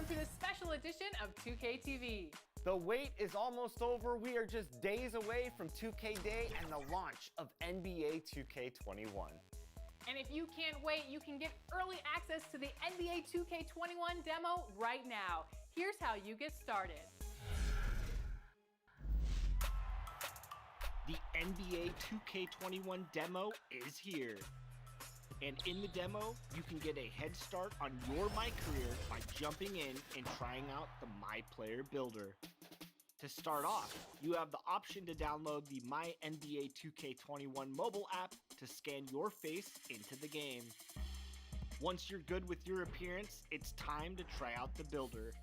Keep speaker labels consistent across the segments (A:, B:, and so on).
A: to this special edition of 2K TV.
B: The wait is almost over. We are just days away from 2K Day and the launch of NBA 2K21.
A: And if you can't wait, you can get early access to the NBA 2K21 demo right now. Here's how you get started.
C: The NBA 2K21 demo is here. And in the demo, you can get a head start on your My Career by jumping in and trying out the My Player Builder. To start off, you have the option to download the My NBA 2K21 mobile app to scan your face into the game. Once you're good with your appearance, it's time to try out the builder.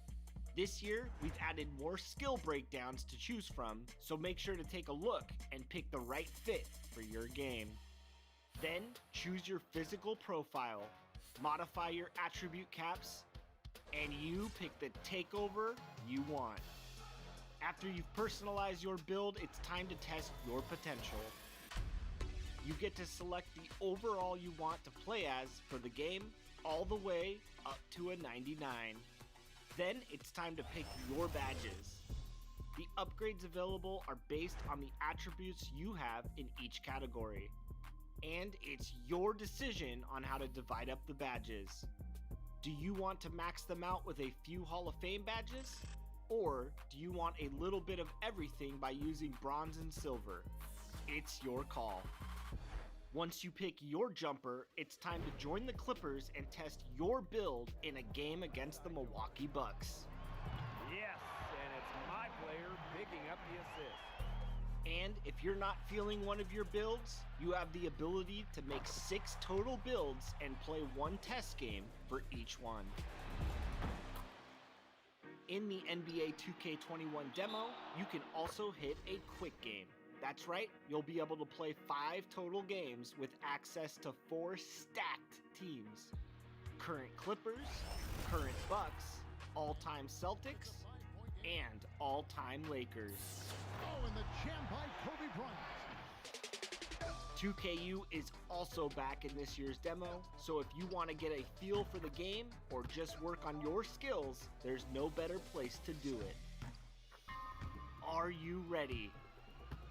C: This year, we've added more skill breakdowns to choose from, so make sure to take a look and pick the right fit for your game. Then, choose your physical profile, modify your attribute caps, and you pick the takeover you want. After you've personalized your build, it's time to test your potential. You get to select the overall you want to play as for the game, all the way up to a 99. Then it's time to pick your badges. The upgrades available are based on the attributes you have in each category. And it's your decision on how to divide up the badges. Do you want to max them out with a few Hall of Fame badges? Or do you want a little bit of everything by using bronze and silver? It's your call. Once you pick your jumper, it's time to join the Clippers and test your build in a game against the Milwaukee Bucks.
D: Yes, and it's my player picking up the assist.
C: And if you're not feeling one of your builds, you have the ability to make 6 total builds and play one test game for each one. In the NBA 2K21 demo, you can also hit a quick game. That's right, you'll be able to play 5 total games with access to 4 stacked teams. Current Clippers, current Bucks, all-time Celtics, and all-time Lakers.
E: Oh, and the jam by Kobe Bryant.
C: 2KU is also back in this year's demo, so if you want to get a feel for the game or just work on your skills, there's no better place to do it. Are you ready?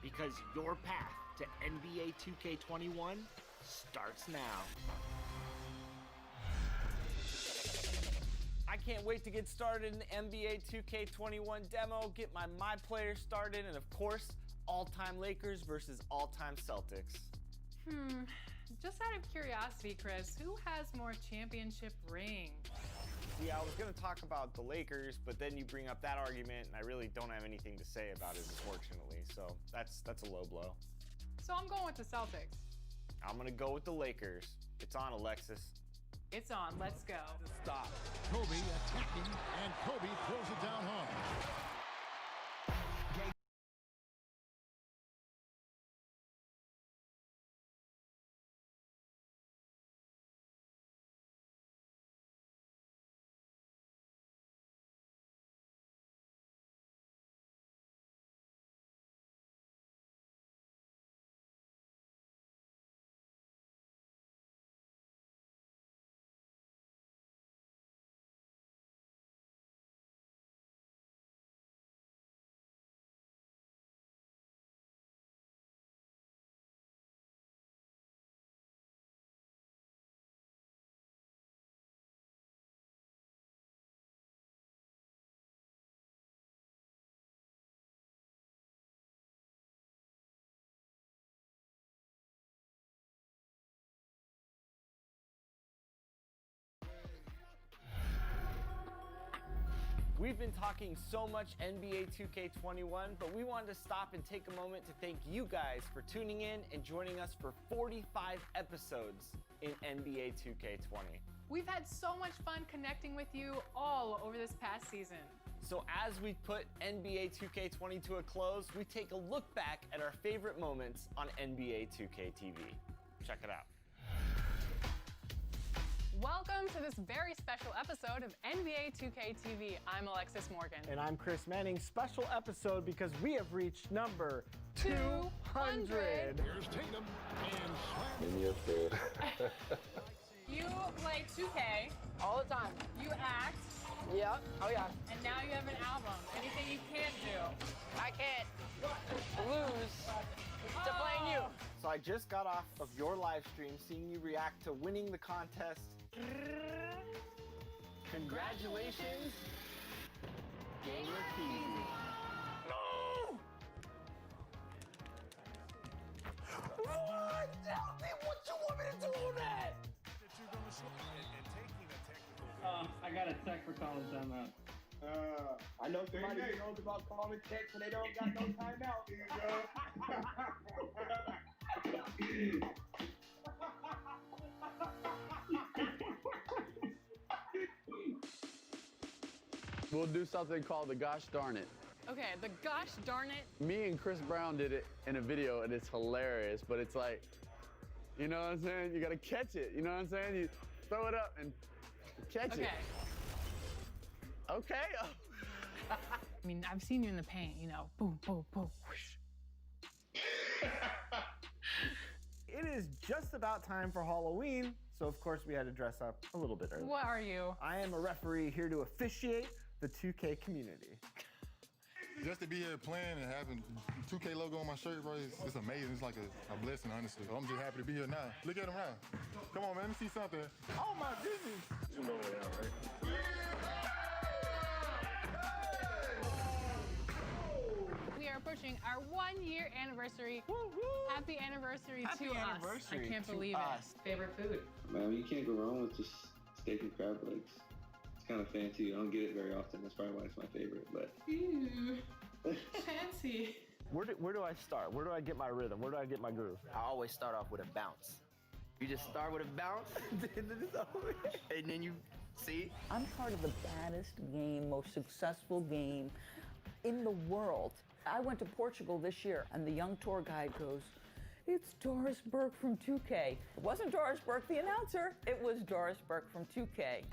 C: Because your path to NBA 2K21 starts now.
B: I can't wait to get started in the NBA 2K21 demo, get my player started, and of course, all-time Lakers versus all-time Celtics.
A: Just out of curiosity, Chris, who has more championship rings?
B: Yeah, I was gonna talk about the Lakers, but then you bring up that argument, and I really don't have anything to say about it, unfortunately. So that's a low blow.
A: So I'm going with the Celtics.
B: I'm gonna go with the Lakers. It's on, Alexis.
A: It's on, let's go.
D: Stop.
E: Kobe attacking, and Kobe throws it down home.
B: We've been talking so much NBA 2K21, but we wanted to stop and take a moment to thank you guys for tuning in and joining us for 45 episodes in NBA 2K20.
A: We've had so much fun connecting with you all over this past season.
B: So as we put NBA 2K20 to a close, we take a look back at our favorite moments on NBA 2K TV. Check it out.
A: Welcome to this very special episode of NBA 2K TV. I'm Alexis Morgan.
B: And I'm Chris Manning. Special episode because we have reached number 200.
E: Here's Tatum and
F: In your face.
A: You play 2K all the time. You act
F: Yeah. Oh, yeah.
A: And now you have an album. Anything you can't do?
F: I can't lose to playing you.
B: So I just got off of your live stream seeing you react to winning the contest. Congratulations. Gamer Peasy. No! What? Tell me what you want me to do on that?
G: I got a tech for calling timeout.
C: I know somebody who knows about calling text and they don't got no timeout.
H: We'll do something called the gosh darn it.
A: Okay, the gosh darn it.
H: Me and Chris Brown did it in a video, and it's hilarious, but it's like, you know what I'm saying? You gotta catch it, you know what I'm saying? You throw it up and catch it. Okay.
A: I mean, I've seen you in the paint, you know, boom, boom, boom, whoosh.
B: It is just about time for Halloween, so of course we had to dress up a little bit early.
A: What are you?
B: I am a referee here to officiate the 2K community.
E: Just to be here playing and having 2K logo on my shirt, bro, it's amazing. It's like a blessing, honestly. I'm just happy to be here now. Look at him now. Come on, man, let me see something. Oh, my goodness. You know what right?
A: We are approaching our 1-year anniversary. Happy anniversary
B: Happy
A: to
B: anniversary
A: us. I can't
B: to
A: believe
B: us.
A: it. Favorite food?
I: Man, you can't go wrong with just steak and crab legs. It's kind of fancy. I don't get it very often. That's probably why it's my favorite. But
A: Ooh, fancy.
B: Where do I start? Where do I get my rhythm? Where do I get my groove?
J: I always start off with a bounce. You just start with a bounce, and then you see.
K: I'm part of the baddest game, most successful game in the world. I went to Portugal this year, and the young tour guide goes, "It's Doris Burke from 2K." It wasn't Doris Burke, the announcer. It was Doris Burke from 2K.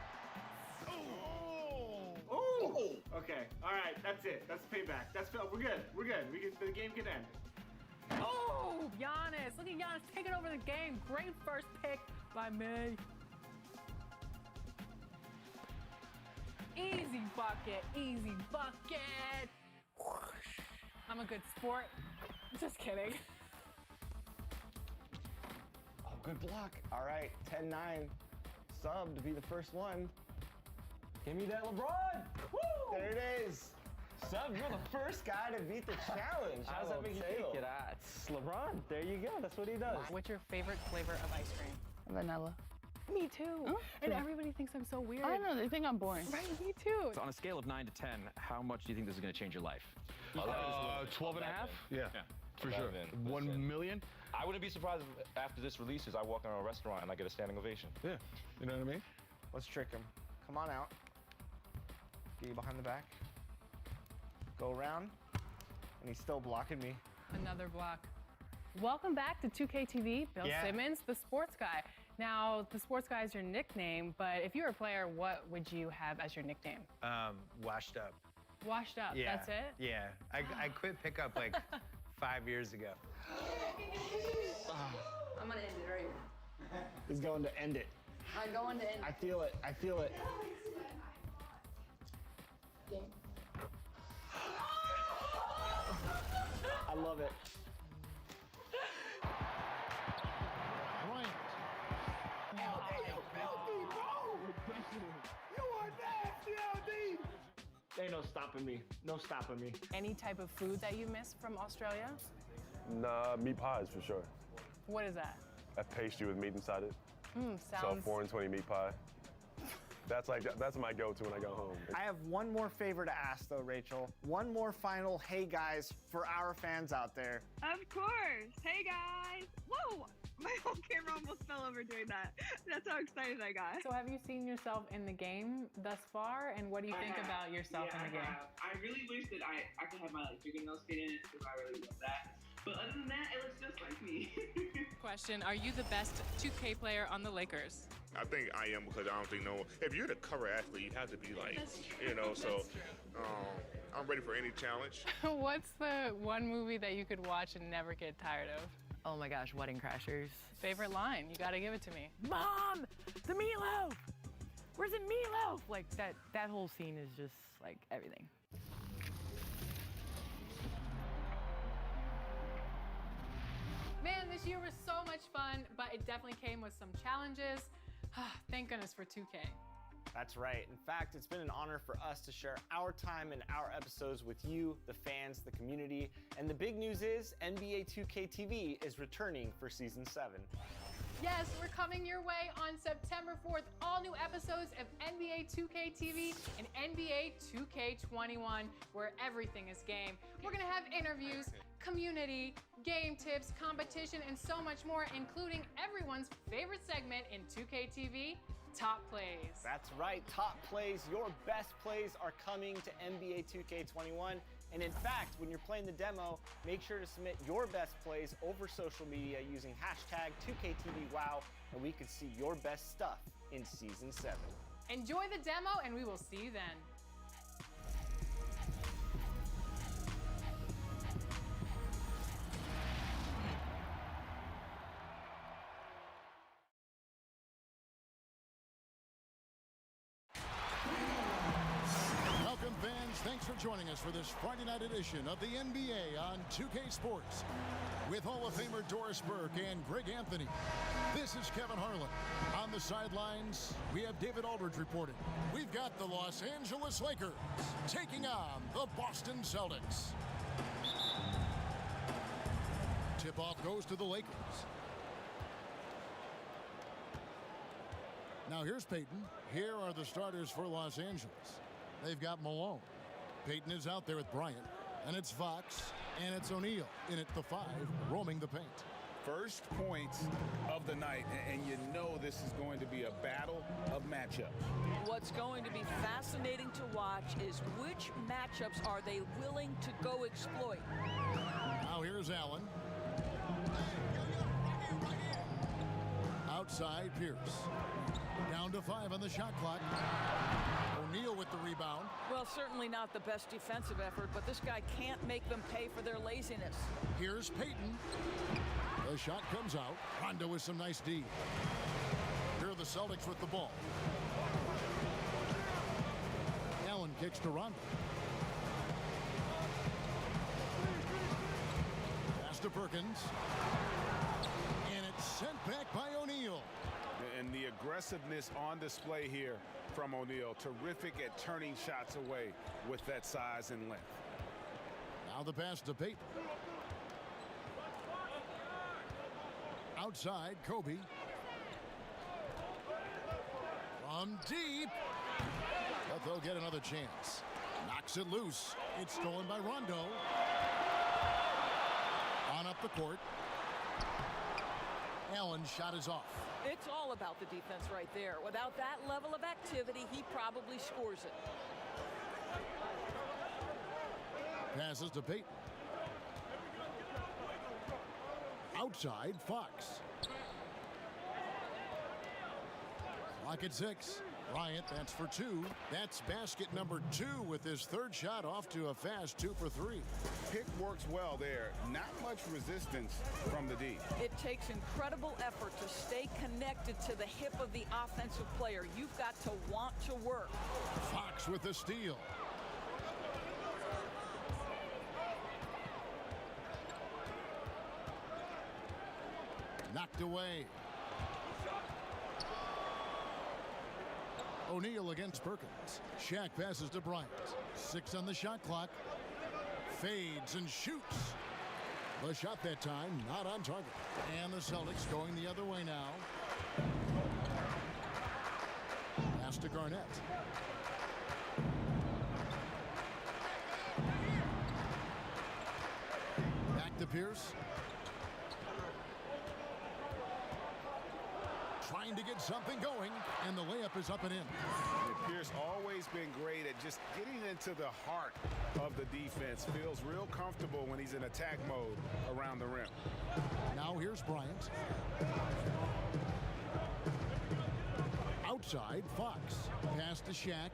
C: Oh! Okay, all right, that's it. That's payback. We're good. We're good. The game can end.
A: Oh, Giannis. Look at Giannis taking over the game. Great first pick by me. Easy bucket, easy bucket. I'm a good sport. Just kidding.
B: Oh, good block. All right, 10-9. Sub to be the first one. Give me that LeBron. Woo! There it is. Sub, you're the first guy to beat the challenge. How's that make you feel? It's LeBron. There you go. That's what he does.
A: What's your favorite flavor of ice cream?
F: Vanilla.
A: Me too. And everybody thinks I'm so weird.
F: I know, they think I'm boring.
A: Right, me too.
D: So on a scale of 9 to 10, how much do you think this is going to change your life?
H: 12 and a half?
D: Yeah.
H: For sure. 1 million?
L: I wouldn't be surprised if after this releases, I walk in a restaurant and I get a standing ovation.
H: Yeah. You know what I mean?
B: Let's trick him. Come on out. Get you behind the back. Go around. And he's still blocking me.
A: Another block. Welcome back to 2K TV. Bill Simmons, the sports guy. Now, the sports guy is your nickname, but if you were a player, what would you have as your nickname?
M: Washed up.
A: Washed up,
M: Yeah.
A: that's it?
M: Yeah, I quit pickup like 5 years ago.
F: I'm gonna end it right here.
B: He's going to end it.
F: I'm going to end
B: I feel it. I feel it.
F: it.
B: I love it.
E: Right.
B: Ain't no stopping me. No stopping me.
A: Any type of food that you miss from Australia?
N: Nah, meat pies for sure.
A: What is that?
N: A pastry with meat inside it. So
A: Sounds...
N: 4 and 20 meat pie. That's my go-to when I go home.
B: I have one more favor to ask though, Rachel. One more final hey guys for our fans out there.
O: Of course. Hey guys. Whoa! My whole camera almost fell over doing that. That's how excited I got.
A: So have you seen yourself in the game thus far? And what do you think about yourself in the game?
G: I really wish that I could have my fingernails fit in it because I really love that. But other than that, it looks just like me.
A: Question, are you the best 2K player on the Lakers?
P: I think I am because I don't think if you're the cover athlete, you have to be like, so I'm ready for any challenge.
A: What's the one movie that you could watch and never get tired of?
F: Oh my gosh, Wedding Crashers.
A: Favorite line? You gotta give it to me.
F: Mom, the meatloaf. Where's it Meatloaf? Like that whole scene is just like everything.
A: Man, this year was so much fun, but it definitely came with some challenges. Thank goodness for 2K.
B: That's right. In fact, it's been an honor for us to share our time and our episodes with you, the fans, the community. And the big news is NBA 2K TV is returning for Season 7.
A: Yes, we're coming your way on September 4th. All new episodes of NBA 2K TV and NBA 2K21, where everything is game. We're gonna have interviews, community, game tips, competition, and so much more, including everyone's favorite segment in 2K TV, Top Plays.
B: That's right, Top Plays. Your best plays are coming to NBA 2K21. And in fact, when you're playing the demo, make sure to submit your best plays over social media using hashtag 2KTVWow, and we can see your best stuff in Season 7.
A: Enjoy the demo, and we will see you then.
Q: Thanks for joining us for this Friday night edition of the NBA on 2K Sports. With Hall of Famer Doris Burke and Greg Anthony, this is Kevin Harlan. On the sidelines, we have David Aldridge reporting. We've got the Los Angeles Lakers taking on the Boston Celtics. Tip-off goes to the Lakers. Now here's Peyton. Here are the starters for Los Angeles. They've got Malone. Peyton is out there with Bryant, and it's Fox, and it's O'Neal in at the 5, roaming the paint.
R: First points of the night, and you know this is going to be a battle of matchups.
K: What's going to be fascinating to watch is which matchups are they willing to go exploit.
Q: Now here's Allen. Outside Pierce. Down to 5 on the shot clock. O'Neal with the rebound.
K: Well, certainly not the best defensive effort, but this guy can't make them pay for their laziness.
Q: Here's Peyton. The shot comes out. Rondo with some nice D. Here are the Celtics with the ball. Allen kicks to Rondo. Pass to Perkins. And it's sent back by O'Neal.
R: And the aggressiveness on display here from O'Neal. Terrific at turning shots away with that size and length.
Q: Now the pass to Peyton. Outside, Kobe. From deep. But they'll get another chance. Knocks it loose. It's stolen by Rondo. On up the court. Allen's shot is off.
K: It's all about the defense right there. Without that level of activity, he probably scores it.
Q: Passes to Peyton. Outside, Fox. Clock at 6. Bryant, that's for 2. That's basket number 2 with his third shot off to a fast 2 for 3.
R: Pick works well there. Not much resistance from the D.
K: It takes incredible effort to stay connected to the hip of the offensive player. You've got to want to work.
Q: Fox with the steal. Knocked away. O'Neal against Perkins. Shaq passes to Bryant. 6 on the shot clock. Fades and shoots. The shot that time not on target. And the Celtics going the other way now. Pass to Garnett. Back to Pierce. Trying to get something going, and the layup is up and in.
R: Pierce always been great at just getting into the heart of the defense. Feels real comfortable when he's in attack mode around the rim.
Q: Now here's Bryant. Outside, Fox. Pass to Shaq.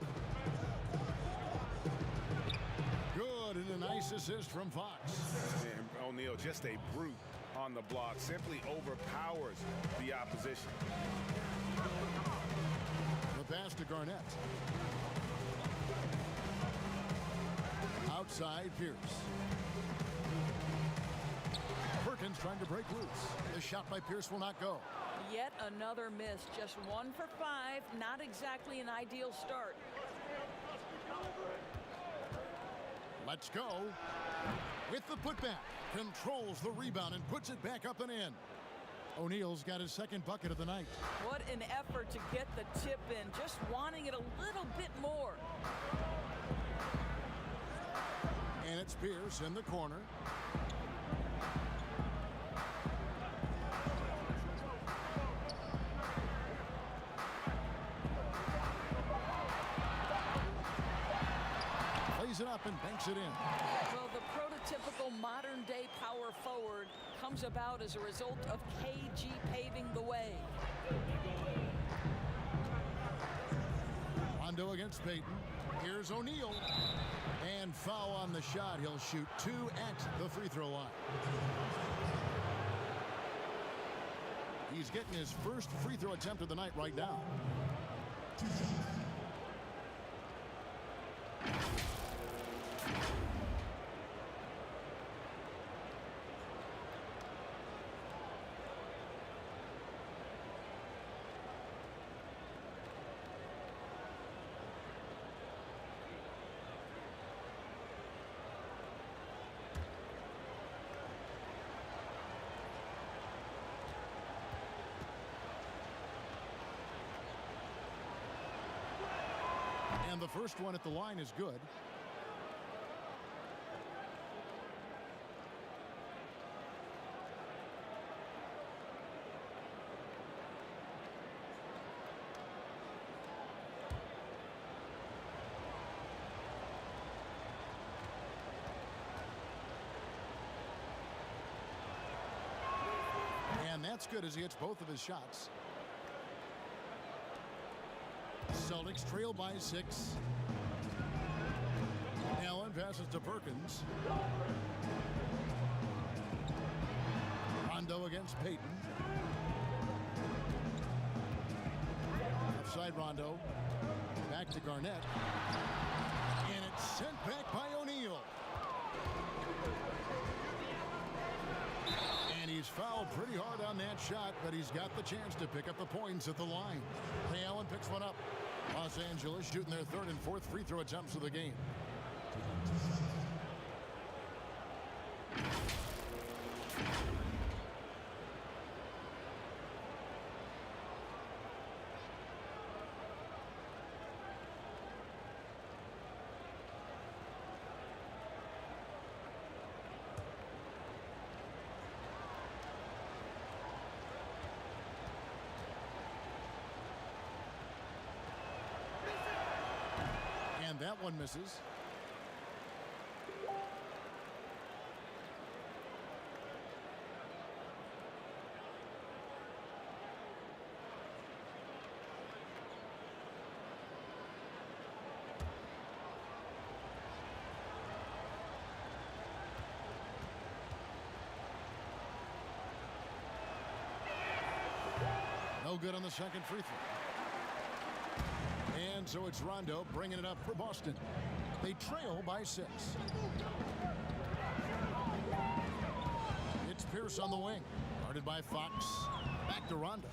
Q: Good, and a nice assist from Fox.
R: And O'Neal, just a brute on the block, simply overpowers the opposition.
Q: The pass to Garnett. Outside, Pierce. Perkins trying to break loose. The shot by Pierce will not go.
K: Yet another miss. Just 1 for 5. Not exactly an ideal start.
Q: Let's go. With the putback. Controls the rebound and puts it back up and in. O'Neal's got his second bucket of the night.
K: What an effort to get the tip in. Just wanting it a little bit more.
Q: And it's Pierce in the corner. Plays it up and banks it in.
K: Well, the prototypical modern-day power forward comes about as a result of KG paving the way.
Q: Rondo against Payton. Here's O'Neal. And foul on the shot. He'll shoot 2 at the free throw line. He's getting his first free throw attempt of the night right now. And the first one at the line is good. And that's good as he hits both of his shots. Celtics trail by 6. Allen passes to Perkins. Rondo against Payton. Offside Rondo. Back to Garnett. And it's sent back by O'Neal. And he's fouled pretty hard on that shot, but he's got the chance to pick up the points at the line. Ray Allen picks one up. Los Angeles shooting their third and fourth free throw attempts of the game. And that one misses. No good on the second free throw. And so it's Rondo bringing it up for Boston. They trail by 6. It's Pierce on the wing. Guarded by Fox. Back to Rondo.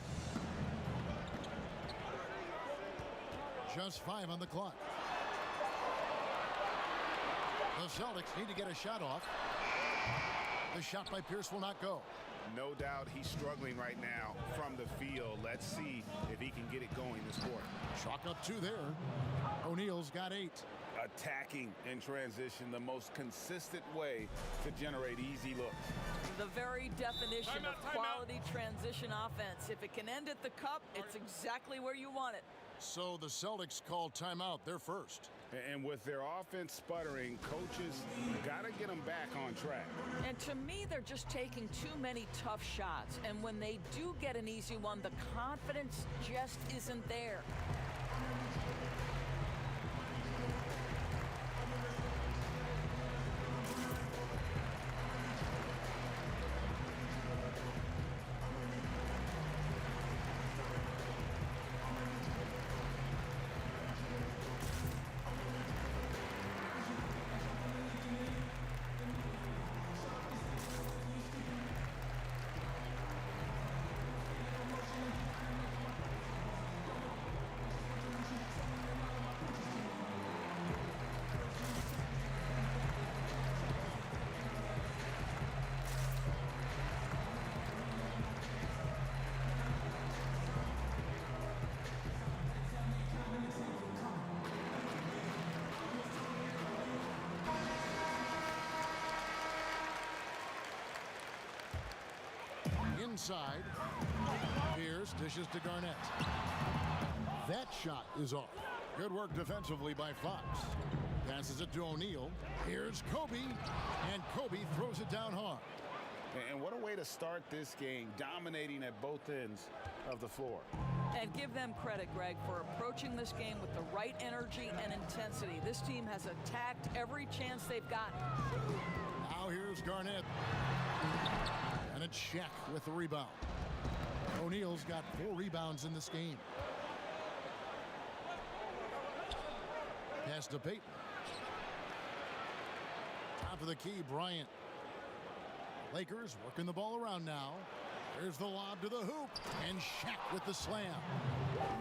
Q: Just 5 on the clock. The Celtics need to get a shot off. The shot by Pierce will not go.
R: No doubt he's struggling right now from the field. Let's see if he can get it going this quarter.
Q: Chalk up 2 there. O'Neal's got 8.
R: Attacking in transition, the most consistent way to generate easy looks.
K: The very definition of quality transition offense. If it can end at the cup, it's exactly where you want it.
Q: So the Celtics called timeout. They're first.
R: And with their offense sputtering, coaches got to get them back on track.
K: And to me, they're just taking too many tough shots. And when they do get an easy one, the confidence just isn't there.
Q: inside. Pierce dishes to Garnett. That shot is off. Good work defensively by Fox. Passes it to O'Neal. Here's Kobe, and Kobe throws it down hard.
R: And what a way to start this game, dominating at both ends of the floor.
S: And give them credit, Greg, for approaching this game with the right energy and intensity. This team has attacked every chance they've gotten.
Q: Now here's Garnett. And it's Shaq with the rebound. O'Neal's got 4 rebounds in this game. Pass to Payton. Top of the key, Bryant. Lakers working the ball around now. There's the lob to the hoop, and Shaq with the slam.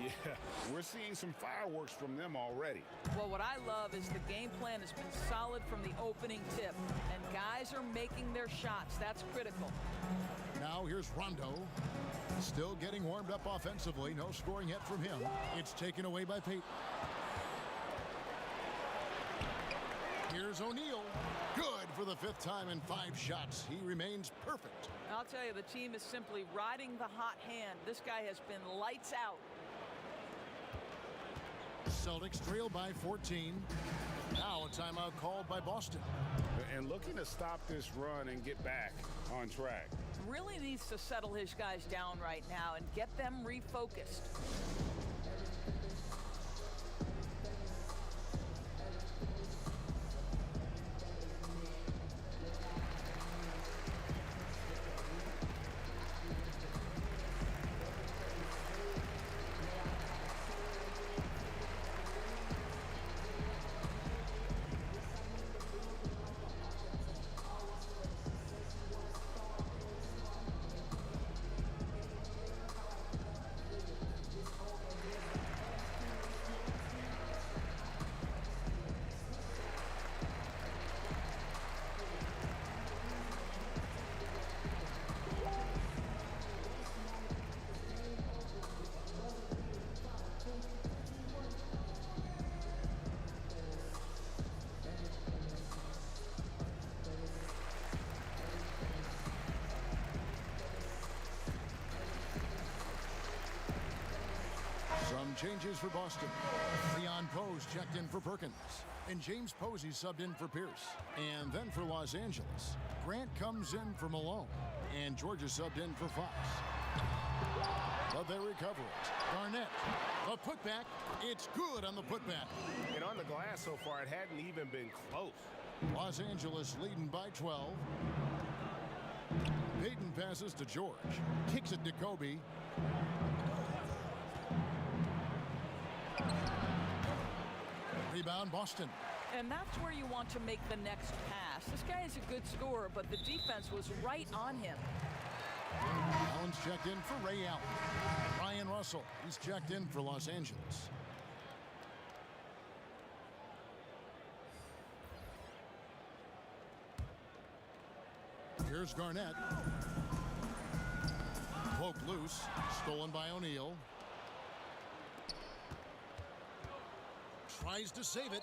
R: Yeah, we're seeing some fireworks from them already.
S: Well, what I love is the game plan has been solid from the opening tip, and guys are making their shots. That's critical.
Q: Now here's Rondo. Still getting warmed up offensively. No scoring yet from him. It's taken away by Payton. Here's O'Neal. Good for the 5th time in 5 shots. He remains perfect.
S: I'll tell you, the team is simply riding the hot hand. This guy has been lights out.
Q: Celtics trail by 14. Now a timeout called by Boston.
R: And looking to stop this run and get back on track.
S: Really needs to settle his guys down right now and get them refocused.
Q: Some changes for Boston. Leon Pose checked in for Perkins. And James Posey subbed in for Pierce. And then for Los Angeles, Grant comes in for Malone. And Georgia subbed in for Fox. But they recover it. Garnett, the putback. It's good on the putback.
R: And on the glass so far, it hadn't even been close.
Q: Los Angeles leading by 12. Payton passes to George. Kicks it to Kobe. Rebound, Boston.
S: And that's where you want to make the next pass. This guy is a good scorer, but the defense was right on him.
Q: Allen's checked in for Ray Allen. Ryan Russell, he's checked in for Los Angeles. Here's Garnett. Poke loose, stolen by O'Neal. Tries to save it.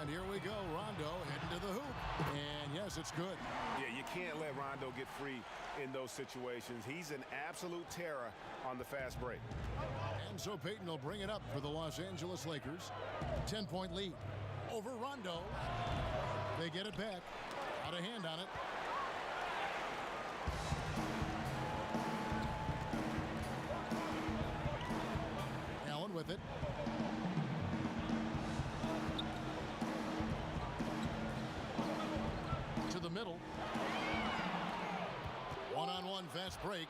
Q: And here we go, Rondo heading to the hoop. And yes, it's good.
R: Yeah, you can't let Rondo get free in those situations. He's an absolute terror on the fast break.
Q: And so Payton will bring it up for the Los Angeles Lakers. 10-point lead over Rondo. They get it back. Out of hand on it. Allen with it. To the middle. One-on-one fast break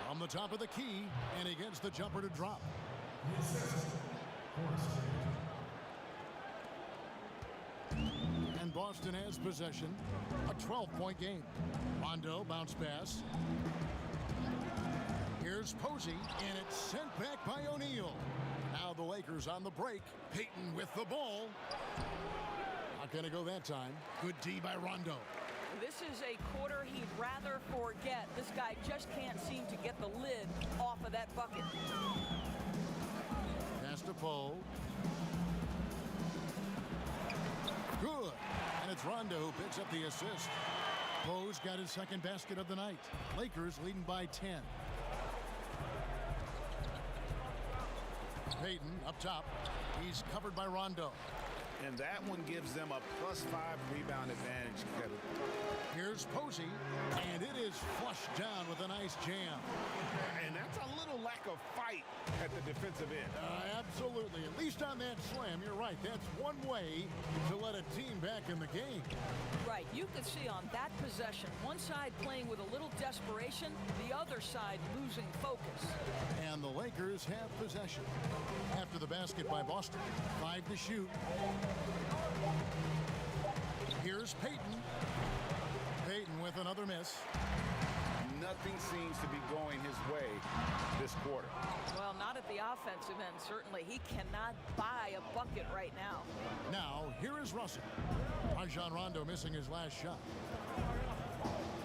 Q: from the top of the key, and he gets the jumper to drop. And Boston has possession. A 12-point game. Rondo bounce pass. Here's Posey, and it's sent back by O'Neal. Now the Lakers on the break. Payton with the ball. Not going to go that time. Good D by Rondo.
S: This is a quarter he'd rather forget. This guy just can't seem to get the lid off of that bucket.
Q: Pass to Poe. Good. And it's Rondo who picks up the assist. Bo's got his second basket of the night. Lakers leading by 10. Payton up top. He's covered by Rondo.
R: And that one gives them a +5 rebound advantage, Kevin.
Q: Here's Posey, and it is flushed down with a nice jam.
R: And that's a little lack of fight at the defensive end.
Q: Absolutely. At least on that slam, you're right. That's one way to let a team back in the game.
S: Right. You could see on that possession, one side playing with a little desperation, the other side losing focus.
Q: And the Lakers have possession. After the basket by Boston, 5 to shoot. Here's Payton. Payton with another miss.
R: Nothing seems to be going his way this quarter.
S: Well, not at the offensive end, certainly. He cannot buy a bucket right now.
Q: Now, here is Russell. Rajon Rondo missing his last shot.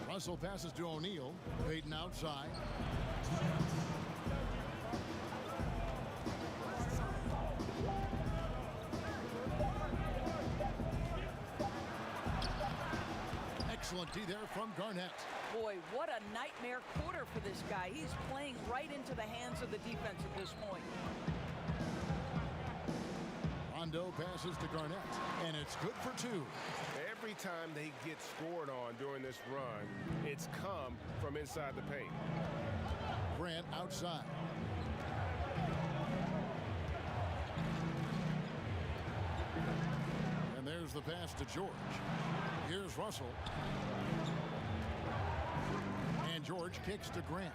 Q: Russell passes to O'Neal. Payton outside. Excellent D there from Garnett.
S: Boy, what a nightmare quarter for this guy. He's playing right into the hands of the defense at this point.
Q: Rondo passes to Garnett, and it's good for 2.
R: Every time they get scored on during this run, it's come from inside the paint.
Q: Grant outside. And there's the pass to George. Here's Russell. And George kicks to Grant.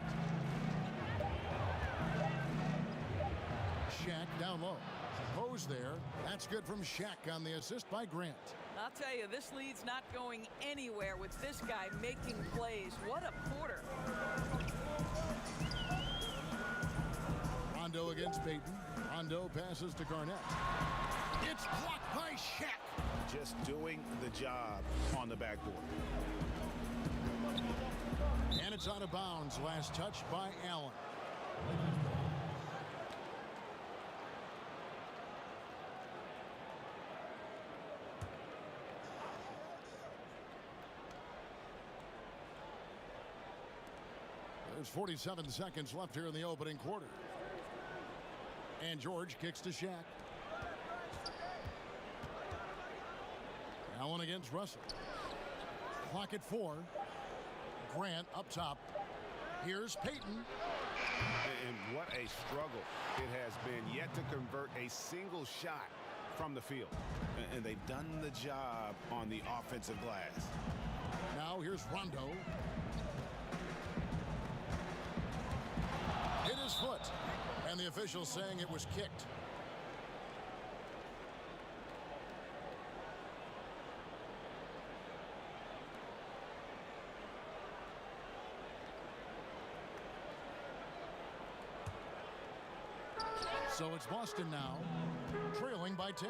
Q: Shaq down low. Pose there. That's good from Shaq on the assist by Grant.
S: I'll tell you, this lead's not going anywhere with this guy making plays. What a quarter.
Q: Rondo against Payton. Rondo passes to Garnett. It's blocked by Shaq.
R: Just doing the job on the backboard.
Q: And it's out of bounds. Last touch by Allen. There's 47 seconds left here in the opening quarter. And George kicks to Shaq. Allen against Russell. Clock at 4. Grant up top. Here's Payton.
R: And what a struggle it has been yet to convert a single shot from the field. And they've done the job on the offensive glass.
Q: Now here's Rondo. Hit his foot. And the official saying it was kicked. So it's Boston now, trailing by 10.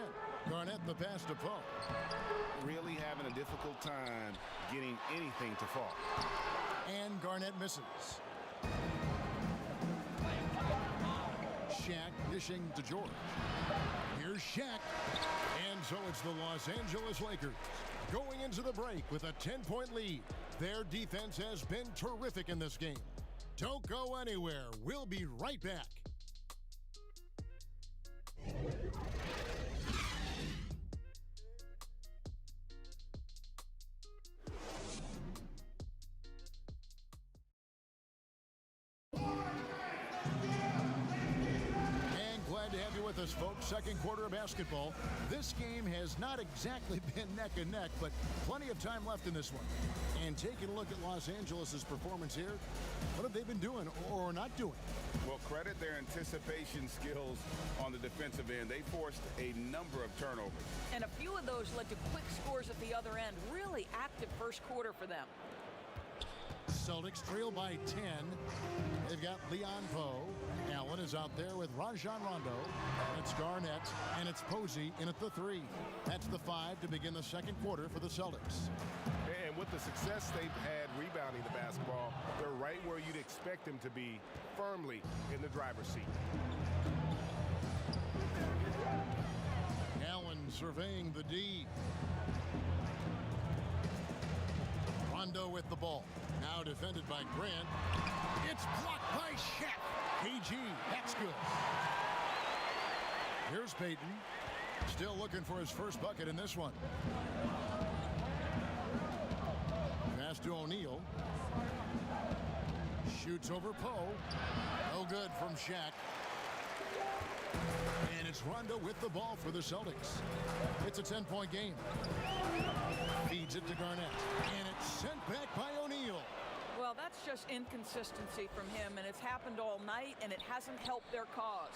Q: Garnett the pass to Poe.
R: Really having a difficult time getting anything to fall.
Q: And Garnett misses. Shaq dishing to George. Here's Shaq. And so it's the Los Angeles Lakers going into the break with a 10-point lead. Their defense has been terrific in this game. Don't go anywhere. We'll be right back. Us, folks. Second quarter of basketball. This game has not exactly been neck and neck, but plenty of time left in this one. And taking a look at Los Angeles' performance here, what have they been doing or not doing?
R: Well, credit their anticipation skills on the defensive end. They forced a number of turnovers.
S: And a few of those led to quick scores at the other end. Really active first quarter for them.
Q: Celtics trail by 10. They've got Leon Poe. Allen is out there with Rajon Rondo. It's Garnett, and it's Posey in at the 3. That's the 5 to begin the second quarter for the Celtics.
R: And with the success they've had rebounding the basketball, they're right where you'd expect them to be, firmly in the driver's seat.
Q: Allen surveying the D. Rondo with the ball. Now defended by Grant. It's blocked by Shaq. KG, that's good. Here's Peyton. Still looking for his first bucket in this one. Pass to O'Neal. Shoots over Poe. No good from Shaq. And it's Rondo with the ball for the Celtics. It's a 10-point game. Feeds it to Garnett. And it's sent back by O'Neal.
S: Well, that's just inconsistency from him, and it's happened all night, and it hasn't helped their cause.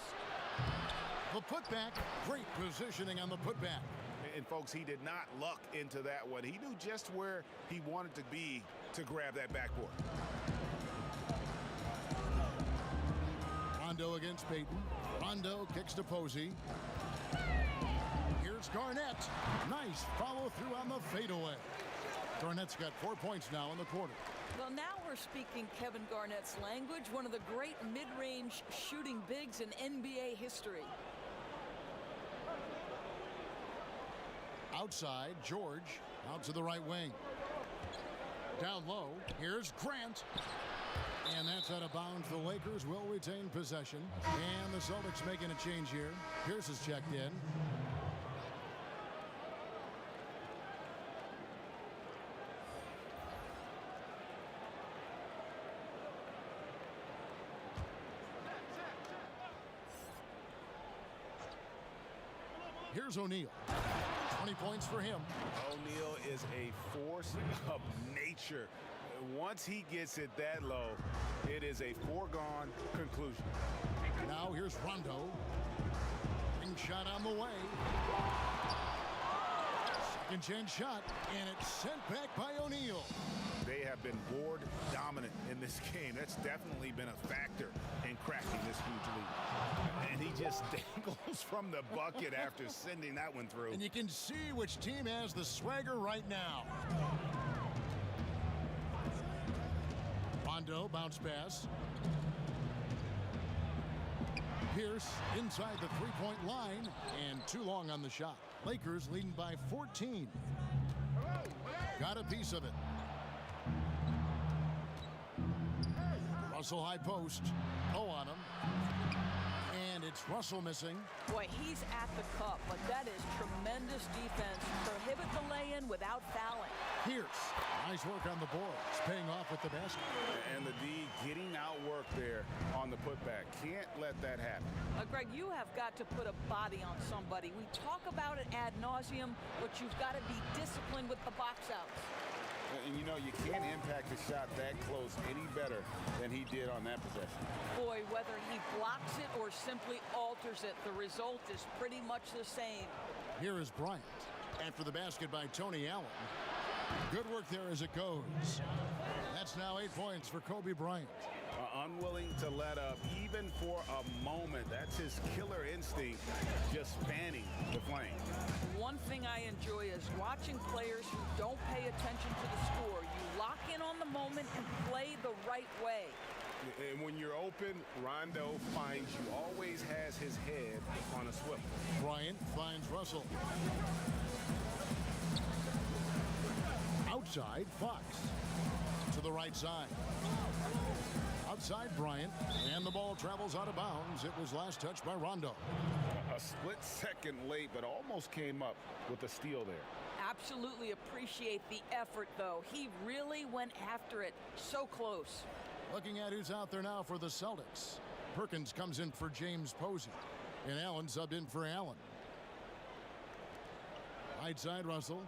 Q: The putback, great positioning on the putback.
R: And folks, he did not luck into that one. He knew just where he wanted to be to grab that backboard.
Q: Rondo against Peyton. Rondo kicks to Posey. Here's Garnett. Nice follow through on the fadeaway. Garnett's got 4 points now in the quarter.
S: Well, now we're speaking Kevin Garnett's language, one of the great mid-range shooting bigs in NBA history.
Q: Outside, George out to the right wing. Down low, here's Grant. And that's out of bounds. The Lakers will retain possession. And the Celtics making a change here. Pierce is checked in. Here's O'Neal. 20 points for him.
R: O'Neal is a force of nature. Once he gets it that low, it is a foregone conclusion.
Q: Now here's Rondo. Ring shot on the way. Second chance shot, and it's sent back by O'Neal.
R: They have been board dominant in this game. That's definitely been a factor in cracking this huge lead. And he just dangles from the bucket after sending that one through.
Q: And you can see which team has the swagger right now. Rondo, bounce pass. Pierce inside the three-point line, and too long on the shot. Lakers leading by 14. Got a piece of it. Russell high post. Poe on him. And it's Russell missing.
S: Boy, he's at the cup, but that is tremendous defense. Prohibit the lay-in without fouling.
Q: Pierce, nice work on the boards, paying off with the basket.
R: And the D getting outwork there on the putback. Can't let that happen.
S: Greg, you have got to put a body on somebody. We talk about it ad nauseum, but you've got to be disciplined with the box outs.
R: And you know, you can't impact the shot that close any better than he did on that possession.
S: Boy, whether he blocks it or simply alters it, the result is pretty much the same.
Q: Here is Bryant. After the basket by Tony Allen. Good work there as it goes. That's now 8 points for Kobe Bryant.
R: Unwilling to let up even for a moment. That's his killer instinct, just fanning the flame.
S: One thing I enjoy is watching players who don't pay attention to the score. You lock in on the moment and play the right way.
R: And when you're open, Rondo finds you, always has his head on a swivel.
Q: Bryant finds Russell. Outside, Fox. To the right side. Outside Bryant, and the ball travels out of bounds. It was last touched by Rondo.
R: A split second late, but almost came up with a steal there.
S: Absolutely appreciate the effort, though. He really went after it. So close.
Q: Looking at who's out there now for the Celtics. Perkins comes in for James Posey, and Allen subbed in for Allen. Right side, Russell.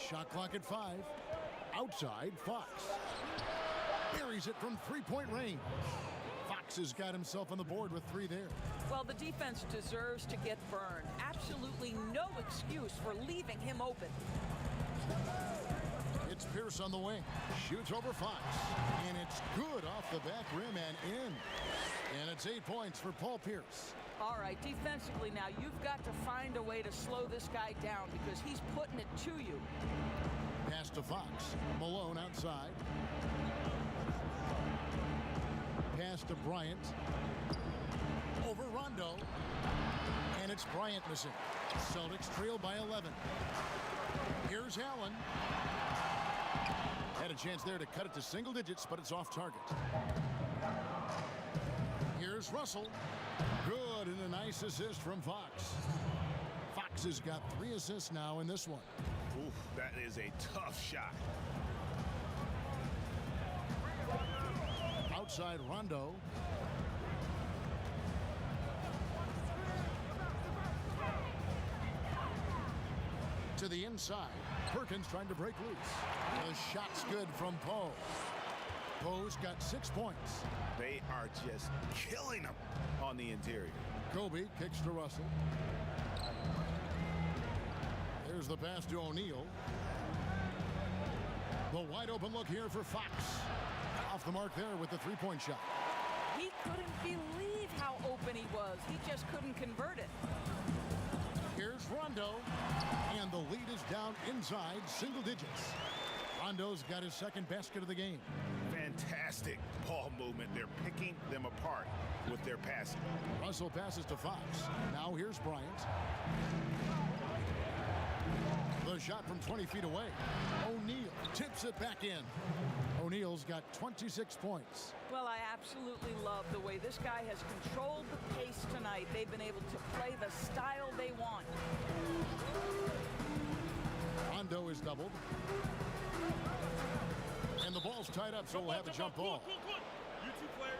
Q: Shot clock at 5. Outside, Fox. Buries it from three-point range. Fox has got himself on the board with 3 there.
S: Well, the defense deserves to get burned. Absolutely no excuse for leaving him open.
Q: It's Pierce on the wing. Shoots over Fox. And it's good off the back rim and in. And it's 8 points for Paul Pierce.
S: All right, defensively now, you've got to find a way to slow this guy down because he's putting it to you.
Q: Pass to Fox. Malone outside. Pass to Bryant. Over Rondo. And it's Bryant missing. Celtics trail by 11. Here's Allen. Had a chance there to cut it to single digits, but it's off target. Here's Russell. Good, and a nice assist from Fox. Fox has got 3 assists now in this one.
R: Oof, that is a tough shot.
Q: Outside Rondo. To the inside. Perkins trying to break loose. The shot's good from Poe. Poe's got 6 points.
R: They are just killing them on the interior.
Q: Kobe kicks to Russell. There's the pass to O'Neal. The wide open look here for Fox. Off the mark there with the 3-point shot.
S: He couldn't believe how open he was. He just couldn't convert it.
Q: Here's Rondo. And the lead is down inside single digits. Rondo's got his 2nd basket of the game.
R: Fantastic ball movement. They're picking them apart with their passing.
Q: Russell passes to Fox. Now here's Bryant. The shot from 20 feet away. O'Neal tips it back in. O'Neal's got 26 points.
S: Well, I absolutely love the way this guy has controlled the pace tonight. They've been able to play the style they want.
Q: Rondo is doubled. And the ball's tied up, so we'll have a jump ball.
D: You two players.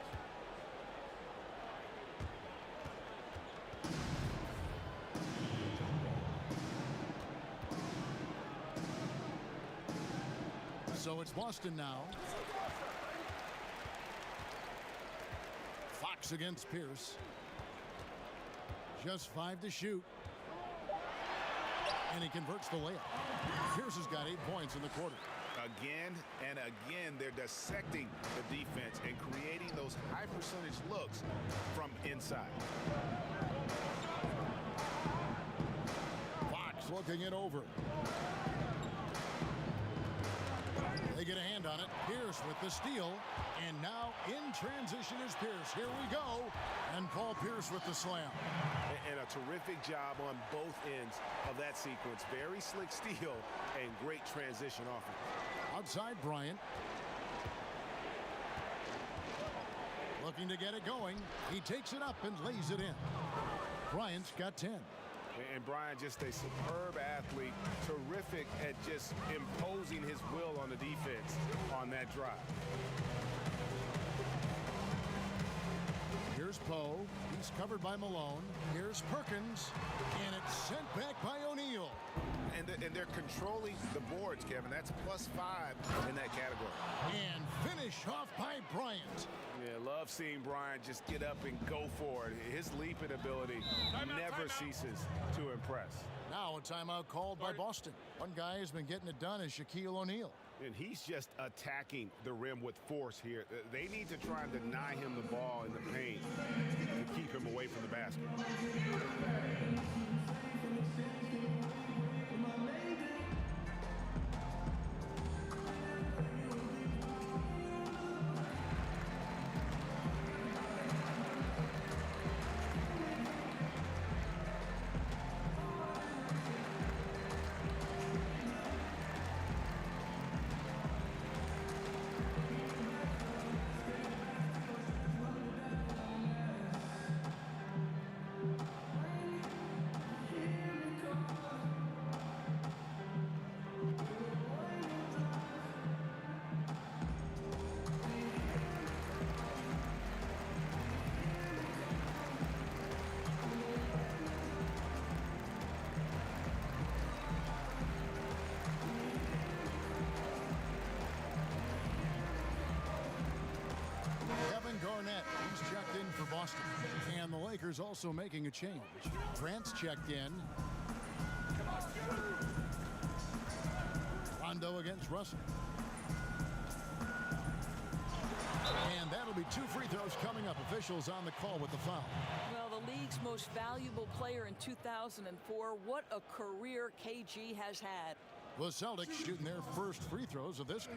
Q: So it's Boston now. Fox against Pierce. Just 5 to shoot. And he converts the layup. Pierce has got 8 points in the quarter.
R: Again and again, they're dissecting the defense and creating those high percentage looks from inside.
Q: Fox looking it over. They get a hand on it. Pierce with the steal. And now in transition is Pierce. Here we go. And Paul Pierce with the slam.
R: And a terrific job on both ends of that sequence. Very slick steal and great transition offense.
Q: Outside Bryant. Looking to get it going. He takes it up and lays it in. Bryant's got 10.
R: And Bryant, just a superb athlete, terrific at just imposing his will on the defense on that drive.
Q: Here's Poe. He's covered by Malone. Here's Perkins. And it's sent back by O'Neal.
R: And they're controlling the boards, Kevin. That's +5 in that category.
Q: And finish off by Bryant.
R: Yeah, love seeing Bryant just get up and go for it. His leaping ability never ceases to impress.
Q: Now a timeout called by Boston. One guy who's been getting it done is Shaquille O'Neal.
R: And he's just attacking the rim with force here. They need to try and deny him the ball in the paint to keep him away from the basket.
Q: Garnett, he's checked in for Boston. And the Lakers also making a change. Grant's checked in. Rondo against Russell. And that'll be 2 free throws coming up. Officials on the call with the foul.
S: Well, the league's most valuable player in 2004. What a career KG has had.
Q: The Celtics shooting their first free throws of this.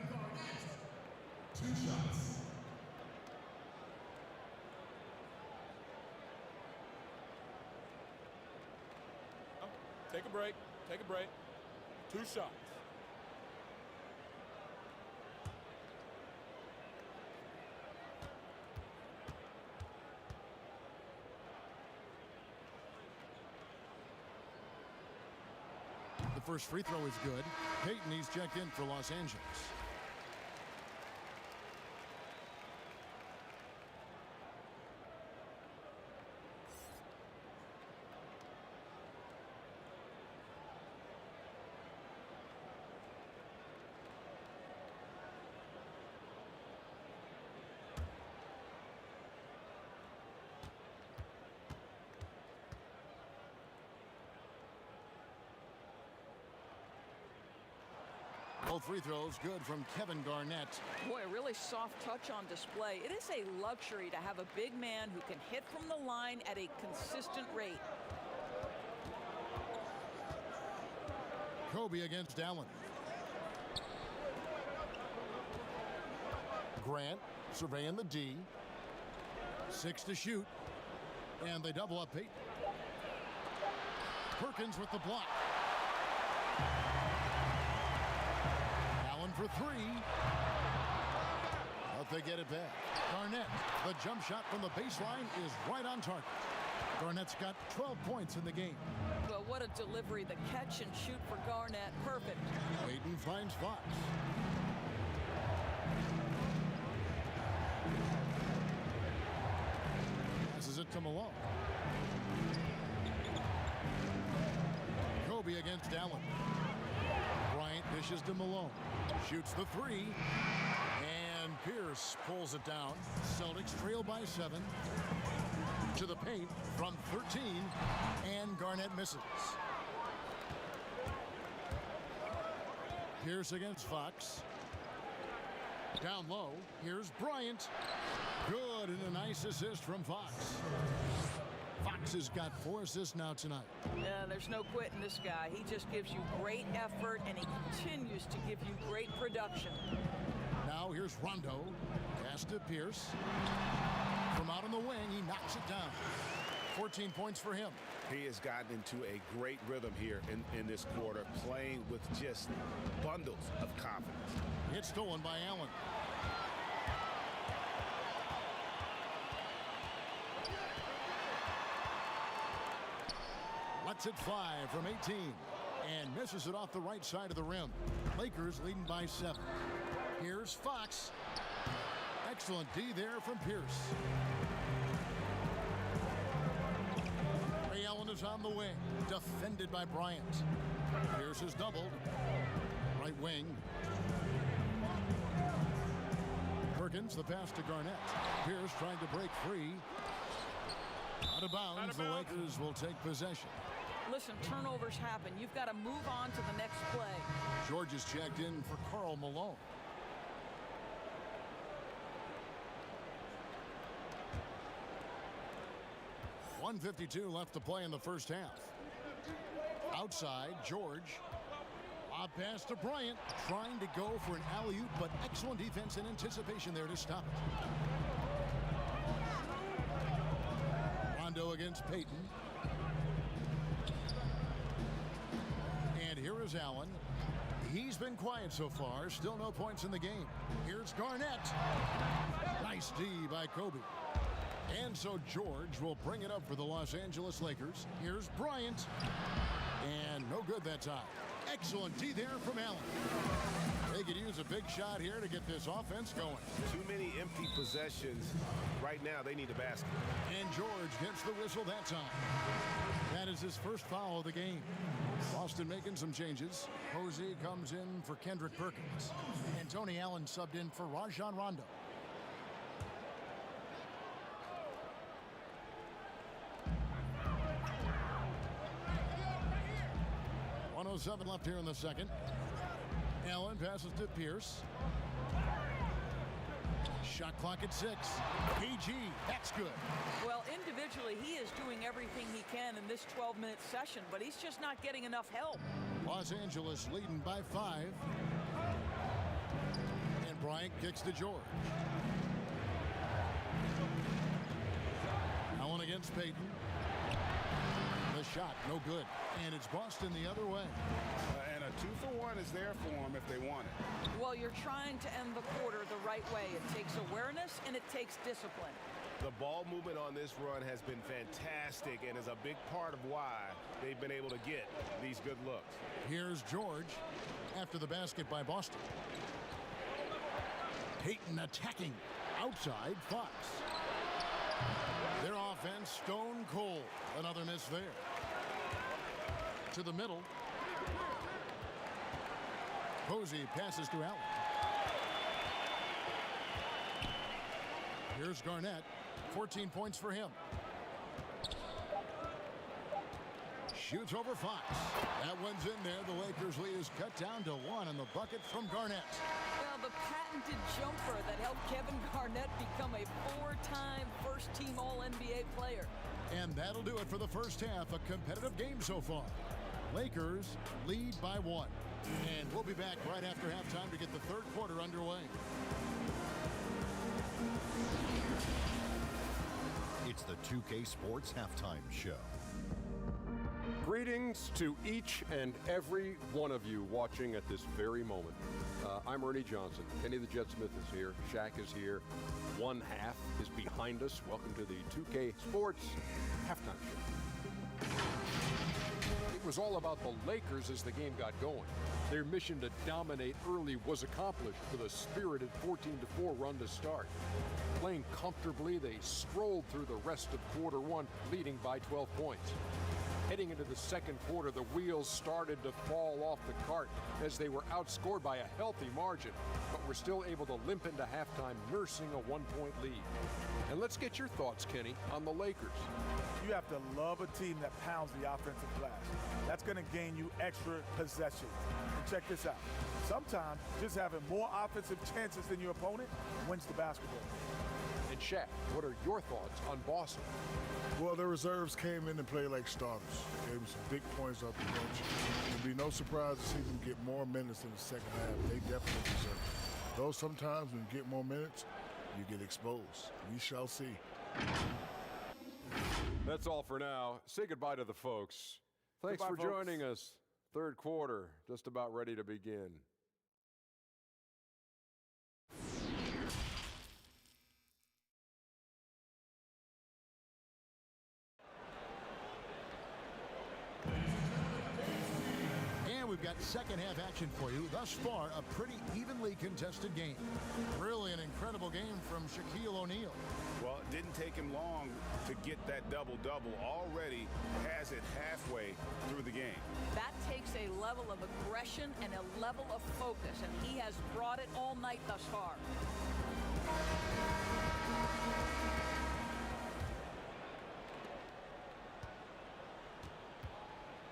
T: 2 shots.
D: Take a break. 2 shots.
Q: first free throw is good. Payton, he's checked in for Los Angeles. Both free throws good from Kevin Garnett.
S: Boy, a really soft touch on display. It is a luxury to have a big man who can hit from the line at a consistent rate.
Q: Kobe against Allen. Grant surveying the D. 6 to shoot. And they double up Payton. Perkins with the block. Allen for 3. But they get it back. Garnett, the jump shot from the baseline is right on target. Garnett's got 12 points in the game.
S: Well, what a delivery. The catch and shoot for Garnett. Perfect.
Q: Payton finds Fox. Passes it to Malone. Kobe against Allen. Bryant dishes to Malone. Shoots the 3. And Pierce pulls it down. Celtics trail by 7. To the paint from 13. And Garnett misses. Pierce against Fox. Down low. Here's Bryant. Good, and a nice assist from Fox. Fox has got 4 assists now tonight.
S: Yeah, there's no quitting this guy. He just gives you great effort, and he continues to give you great production.
Q: Now here's Rondo. Pass to Pierce. From out on the wing, he knocks it down. 14 points for him.
R: He has gotten into a great rhythm here in this quarter, playing with just bundles of confidence.
Q: It's stolen by Allen. Lets it fly from 18 and misses it off the right side of the rim. Lakers leading by 7. Here's Fox. Excellent D there from Pierce. Ray Allen is on the wing, defended by Bryant. Pierce is doubled. Right wing. Perkins, the pass to Garnett. Pierce trying to break free. Out of bounds, the Lakers will take possession.
S: Listen, turnovers happen. You've got to move on to the next play.
Q: George is checked in for Karl Malone. .152 left to play in the first half. Outside, George. A pass to Bryant, trying to go for an alley-oop, but excellent defense and anticipation there to stop it. Rondo against Payton. And here is Allen. He's been quiet so far, still no points in the game. Here's Garnett. Nice D by Kobe. And so George will bring it up for the Los Angeles Lakers. Here's Bryant. And no good that time. Excellent D there from Allen. They could use a big shot here to get this offense going.
R: Too many empty possessions. Right now, they need a basket.
Q: And George gets the whistle that time. That is his first foul of the game. Boston making some changes. Posey comes in for Kendrick Perkins. And Tony Allen subbed in for Rajon Rondo. .107 left here in the second. Allen passes to Pierce. Shot clock at 6. PG, that's good.
S: Well, individually, he is doing everything he can in this 12-minute session, but he's just not getting enough help.
Q: Los Angeles leading by 5. And Bryant kicks to George. Allen against Payton. The shot, no good. And it's Boston the other way.
R: And a 2-for-1 is there for them if they want it.
S: Well, you're trying to end the quarter the right way. It takes awareness and it takes discipline.
R: The ball movement on this run has been fantastic and is a big part of why they've been able to get these good looks.
Q: Here's George after the basket by Boston. Peyton attacking outside Fox. Their offense stone cold. Another miss there. To the middle. Posey passes to Allen. Here's Garnett. 14 points for him. Shoots over Fox. That one's in there. The Lakers lead is cut down to 1 on the bucket from Garnett.
S: Well, the patented jumper that helped Kevin Garnett become a 4-time first-team All-NBA player.
Q: And that'll do it for the first half. A competitive game so far. Lakers lead by 1. And we'll be back right after halftime to get the third quarter underway.
U: It's the 2K Sports Halftime Show.
V: Greetings to each and every one of you watching at this very moment. I'm Ernie Johnson. Kenny the Jet Smith is here. Shaq is here. One half is behind us. Welcome to the 2K Sports Halftime Show. It was all about the Lakers as the game got going. Their mission to dominate early was accomplished with a spirited 14-4 run to start. Playing comfortably, they strolled through the rest of quarter one, leading by 12 points. Heading into the second quarter, the wheels started to fall off the cart as they were outscored by a healthy margin, but were still able to limp into halftime, nursing a 1-point lead. And let's get your thoughts, Kenny, on the Lakers.
W: You have to love a team that pounds the offensive glass. That's going to gain you extra possessions. And check this out. Sometimes just having more offensive chances than your opponent wins the basketball.
V: And Shaq, what are your thoughts on Boston?
X: Well, the reserves came in and played like starters. Gave them some big points off the bench. It'll be no surprise to see them get more minutes in the second half. They definitely deserve it. Though sometimes when you get more minutes, you get exposed. We shall see.
V: That's all for now. Say goodbye to the folks. Thanks
W: Goodbye,
V: for
W: folks.
V: joining us. Third quarter, just about ready to begin.
Q: And we've got second half action for you. Thus far, a pretty evenly contested game. Really an incredible game from Shaquille O'Neal.
R: Well, it didn't take him long to get that double-double. Already has it halfway through the game.
S: That takes a level of aggression and a level of focus, and he has brought it all night thus far.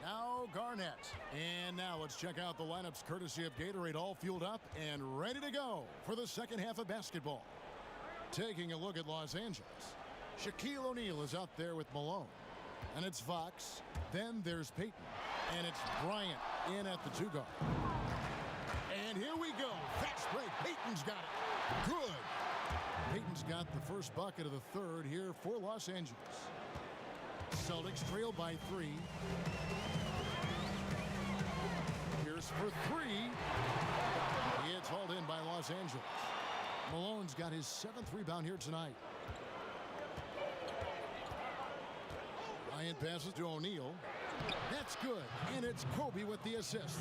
Q: Now Garnett. And now let's check out the lineups courtesy of Gatorade, all fueled up and ready to go for the second half of basketball. Taking a look at Los Angeles. Shaquille O'Neal is out there with Malone. And it's Fox. Then there's Peyton. And it's Bryant in at the 2-guard. And here we go. Fast break. Peyton's got it. Good. Peyton's got the first bucket of the third here for Los Angeles. Celtics trail by 3. Here's for 3. It's hauled in by Los Angeles. Malone's got his 7th rebound here tonight. Bryant passes to O'Neal. That's good. And it's Kobe with the assist.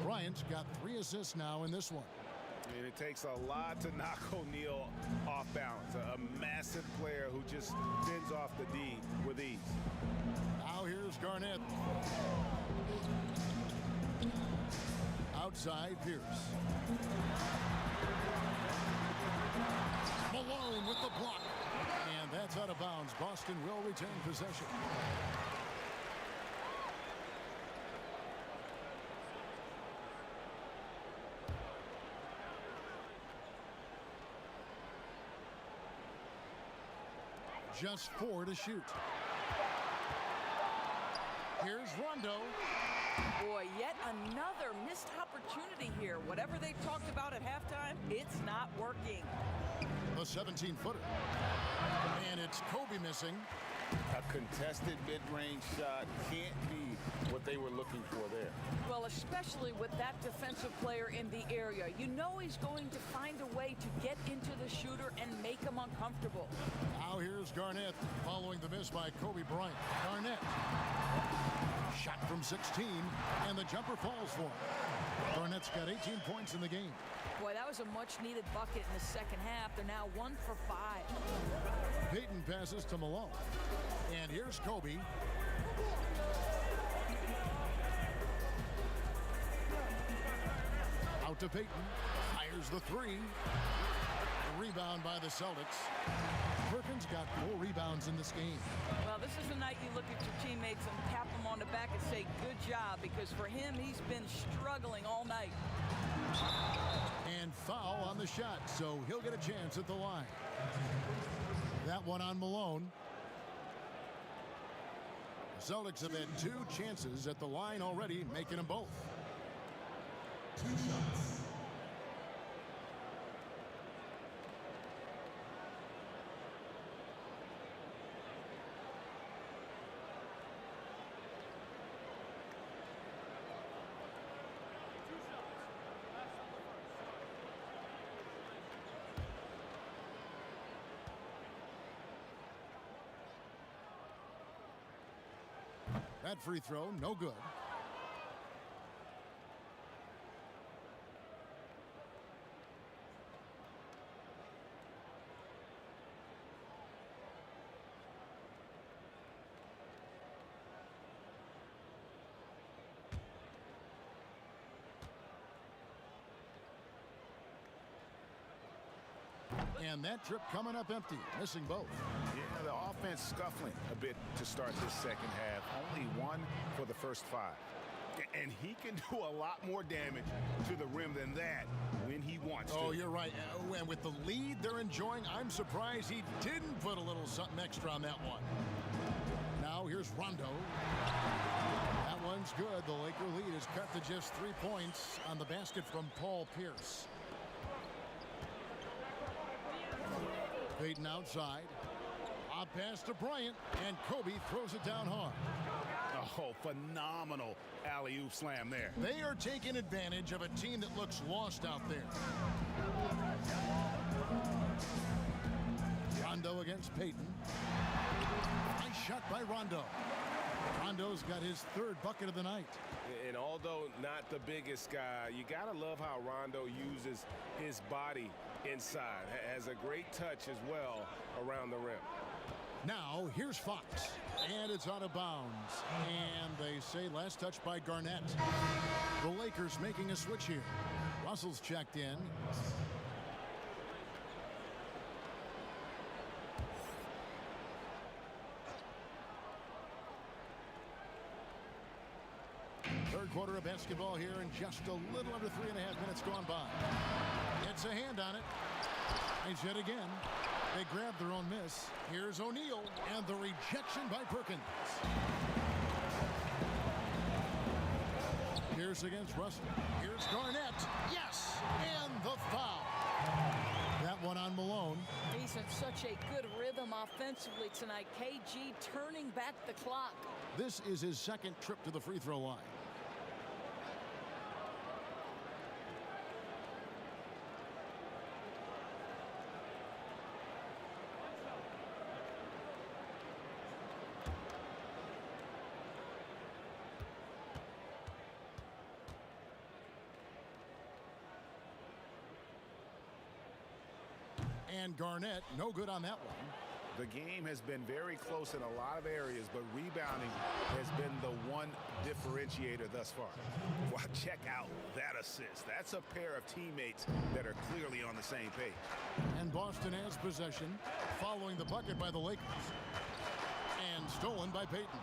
Q: Bryant's got 3 assists now in this one.
R: And it takes a lot to knock O'Neal off balance. A massive player who just spins off the D with ease.
Q: Now here's Garnett. Outside Pierce. Malone with the block. And that's out of bounds. Boston will retain possession. Just 4 to shoot. Here's Rondo.
S: Boy, yet another missed opportunity here. Whatever they talked about at halftime, it's not working.
Q: The 17-footer. And it's Kobe missing.
R: A contested mid-range shot can't be what they were looking for there.
S: Well, especially with that defensive player in the area. area. You know he's going to find a way to get into the shooter and make him uncomfortable.
Q: Now here's Garnett following the miss by Kobe Bryant. Garnett. Shot from 16, and the jumper falls for him. Garnett's got 18 points in the game.
S: Boy, that was a much-needed bucket in the second half. They're now 1 for 5.
Q: Payton passes to Malone. And here's Kobe. Out to Payton. Fires the three. Rebound by the Celtics. Perkins got 4 rebounds in this game.
S: Well, this is the night you look at your teammates and tap them on the back and say, good job, because for him, he's been struggling all night.
Q: And foul on the shot, so he'll get a chance at the line. That one on Malone. The Celtics have had 2 chances at the line already, making them both.
T: 2 shots.
Q: That free throw, no good. And that trip coming up empty, missing both.
R: Yeah, the offense scuffling a bit to start this second half. Only 1 for the first 5. And he can do a lot more damage to the rim than that when he wants to.
Q: Oh, you're right. And with the lead they're enjoying, I'm surprised he didn't put a little something extra on that one. Now here's Rondo. That one's good. The Laker lead is cut to just 3 points on the basket from Paul Pierce. Payton outside. A pass to Bryant, and Kobe throws it down hard.
R: Oh, phenomenal alley-oop slam there.
Q: They are taking advantage of a team that looks lost out there. Rondo against Payton. Nice shot by Rondo. Rondo's got his 3rd bucket of the night.
N: And although not the biggest guy, you gotta love how Rondo uses his body inside. Has a great touch as well around the rim.
Q: Now here's Fox, and it's out of bounds. And they say last touch by Garnett. The Lakers making a switch here. Russell's checked in. Third quarter of basketball here, and just a little under 3.5 minutes gone by. Gets a hand on it. Nice hit again. They grab their own miss. Here's O'Neal, and the rejection by Perkins. Pierce against Russell. Here's Garnett. Yes, and the foul. That one on Malone.
S: He's in such a good rhythm offensively tonight. KG turning back the clock.
Q: This is his 2nd trip to the free throw line. And Garnett, no good on that one.
R: The game has been very close in a lot of areas, but rebounding has been the one differentiator thus far. Well, check out that assist. That's a pair of teammates that are clearly on the same page.
Q: And Boston has possession, following the bucket by the Lakers. And stolen by Payton.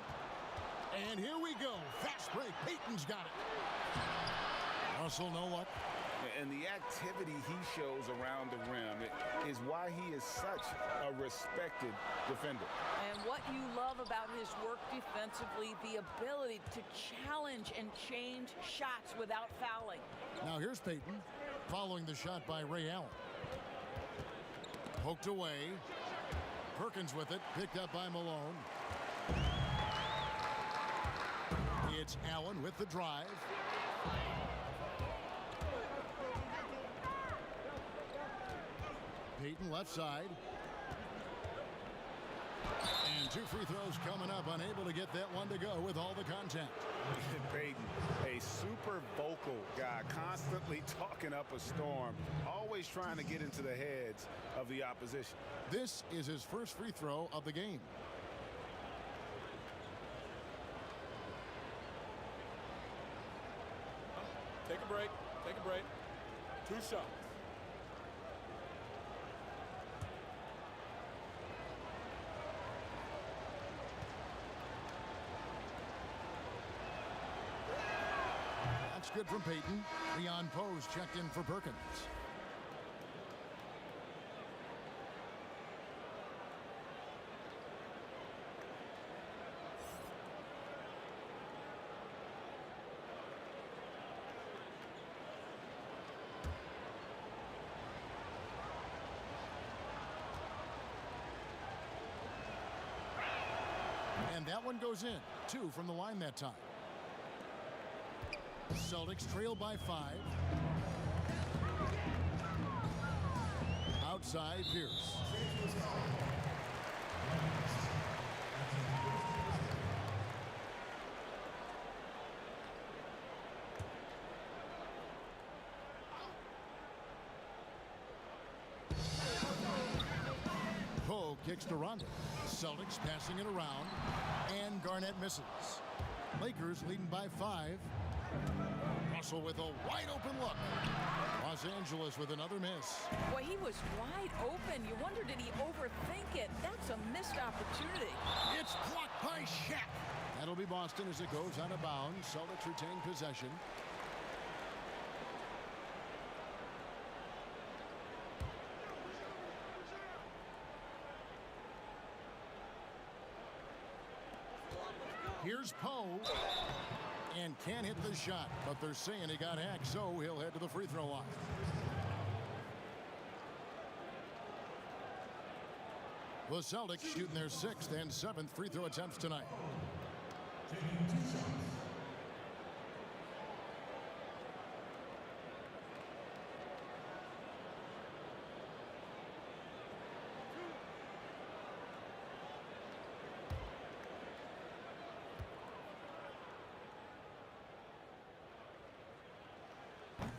Q: And here we go. Fast break. Payton's got it. Russell, no luck.
R: And the activity he shows around the rim is why he is such a respected defender.
S: And what you love about his work defensively, the ability to challenge and change shots without fouling.
Q: Now here's Payton, following the shot by Ray Allen. Poked away. Perkins with it, picked up by Malone. It's Allen with the drive. Payton, left side. And 2 free throws coming up, unable to get that one to go with all the contact.
R: Payton, a super vocal guy, constantly talking up a storm, always trying to get into the heads of the opposition.
Q: This is his first free throw of the game.
D: Take a break. Take a break. 2 shots.
Q: That's good from Payton. Leon Pose checked in for Perkins. And that one goes in. 2 from the line that time. Celtics trail by 5. Outside, Pierce. Poe kicks to Rondo. Celtics passing it around, and Garnett misses. Lakers leading by 5. Russell with a wide open look. Los Angeles with another miss.
S: Boy, he was wide open. You wonder, did he overthink it? That's a missed opportunity.
Q: It's blocked by Shaq. That'll be Boston as it goes out of bounds. Celtics retain possession. Here's Poe. And can't hit the shot, but they're saying he got hacked, so he'll head to the free throw line. The Celtics shooting their 6th and 7th free throw attempts tonight.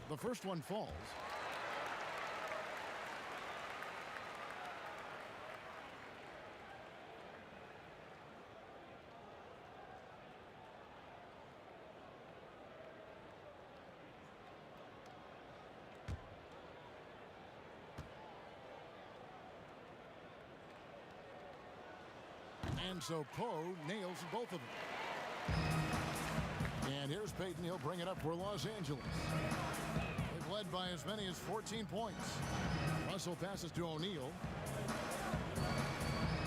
Q: The first one falls. And so Poe nails both of them. And here's Payton. He'll bring it up for Los Angeles. They've led by as many as 14 points. Russell passes to O'Neal.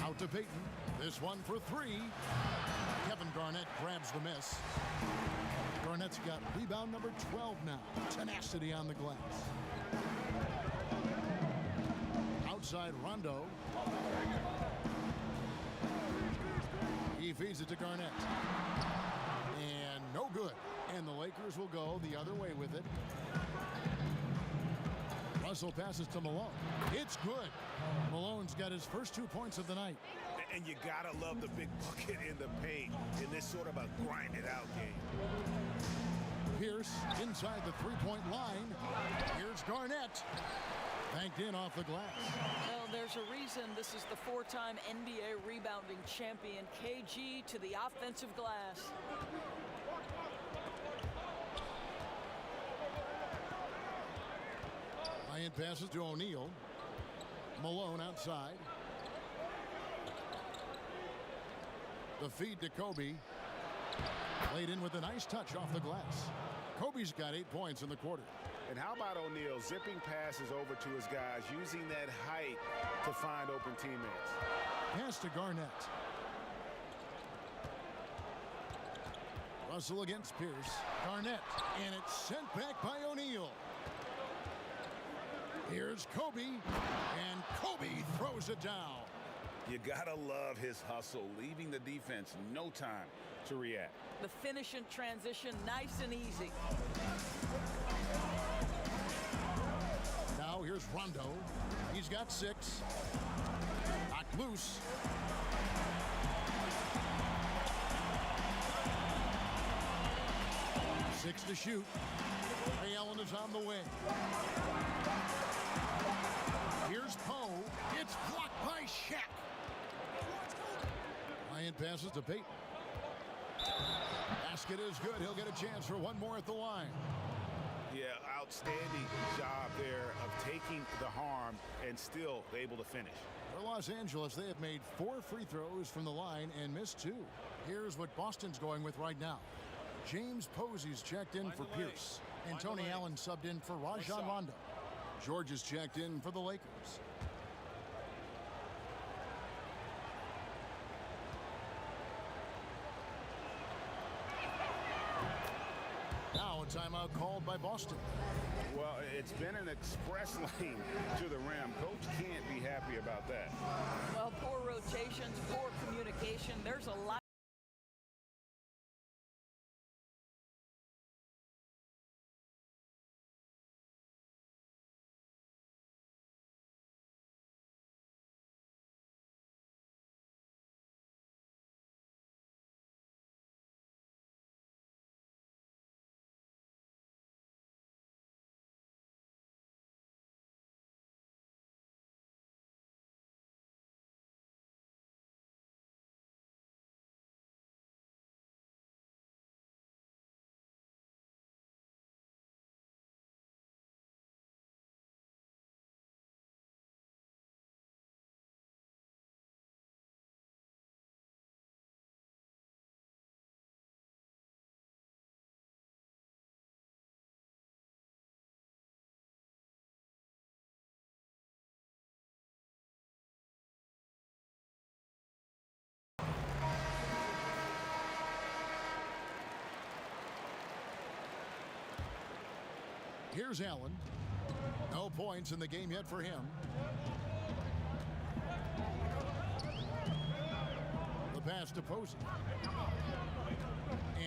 Q: Out to Payton. This one for 3. Kevin Garnett grabs the miss. Garnett's got rebound number 12 now. Tenacity on the glass. Outside Rondo. He feeds it to Garnett. And no good. And the Lakers will go the other way with it. Russell passes to Malone. It's good. Malone's got his first 2 points of the night.
R: And you gotta love the big bucket in the paint in this sort of a grind-it-out game.
Q: Pierce inside the three-point line. Here's Garnett. Banked in off the glass.
S: Well, there's a reason this is the 4-time NBA rebounding champion. KG to the offensive glass.
Q: Bryant passes to O'Neal. Malone outside. The feed to Kobe. Laid in with a nice touch off the glass. Kobe's got 8 points in the quarter.
R: And how about O'Neal zipping passes over to his guys, using that height to find open teammates.
Q: Pass to Garnett. Russell against Pierce. Garnett. And it's sent back by O'Neal. Here's Kobe. And Kobe throws it down.
R: You gotta love his hustle, leaving the defense no time to react.
S: The finish in transition, nice and easy.
Q: Now here's Rondo He's got 6. Knocked loose. Six to shoot. Ray Allen is on the wing. Here's Poe. It's blocked by Shaq. Bryant passes to Peyton. Basket is good. He'll get a chance for one more at the line.
R: Yeah, outstanding job there of taking the harm and still able to finish.
Q: For Los Angeles, they have made 4 free throws from the line and missed 2. Here's what Boston's going with right now. James Posey's checked in for Pierce. And Tony Allen subbed in for Rajon Rondo. George is checked in for the Lakers. Now a timeout called by Boston.
R: Well, it's been an express lane to the rim. Coach can't be happy about that.
S: Well, poor rotations, poor communication. There's a lot.
Q: Here's Allen. No points in the game yet for him. The pass to Posey.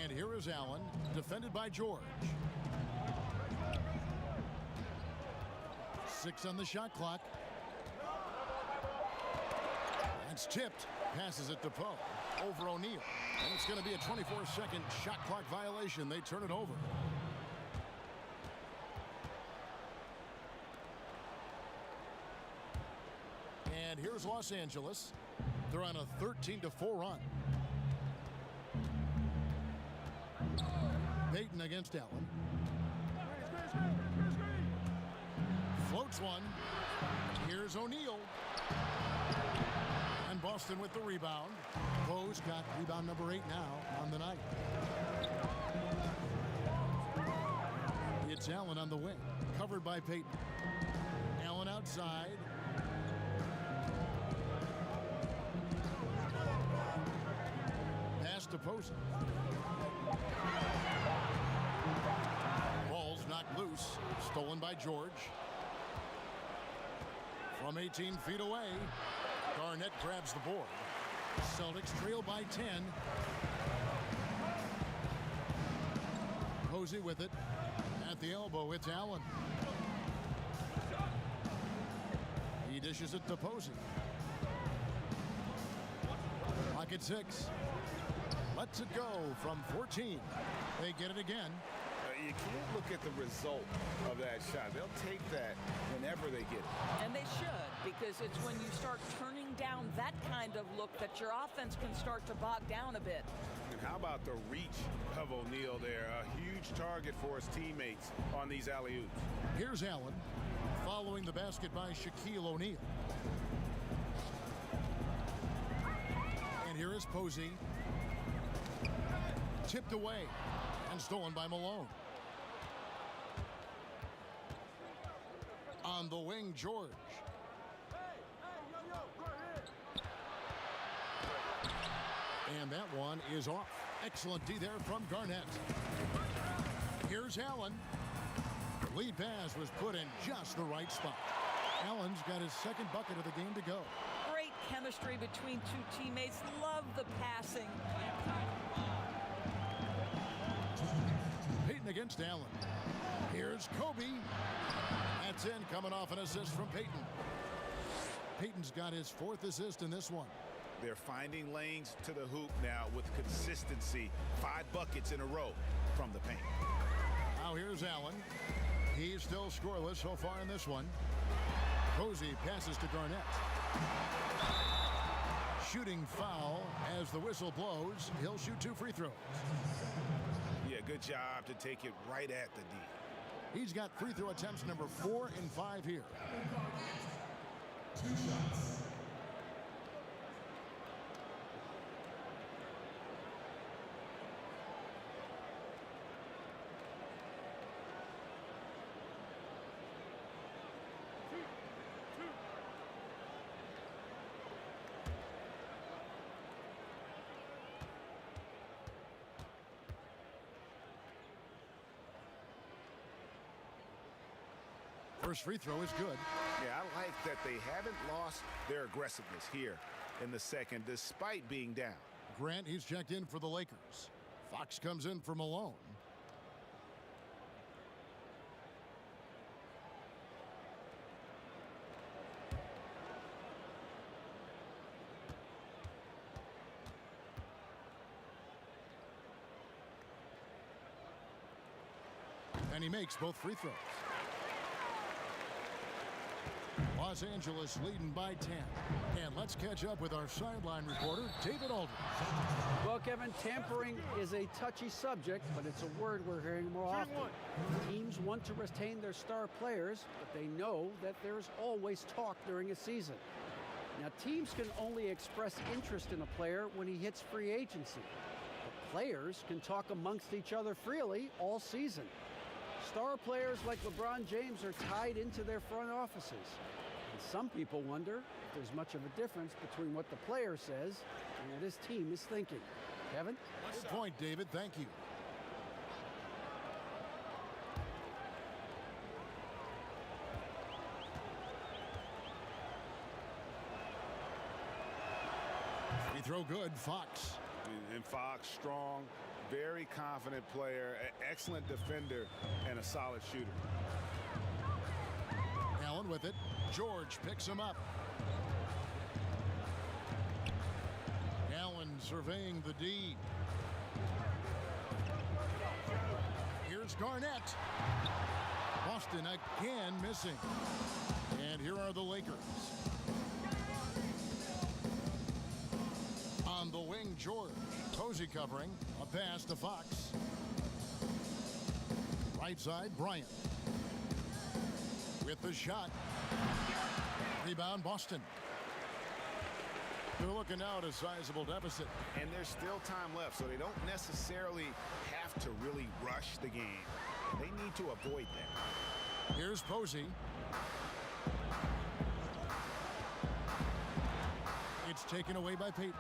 Q: And here is Allen, defended by George. 6 on the shot clock. That's tipped. Passes it to Poe. Over O'Neal. And it's going to be a 24-second shot clock violation. They turn it over. And here's Los Angeles. They're on a 13-4 run. Peyton against Allen. Floats one. Here's O'Neal. And Boston with the rebound. Poe's got rebound number 8 now on the night. It's Allen on the wing. Covered by Peyton. Allen outside. Pass to Posey. Ball's knocked loose. Stolen by George. From 18 feet away, Garnett grabs the board. Celtics trail by 10. Posey with it. At the elbow, it's Allen. He dishes it to Posey. Pocket 6. Lets it go from 14. They get it again.
R: You can't look at the result of that shot. They'll take that whenever they get it.
S: And they should, because it's when you start turning down that kind of look that your offense can start to bog down a bit.
R: And how about the reach of O'Neal there? A huge target for his teammates on these alley-oops.
Q: Here's Allen, following the basket by Shaquille O'Neal. And here is Posey. Tipped away and stolen by Malone. On the wing, George. And that one is off. Excellent D there from Garnett. Here's Allen. Lead pass was put in just the right spot. Allen's got his second bucket of the game to go.
S: Great chemistry between two teammates. Love the passing.
Q: Peyton against Allen. Here's Kobe. That's in, coming off an assist from Peyton. Peyton's got his 4th assist in this one.
R: They're finding lanes to the hoop now with consistency. 5 buckets in a row from the paint.
Q: Now here's Allen. He's still scoreless so far in this one. Posey passes to Garnett. Shooting foul as the whistle blows. He'll shoot 2 free throws.
R: Yeah, good job to take it right at the D.
Q: He's got free throw attempts number 4 and 5 here.
T: 2 shots.
Q: First free throw is good.
R: Yeah, I like that they haven't lost their aggressiveness here in the second, despite being down.
Q: Grant, he's checked in for the Lakers. Fox comes in for Malone. And he makes both free throws. Los Angeles leading by 10. And let's catch up with our sideline reporter, David Aldridge.
C: Well, Kevin, tampering is a touchy subject, but it's a word we're hearing more often. Teams want to retain their star players, but they know that there's always talk during a season. Now, teams can only express interest in a player when he hits free agency. But players can talk amongst each other freely all season. Star players like LeBron James are tied into their front offices. And some people wonder if there's much of a difference between what the player says and what his team is thinking. Kevin?
Q: Good point, David. Thank you. Free throw good, Fox.
R: And Fox, strong, very confident player, an excellent defender, and a solid shooter.
Q: Allen with it. George picks him up. Allen surveying the D. Here's Garnett. Boston again missing. And here are the Lakers. On the wing, George. Posey covering. A pass to Fox. Right side, Bryant. With the shot. Rebound, Boston. They're looking now at a sizable deficit.
R: And there's still time left, so they don't necessarily have to really rush the game. They need to avoid that.
Q: Here's Posey. It's taken away by Peyton.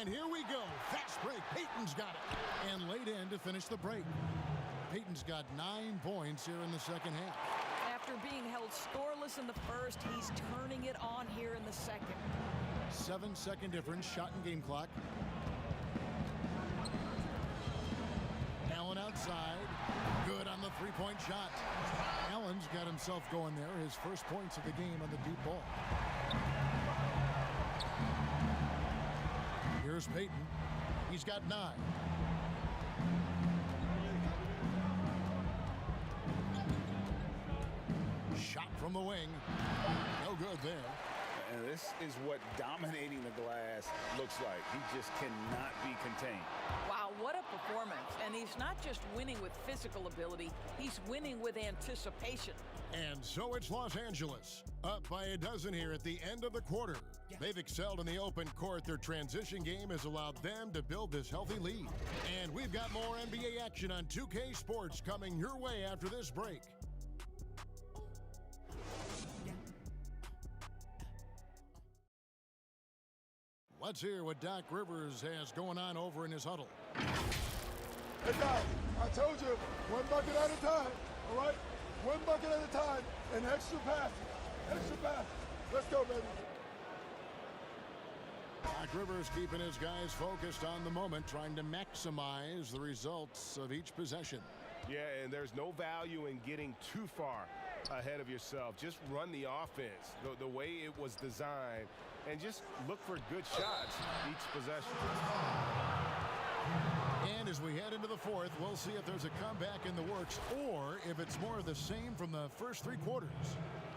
Q: And here we go. Fast break. Peyton's got it. And laid in to finish the break. Peyton's got 9 points here in the second half.
S: After being held scoreless in the first, he's turning it on here in the second.
Q: 7-second difference, shot and game clock. Allen outside. Good on the three-point shot. Allen's got himself going there. His first points of the game on the deep ball. Here's Peyton. He's got 9. Shot from the wing. No good there.
R: And this is what dominating the glass looks like. He just cannot be contained.
S: Wow, what a performance. And he's not just winning with physical ability, he's winning with anticipation.
Q: And so it's Los Angeles, up by a dozen here at the end of the quarter. They've excelled in the open court. Their transition game has allowed them to build this healthy lead. And we've got more NBA action on 2K Sports coming your way after this break. Let's hear what Doc Rivers has going on over in his huddle.
W: Hey guys, I told you, one bucket at a time, all right? One bucket at a time, and extra passes. Extra passes. Let's go, baby.
Q: Doc Rivers keeping his guys focused on the moment, trying to maximize the results of each possession.
N: Yeah, and there's no value in getting too far ahead of yourself. Just run the offense the way it was designed and just look for good shots each possession.
Q: And as we head into the fourth, we'll see if there's a comeback in the works or if it's more of the same from the first three quarters.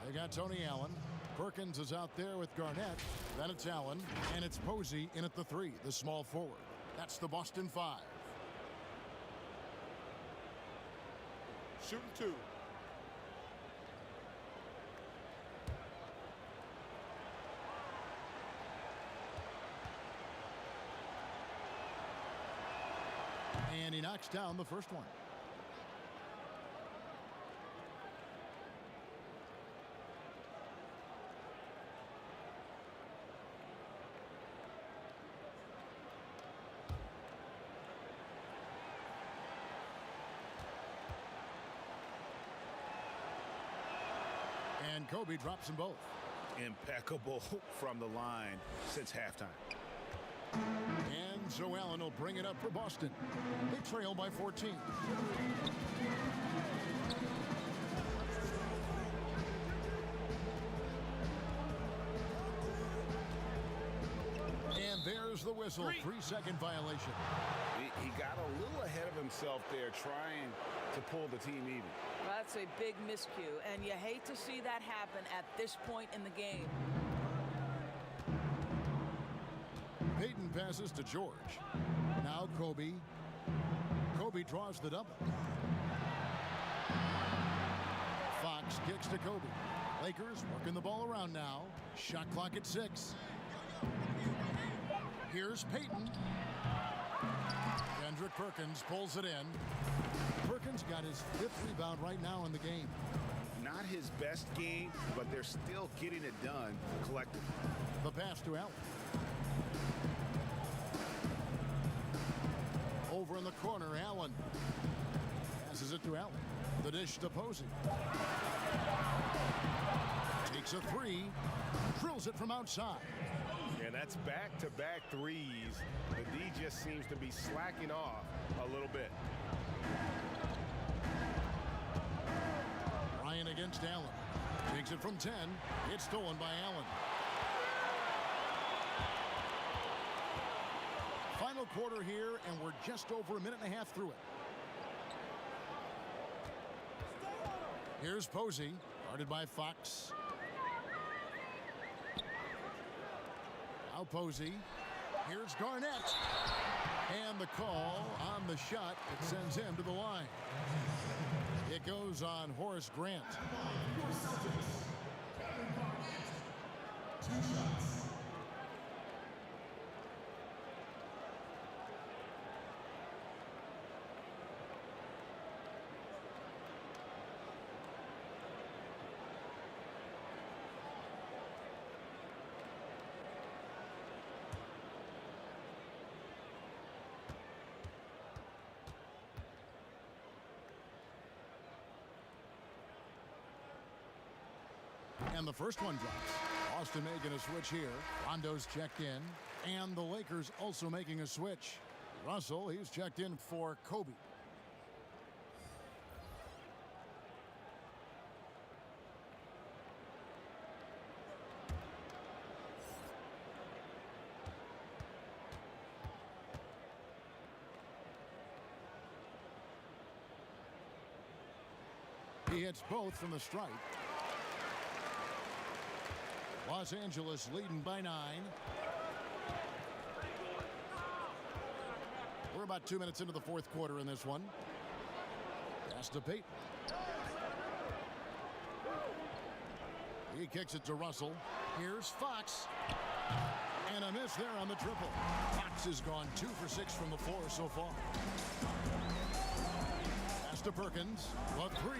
Q: They got Tony Allen. Perkins is out there with Garnett. Then it's Allen, and it's Posey in at the 3, the small forward. That's the Boston 5.
W: Shooting 2.
Q: And he knocks down the first one. And Kobe drops them both.
R: Impeccable from the line since halftime.
Q: And Joe Allen will bring it up for Boston. They trail by 14. And there's the whistle. 3-second violation.
R: He got a little ahead of himself there trying to pull the team even.
S: That's a big miscue, and you hate to see that happen at this point in the game.
Q: Payton passes to George. Now Kobe. Kobe draws the double. Fox kicks to Kobe. Lakers working the ball around now. Shot clock at 6. Here's Payton. Kendrick Perkins pulls it in. Perkins got his 5th rebound right now in the game.
R: Not his best game, but they're still getting it done collectively.
Q: The pass to Allen. Over in the corner, Allen. Passes it to Allen. The dish to Posey. Takes a 3. Drills it from outside.
N: And that's back-to-back threes. The D just seems to be slacking off a little bit.
Q: Ryan against Allen. Takes it from 10. It's stolen by Allen. Final quarter here, and we're just over a minute and a half through it. Here's Posey, guarded by Fox. Now Posey. Here's Garnett. And the call on the shot that sends him to the line. It goes on Horace Grant.
T: 2 shots.
Q: And the first one drops. Boston making a switch here. Rondo's checked in. And the Lakers also making a switch. Russell, he's checked in for Kobe. He hits both from the stripe. Los Angeles leading by 9. We're about 2 minutes into the fourth quarter in this one. Pass to Payton. He kicks it to Russell. Here's Fox. And a miss there on the triple. Fox has gone 2 for 6 from the floor so far. Pass to Perkins. A 3.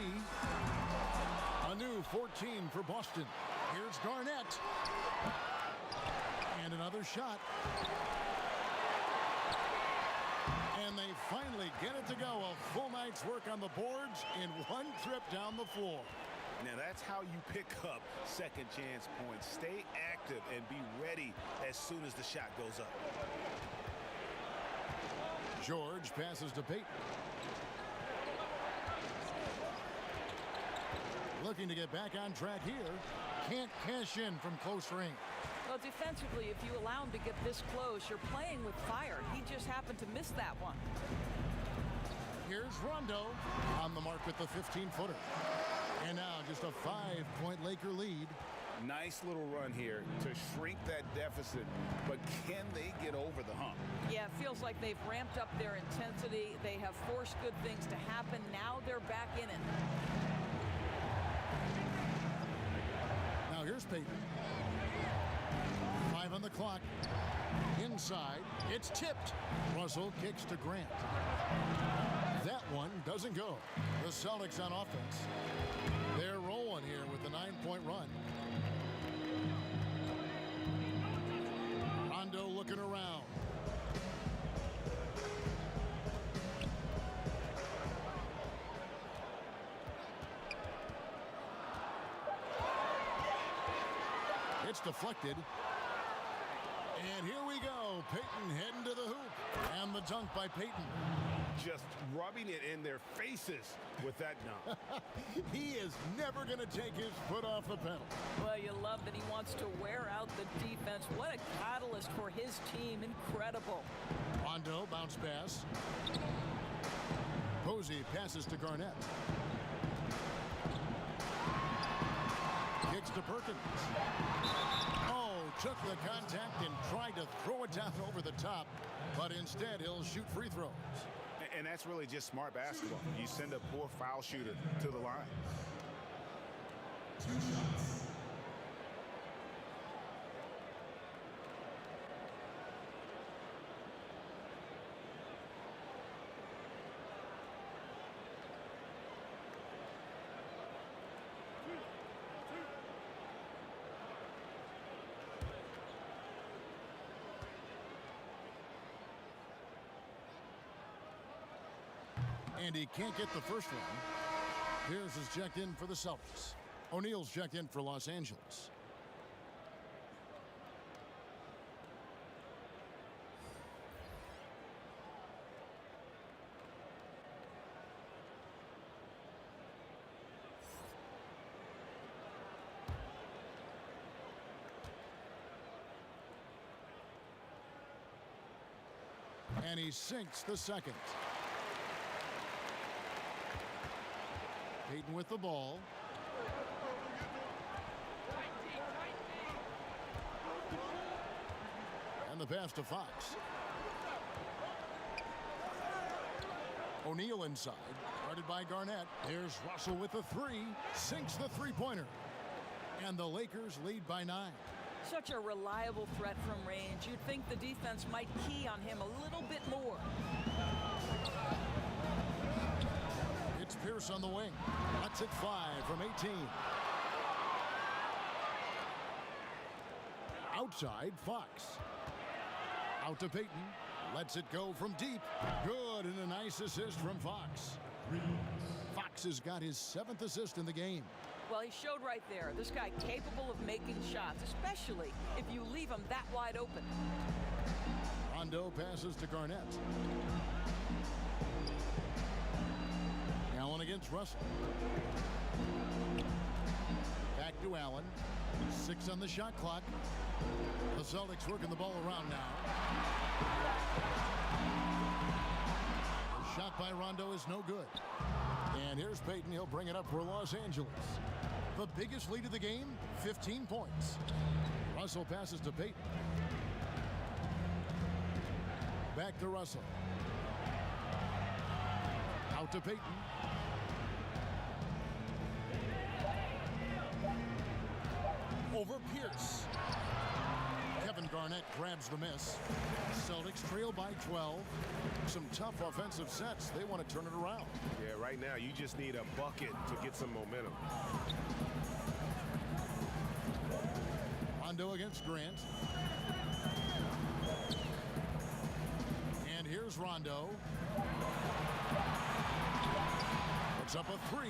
Q: A new 14 for Boston. Here's Garnett. And another shot. And they finally get it to go. A full night's work on the boards in one trip down the floor.
R: Now that's how you pick up second chance points. Stay active and be ready as soon as the shot goes up.
Q: George passes to Payton. looking to get back on track here. Can't cash in from close range.
S: Well, defensively, if you allow him to get this close, you're playing with fire. He just happened to miss that one.
Q: Here's Rondo on the mark with the 15-footer. And now just a 5-point Laker lead.
R: Nice little run here to shrink that deficit, but can they get over the hump?
S: Yeah, it feels like they've ramped up their intensity. They have forced good things to happen. Now they're back in it.
Q: Now here's Payton. 5 on the clock. Inside, it's tipped. Russell kicks to Grant. That one doesn't go. The Celtics on offense. They're rolling here with the 9-point run. Rondo looking around. It's deflected. And here we go. Payton heading to the hoop. And the dunk by Payton.
R: Just rubbing it in their faces with that dunk.
Q: He is never going to take his foot off the pedal.
S: Well, you love that he wants to wear out the defense. What a catalyst for his team. Incredible.
Q: Rondo bounce pass. Posey passes to Garnett. Kicks to Perkins. Oh, took the contact and tried to throw it down over the top, but instead he'll shoot free throws.
R: And that's really just smart basketball. You send a poor foul shooter to the line.
T: 2 shots.
Q: And he can't get the first one. Pierce is checked in for the Celtics. O'Neal's checked in for Los Angeles. And he sinks the second. Payton with the ball. And the pass to Fox. O'Neal inside, guarded by Garnett. Here's Russell with the three, sinks the three-pointer. And the Lakers lead by 9.
S: Such a reliable threat from range. You'd think the defense might key on him a little bit more.
Q: It's Pierce on the wing. That's it 5 from 18. Outside, Fox. Out to Payton. Lets it go from deep. Good, and a nice assist from Fox. Fox has got his 7th assist in the game.
S: Well, he showed right there. This guy capable of making shots, especially if you leave him that wide open.
Q: Rondo passes to Garnett. Allen against Russell. Back to Allen. 6 on the shot clock. The Celtics working the ball around now. The shot by Rondo is no good. And here's Payton. He'll bring it up for Los Angeles. The biggest lead of the game, 15 points. Russell passes to Payton. Back to Russell. Out to Payton. Over Pierce. Kevin Garnett grabs the miss. Celtics trail by 12. Some tough offensive sets. They want to turn it around.
N: Yeah, right now you just need a bucket to get some momentum.
Q: Rondo against Grant. And here's Rondo. Puts up a 3.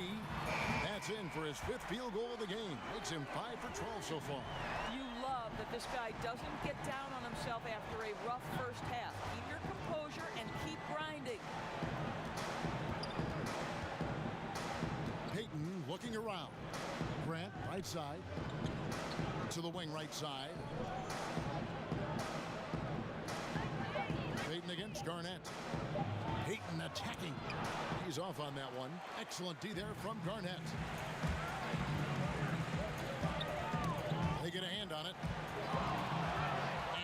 Q: That's in for his 5th field goal of the game. Makes him 5 for 12 so far.
S: You love that this guy doesn't get down on himself after a rough first half. Keep your composure and keep grinding.
Q: Payton looking around. Grant, right side. To the wing, right side. Payton against Garnett. Payton attacking. He's off on that one. Excellent D there from Garnett. They get a hand on it.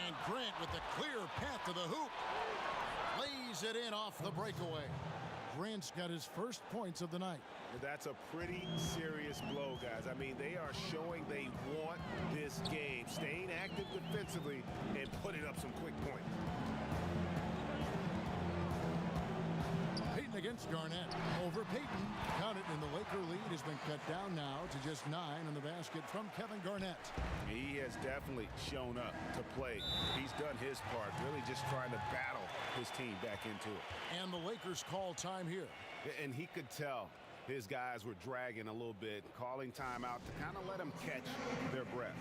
Q: And Grant with the clear path to the hoop. Lays it in off the breakaway. Grant's got his first points of the night.
N: That's a pretty serious blow, guys. I mean, they are showing they want this game, staying active defensively and putting up some quick points.
Q: Payton against Garnett. Over Payton. Count it, and the Laker lead has been cut down now to just 9 on the basket from Kevin Garnett.
N: He has definitely shown up to play. He's done his part, really just trying to battle his team back into it.
Q: And the Lakers call time here.
N: And he could tell his guys were dragging a little bit, calling timeout to kind of let them catch their breath.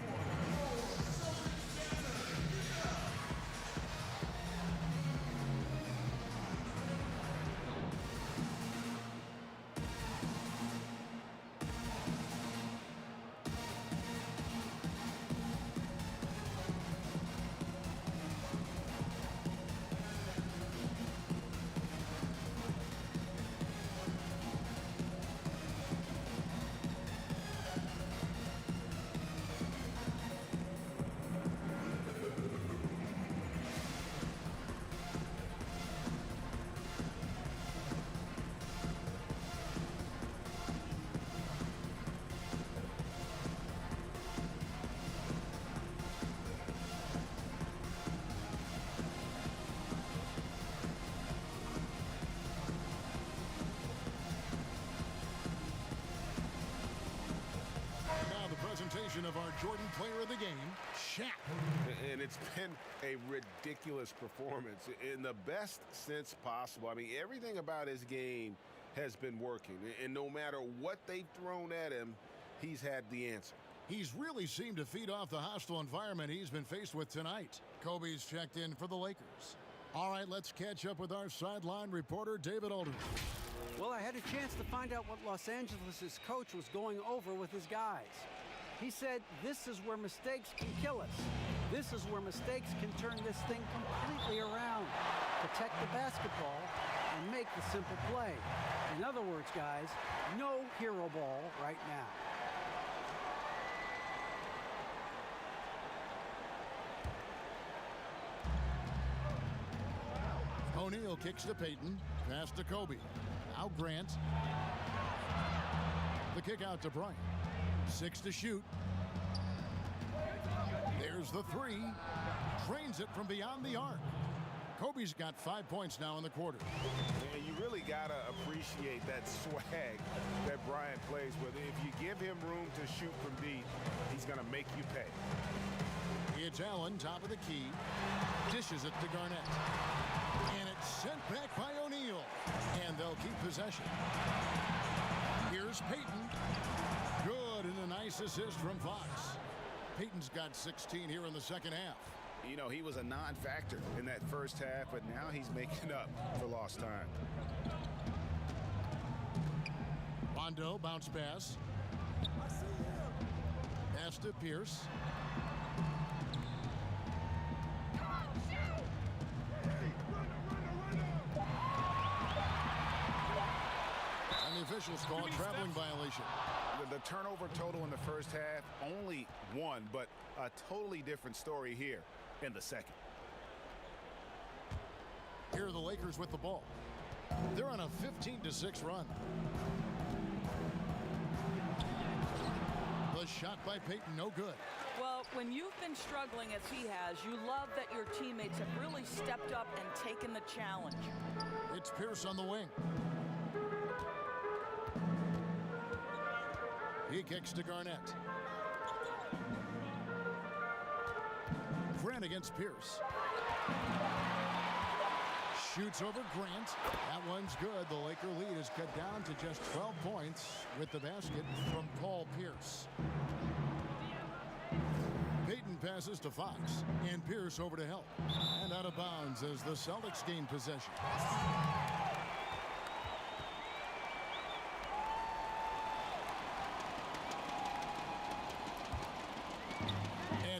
Q: Presentation of our Jordan Player of the Game, Shaq.
N: And it's been a ridiculous performance in the best sense possible. I mean, everything about his game has been working. And no matter what they've thrown at him, he's had the answer.
Q: He's really seemed to feed off the hostile environment he's been faced with tonight. Kobe's checked in for the Lakers. All right, let's catch up with our sideline reporter, David Aldridge.
C: Well, I had a chance to find out what Los Angeles' coach was going over with his guys. He said, this is where mistakes can kill us. This is where mistakes can turn this thing completely around. Protect the basketball and make the simple play. In other words, guys, no hero ball right now.
Q: O'Neal kicks to Payton. Pass to Kobe. Now Grant. The kick out to Bryant. 6 to shoot. There's the 3. Drains it from beyond the arc. Kobe's got 5 points now in the quarter.
N: And you really got to appreciate that swag that Bryant plays with. If you give him room to shoot from deep, he's going to make you pay.
Q: It's Allen, top of the key. Dishes it to Garnett. And it's sent back by O'Neal. And they'll keep possession. Here's Payton. Good, and a nice assist from Fox. Payton's got 16 here in the second half.
N: You know, he was a non-factor in that first half, but now he's making up for lost time.
Q: Rondo, bounce pass. Pass to Pierce. And the officials call a traveling violation.
N: The turnover total in the first half, only 1, but a totally different story here in the second.
Q: Here are the Lakers with the ball. They're on a 15-6 run. The shot by Payton, no good.
S: Well, when you've been struggling as he has, you love that your teammates have really stepped up and taken the challenge.
Q: It's Pierce on the wing. He kicks to Garnett. Grant against Pierce. Shoots over Grant. That one's good. The Laker lead is cut down to just 12 points with the basket from Paul Pierce. Payton passes to Fox, and Pierce over to help. And out of bounds as the Celtics gain possession.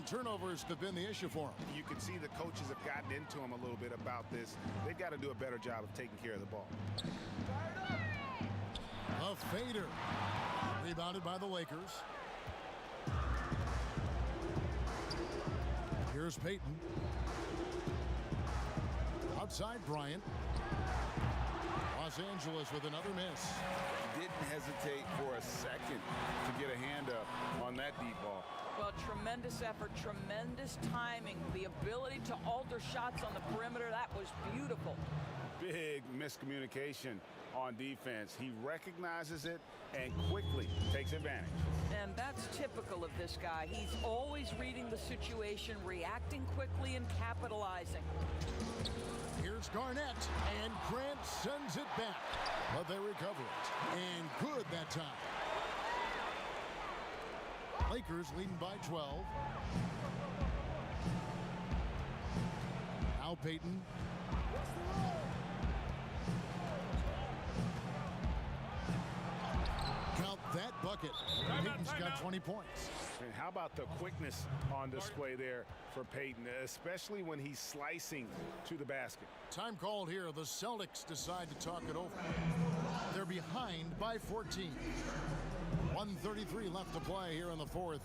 Q: And turnovers have been the issue for him.
R: You can see the coaches have gotten into him a little bit about this. They've got to do a better job of taking care of the ball.
Q: A fader. Rebounded by the Lakers. Here's Payton. Outside Bryant. Los Angeles with another miss.
R: Didn't hesitate for a second to get a hand up on that deep ball.
S: Well, tremendous effort, tremendous timing, the ability to alter shots on the perimeter. That was beautiful.
R: Big miscommunication on defense. He recognizes it and quickly takes advantage.
S: And that's typical of this guy. He's always reading the situation, reacting quickly, and capitalizing.
Q: Here's Garnett, and Grant sends it back. But they recover it. And good that time. Lakers leading by 12. Now Payton. Count that bucket. Payton's got 20 points.
R: And how about the quickness on display there for Payton, especially when he's slicing to the basket.
Q: Time called here. The Celtics decide to talk it over. They're behind by 14. 1:33 left to play here in the fourth.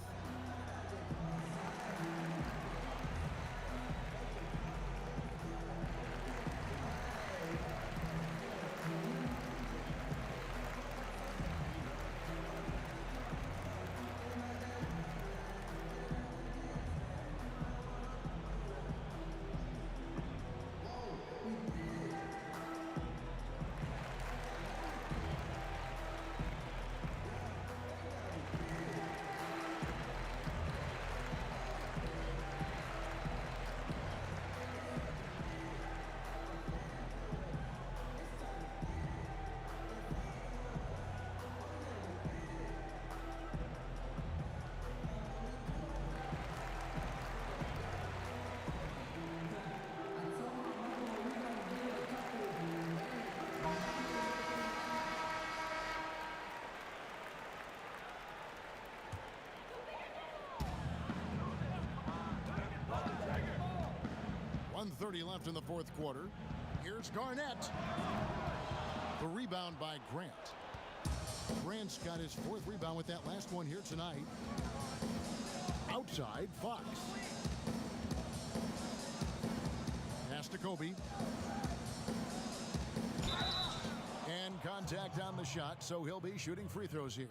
Q: .30 left in the fourth quarter. Here's Garnett. The rebound by Grant. Grant's got his fourth rebound with that last one here tonight. Outside, Fox. Pass to Kobe. And contact on the shot, so he'll be shooting free throws here.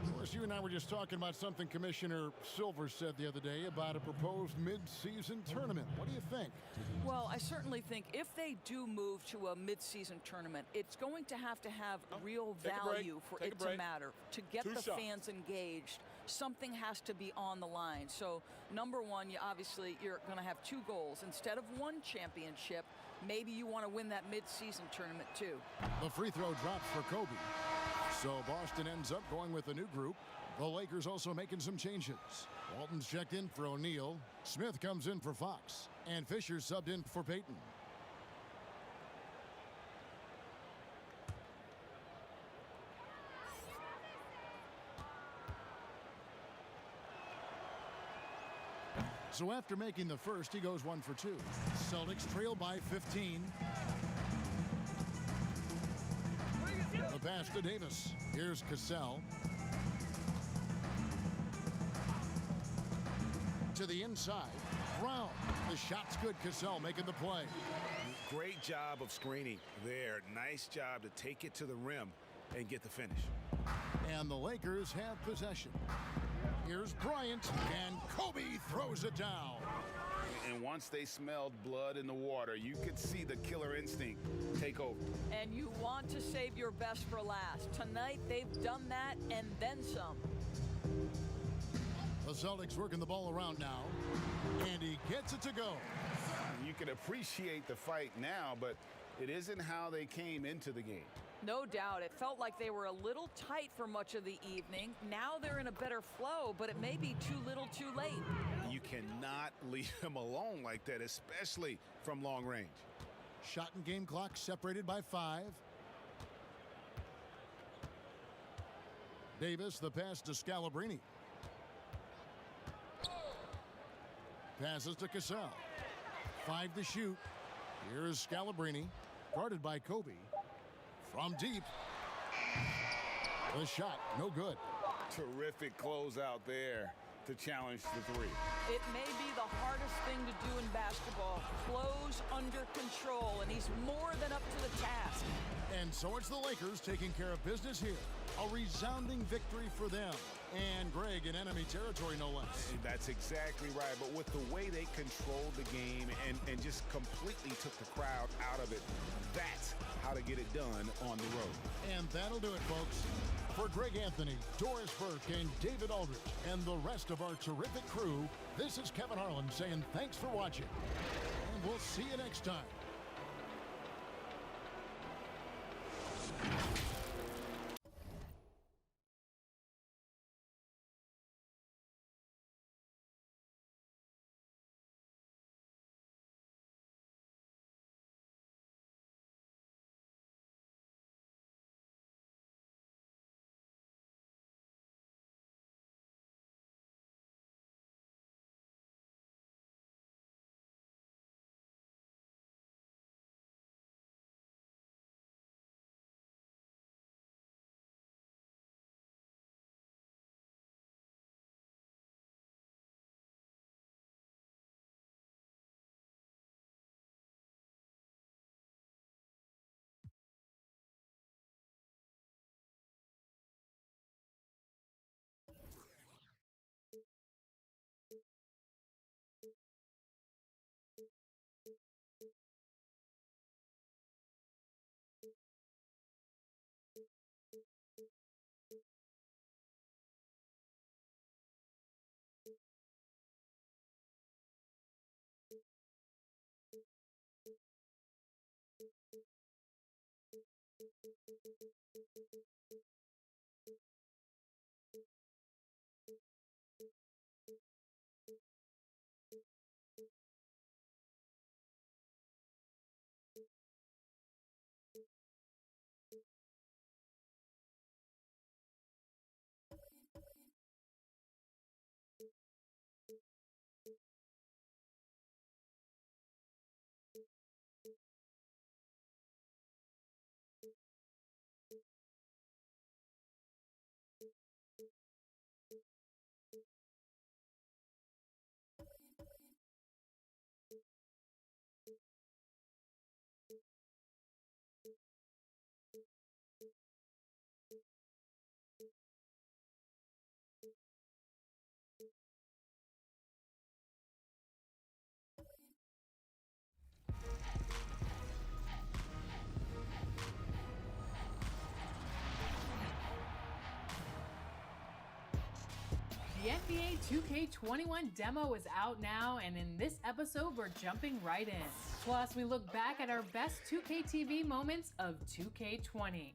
Q: Of course, you and I were just talking about something Commissioner Silver said the other day about a proposed mid-season tournament. What do you think?
S: Well, I certainly think if they do move to a mid-season tournament, it's going to have real value for it to matter. To get the fans engaged, something has to be on the line. So, number one, you're going to have two goals. Instead of one championship, maybe you want to win that mid-season tournament too.
Q: The free throw drops for Kobe. So Boston ends up going with a new group. The Lakers also making some changes. Walton's checked in for O'Neal. Smith comes in for Fox. And Fisher subbed in for Payton. So after making the first, he goes 1 for 2. Celtics trail by 15. The pass to Davis. Here's Cassell. To the inside. Brown. The shot's good. Cassell making the play.
R: Great job of screening there. Nice job to take it to the rim and get the finish.
Q: And the Lakers have possession. Here's Bryant, and Kobe throws it down.
R: And once they smelled blood in the water, you could see the killer instinct take over.
S: And you want to save your best for last. Tonight, they've done that and then some.
Q: The Celtics working the ball around now, and he gets it to go.
R: You can appreciate the fight now, but it isn't how they came into the game.
S: No doubt. It felt like they were a little tight for much of the evening. Now they're in a better flow, but it may be too little too late.
R: You cannot leave him alone like that, especially from long range.
Q: Shot and game clock separated by 5. Davis, the pass to Scalabrine. Passes to Cassell. 5 to shoot. Here's Scalabrini, guarded by Kobe. From deep. The shot, no good.
R: Terrific closeout there to challenge the three.
S: It may be the hardest thing to do in basketball. Close under control, and he's more than up to the task.
Q: And so it's the Lakers taking care of business here. A resounding victory for them. And Greg in enemy territory, no less.
R: That's exactly right. But with the way they controlled the game and just completely took the crowd out of it, that's how to get it done on the road.
Q: And that'll do it, folks. For Greg Anthony, Doris Burke, and David Aldridge, and the rest of our terrific crew, this is Kevin Harlan saying thanks for watching. And we'll see you next time.
A: The NBA 2K21 demo is out now, and in this episode, we're jumping right in. Plus, we look back at our best 2K TV moments of 2K20.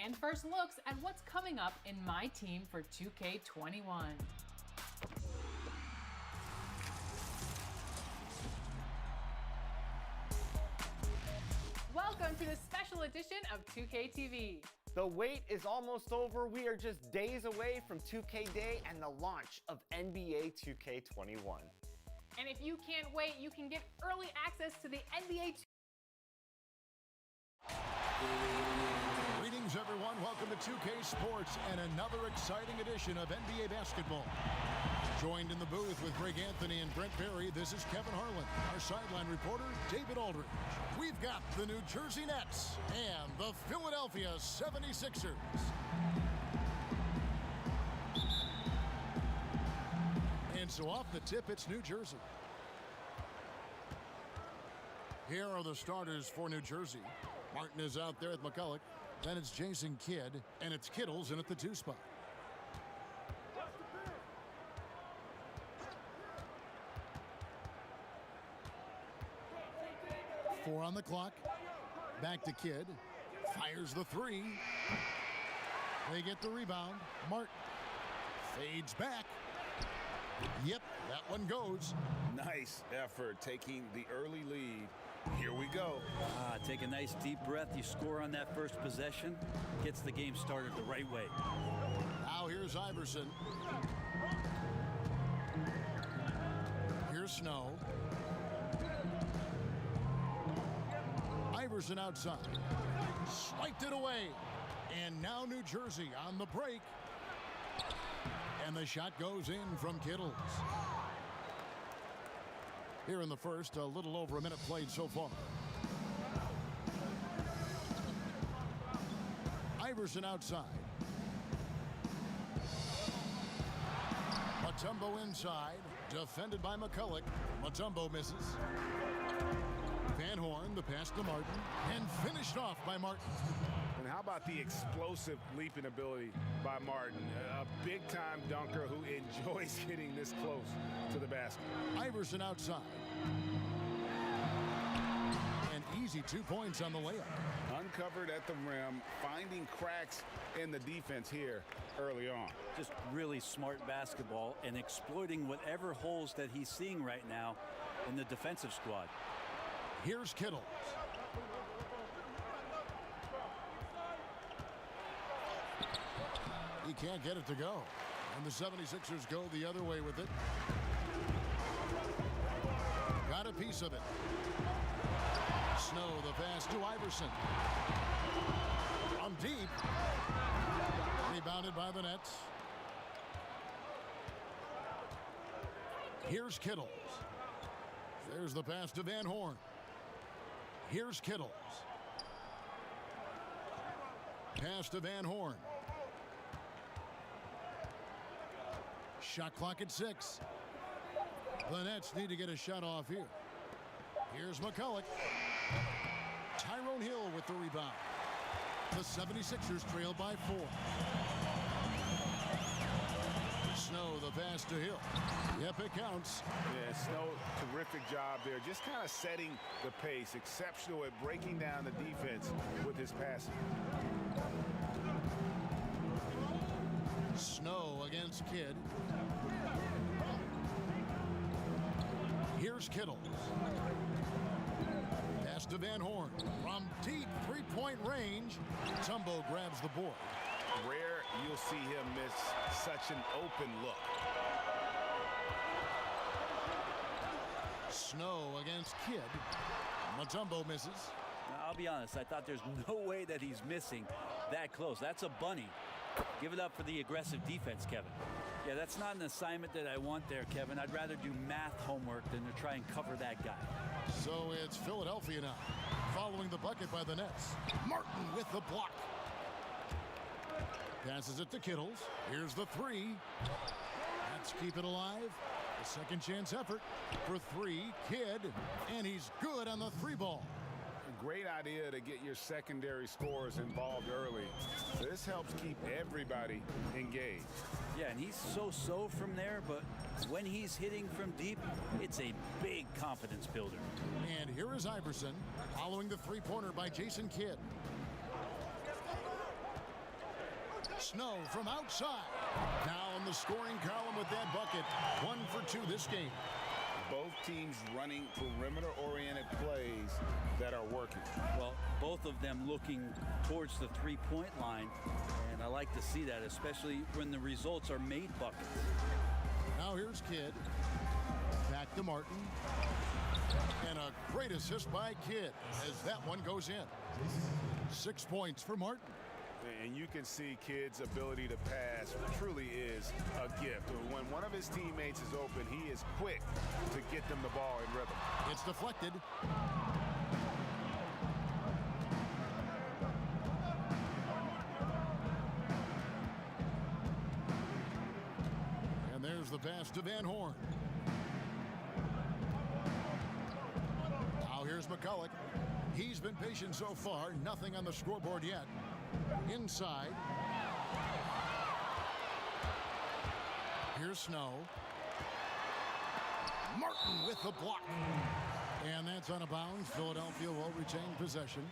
A: And first looks at what's coming up in my team for 2K21. Welcome to the special edition of 2K TV.
B: The wait is almost over. We are just days away from 2K Day and the launch of NBA 2K21.
A: And if you can't wait, you can get early access to the NBA 2K.
Q: Greetings, everyone. Welcome to 2K Sports and another exciting edition of NBA basketball. Joined in the booth with Greg Anthony and Brent Barry, this is Kevin Harlan. Our sideline reporter, David Aldridge. We've got the New Jersey Nets and the Philadelphia 76ers. And so off the tip, it's New Jersey. Here are the starters for New Jersey. Martin is out there at McCulloch. Then it's Jason Kidd, and it's Kittles in at the 2 spot. Four on the clock. Back to Kidd. Fires the 3. They get the rebound. Martin fades back. Yep, that one goes.
R: Nice effort taking the early lead. Here we go.
H: Take a nice deep breath. You score on that first possession. Gets the game started the right way.
Q: Now here's Iverson. Here's Here's Snow. Iverson outside. Swiped it away. And now New Jersey on the break. And the shot goes in from Kittles. Here in the first, a little over a minute played so far. Iverson outside. Mutombo inside. Defended by McCulloch. Mutombo misses. Van Horn, the pass to Martin. And finished off by Martin.
R: And how about the explosive leaping ability by Martin? A big-time dunker who enjoys hitting this close to the basket.
Q: Iverson outside. An easy 2 points on the layup.
R: Uncovered at the rim, finding cracks in the defense here early on.
H: Just really smart basketball and exploiting whatever holes that he's seeing right now in the defensive squad.
Q: Here's Kittles. He can't get it to go. And the 76ers go the other way with it. Got a piece of it. Snow, the pass to Iverson. From deep. Rebounded by the Nets. Here's Kittles. There's the pass to Van Horn. Here's Kittles. Pass to Van Horn. Shot clock at 6. The Nets need to get a shot off here. Here's McCulloch. Tyrone Hill with the rebound. The 76ers trail by 4. Snow, the pass to Hill. Yep, it counts.
R: Yeah, Snow, terrific job there. Just kind of setting the pace. Exceptional at breaking down the defense with his passing.
Q: Snow against Kidd. Here's Kittles. Pass to Van Horn. From deep three-point range, Tumbo grabs the board.
R: Rare you'll see him miss such an open look.
Q: Snow against Kidd. Mutombo misses.
H: Now, I'll be honest, I thought there's no way that he's missing that close. That's a bunny. Give it up for the aggressive defense, Kevin. Yeah, that's not an assignment that I want there, Kevin. I'd rather do math homework than to try and cover that guy.
Q: So it's Philadelphia now, following the bucket by the Nets. Martin with the block. Passes it to Kittles. Here's the three. Let's keep it alive. A second chance effort for 3. Kidd, and he's good on the 3 ball.
R: Great idea to get your secondary scorers involved early. This helps keep everybody engaged.
H: Yeah, and he's so from there, but when he's hitting from deep, it's a big confidence builder.
Q: And here is Iverson, following the three-pointer by Jason Kidd. Snow from outside. Now in the scoring column with that bucket. 1 for 2 this game.
R: Both teams running perimeter-oriented plays that are working.
H: Well, both of them looking towards the three-point line, and I like to see that, especially when the results are made buckets.
Q: Now here's Kidd. Back to Martin. And a great assist by Kidd as that one goes in. 6 points for Martin.
R: And you can see Kidd's ability to pass truly is a gift. When one of his teammates is open, he is quick to get them the ball in rhythm.
Q: It's deflected. And there's the pass to Van Horn. Now here's McCulloch. He's been patient so far. Nothing on the scoreboard yet. Inside. Here's Snow. Martin with the block. And that's out of bounds. Philadelphia will retain possession.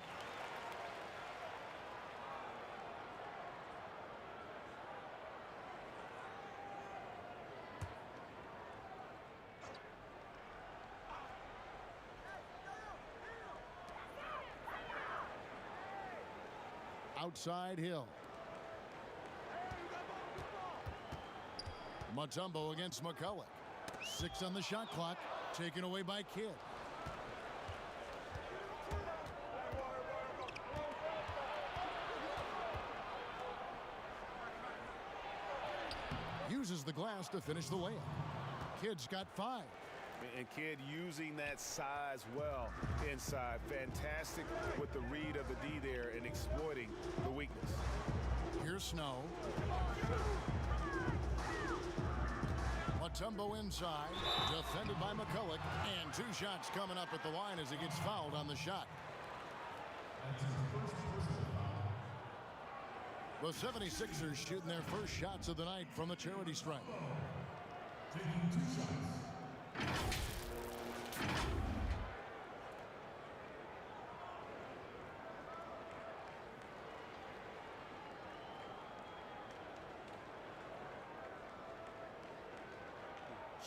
Q: Outside Hill. Mutombo against McCulloch. 6 on the shot clock. Taken away by Kidd. Uses the glass to finish the layup. Kidd's got 5.
R: And Kidd using that size well inside. Fantastic with the read of the D there and exploiting the weakness.
Q: Here's Snow. Mutombo inside, defended by McCulloch, and 2 shots coming up at the line as he gets fouled on the shot. The 76ers shooting their first shots of the night from the charity stripe.
T: Taking 2 shots.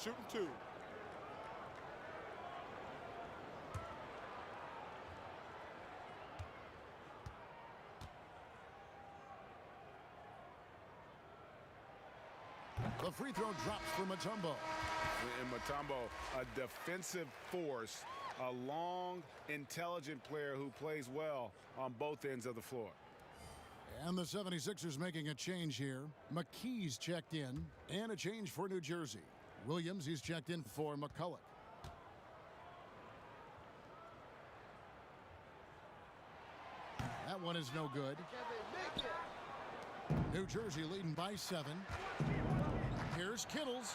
E: Shooting 2.
Q: The free throw drops for Mutombo.
R: And Mutombo, a defensive force, a long, intelligent player who plays well on both ends of the floor.
Q: And the 76ers making a change here. McKee's checked in, and a change for New Jersey. Williams is checked in for McCulloch. That one is no good. New Jersey leading by 7. Here's Kittles.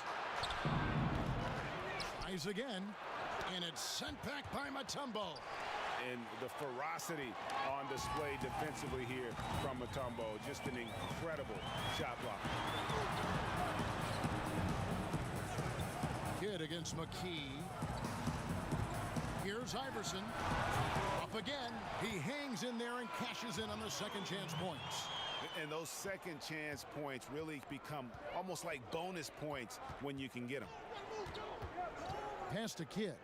Q: Tries again, and it's sent back by Mutombo.
R: And the ferocity on display defensively here from Mutombo. Just an incredible shot block.
Q: Kidd against McKee. Here's Iverson. Up again. He hangs in there and cashes in on the second chance points.
R: And those second chance points really become almost like bonus points when you can get them.
Q: Pass to Kidd.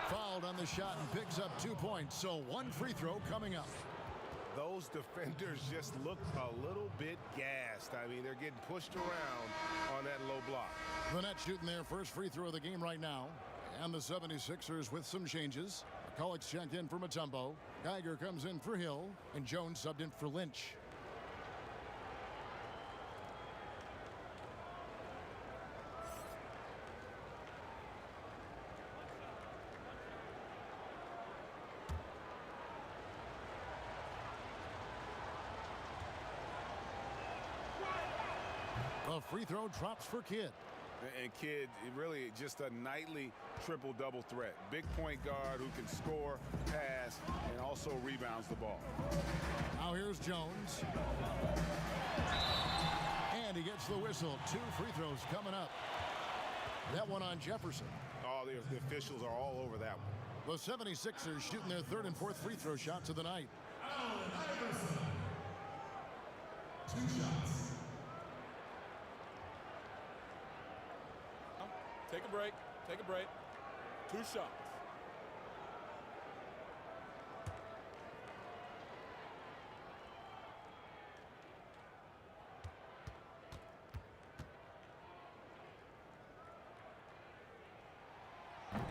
Q: Fouled on the shot and picks up 2 points. So 1 free throw coming up.
R: Those defenders just look a little bit gassed. I mean, they're getting pushed around on that low block.
Q: The Nets shooting their first free throw of the game right now. And the 76ers with some changes. McCulloch's checked in for Mutombo. Geiger comes in for Hill. And Jones subbed in for Lynch. The free throw drops for Kidd.
R: And Kidd, really just a nightly triple-double threat. Big point guard who can score, pass, and also rebounds the ball.
Q: Now here's Jones. And he gets the whistle. 2 free throws coming up. That one on Jefferson.
R: Oh, the officials are all over that one.
Q: The 76ers shooting their 3rd and 4th free throw shots of the night.
T: Allen Iverson. 2 shots.
E: Take a break. Take a break. 2 shots.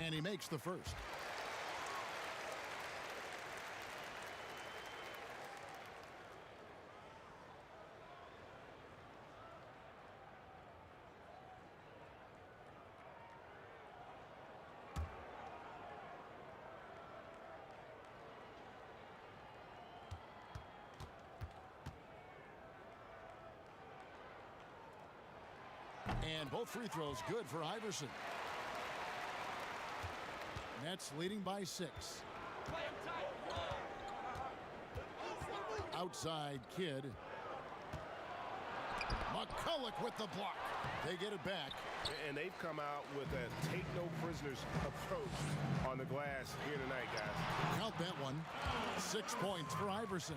Q: And he makes the first. And both free throws good for Iverson. Nets leading by 6. Outside Kidd. McCulloch with the block. They get it back.
R: And they've come out with a take no prisoners approach on the glass here tonight, guys.
Q: Count that one. 6 points for Iverson.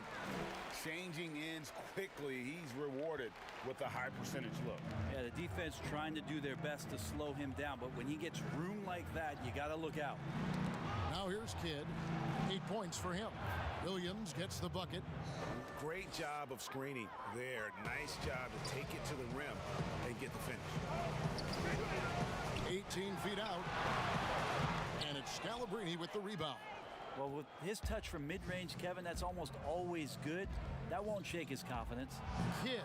R: Changing ends quickly. He's rewarded with a high percentage look.
H: Yeah, the defense trying to do their best to slow him down, but when he gets room like that, you got to look out.
Q: Now here's Kidd. 8 points for him. Williams gets the bucket.
R: Great job of screening there. Nice job to take it to the rim and get the finish.
Q: 18 feet out. And it's Scalabrini with the rebound.
H: Well, with his touch from mid-range, Kevin, that's almost always good. That won't shake his confidence.
Q: Kidd,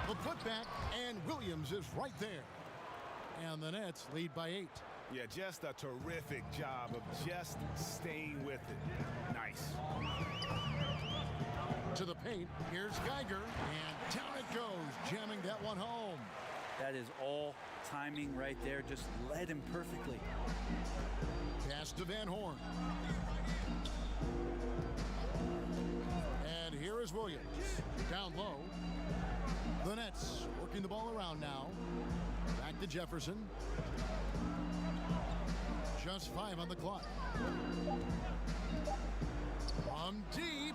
Q: the putback, and Williams is right there. And the Nets lead by 8.
R: Yeah, just a terrific job of just staying with it. Nice.
Q: To the paint, here's Geiger, and down it goes, jamming that one home.
H: That is all timing right there. Just led him perfectly.
Q: Pass to Van Horn. And here is Williams. Down low. The Nets working the ball around now. Back to Jefferson. Just 5 on the clock. From deep.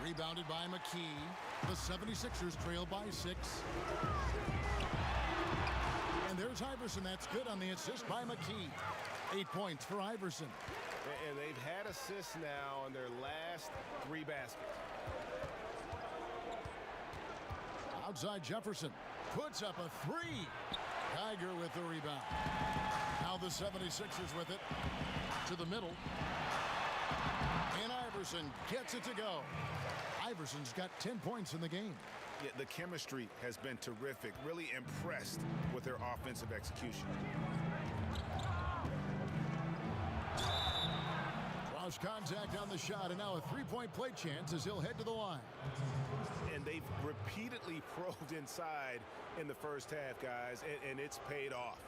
Q: Rebounded by McKee. The 76ers trail by 6. And there's Iverson. That's good on the assist by McKee. 8 points for Iverson.
R: And they've had assists now on their last 3 baskets.
Q: Outside Jefferson puts up a 3. Geiger with the rebound. Now the 76ers with it to the middle. And Iverson gets it to go. Iverson's got 10 points in the game.
R: Yeah, the chemistry has been terrific. Really impressed with their offensive execution.
Q: Cross contact on the shot, and now a 3-point play chance as he'll head to the line.
R: And they've repeatedly probed inside in the first half, guys, and it's paid off.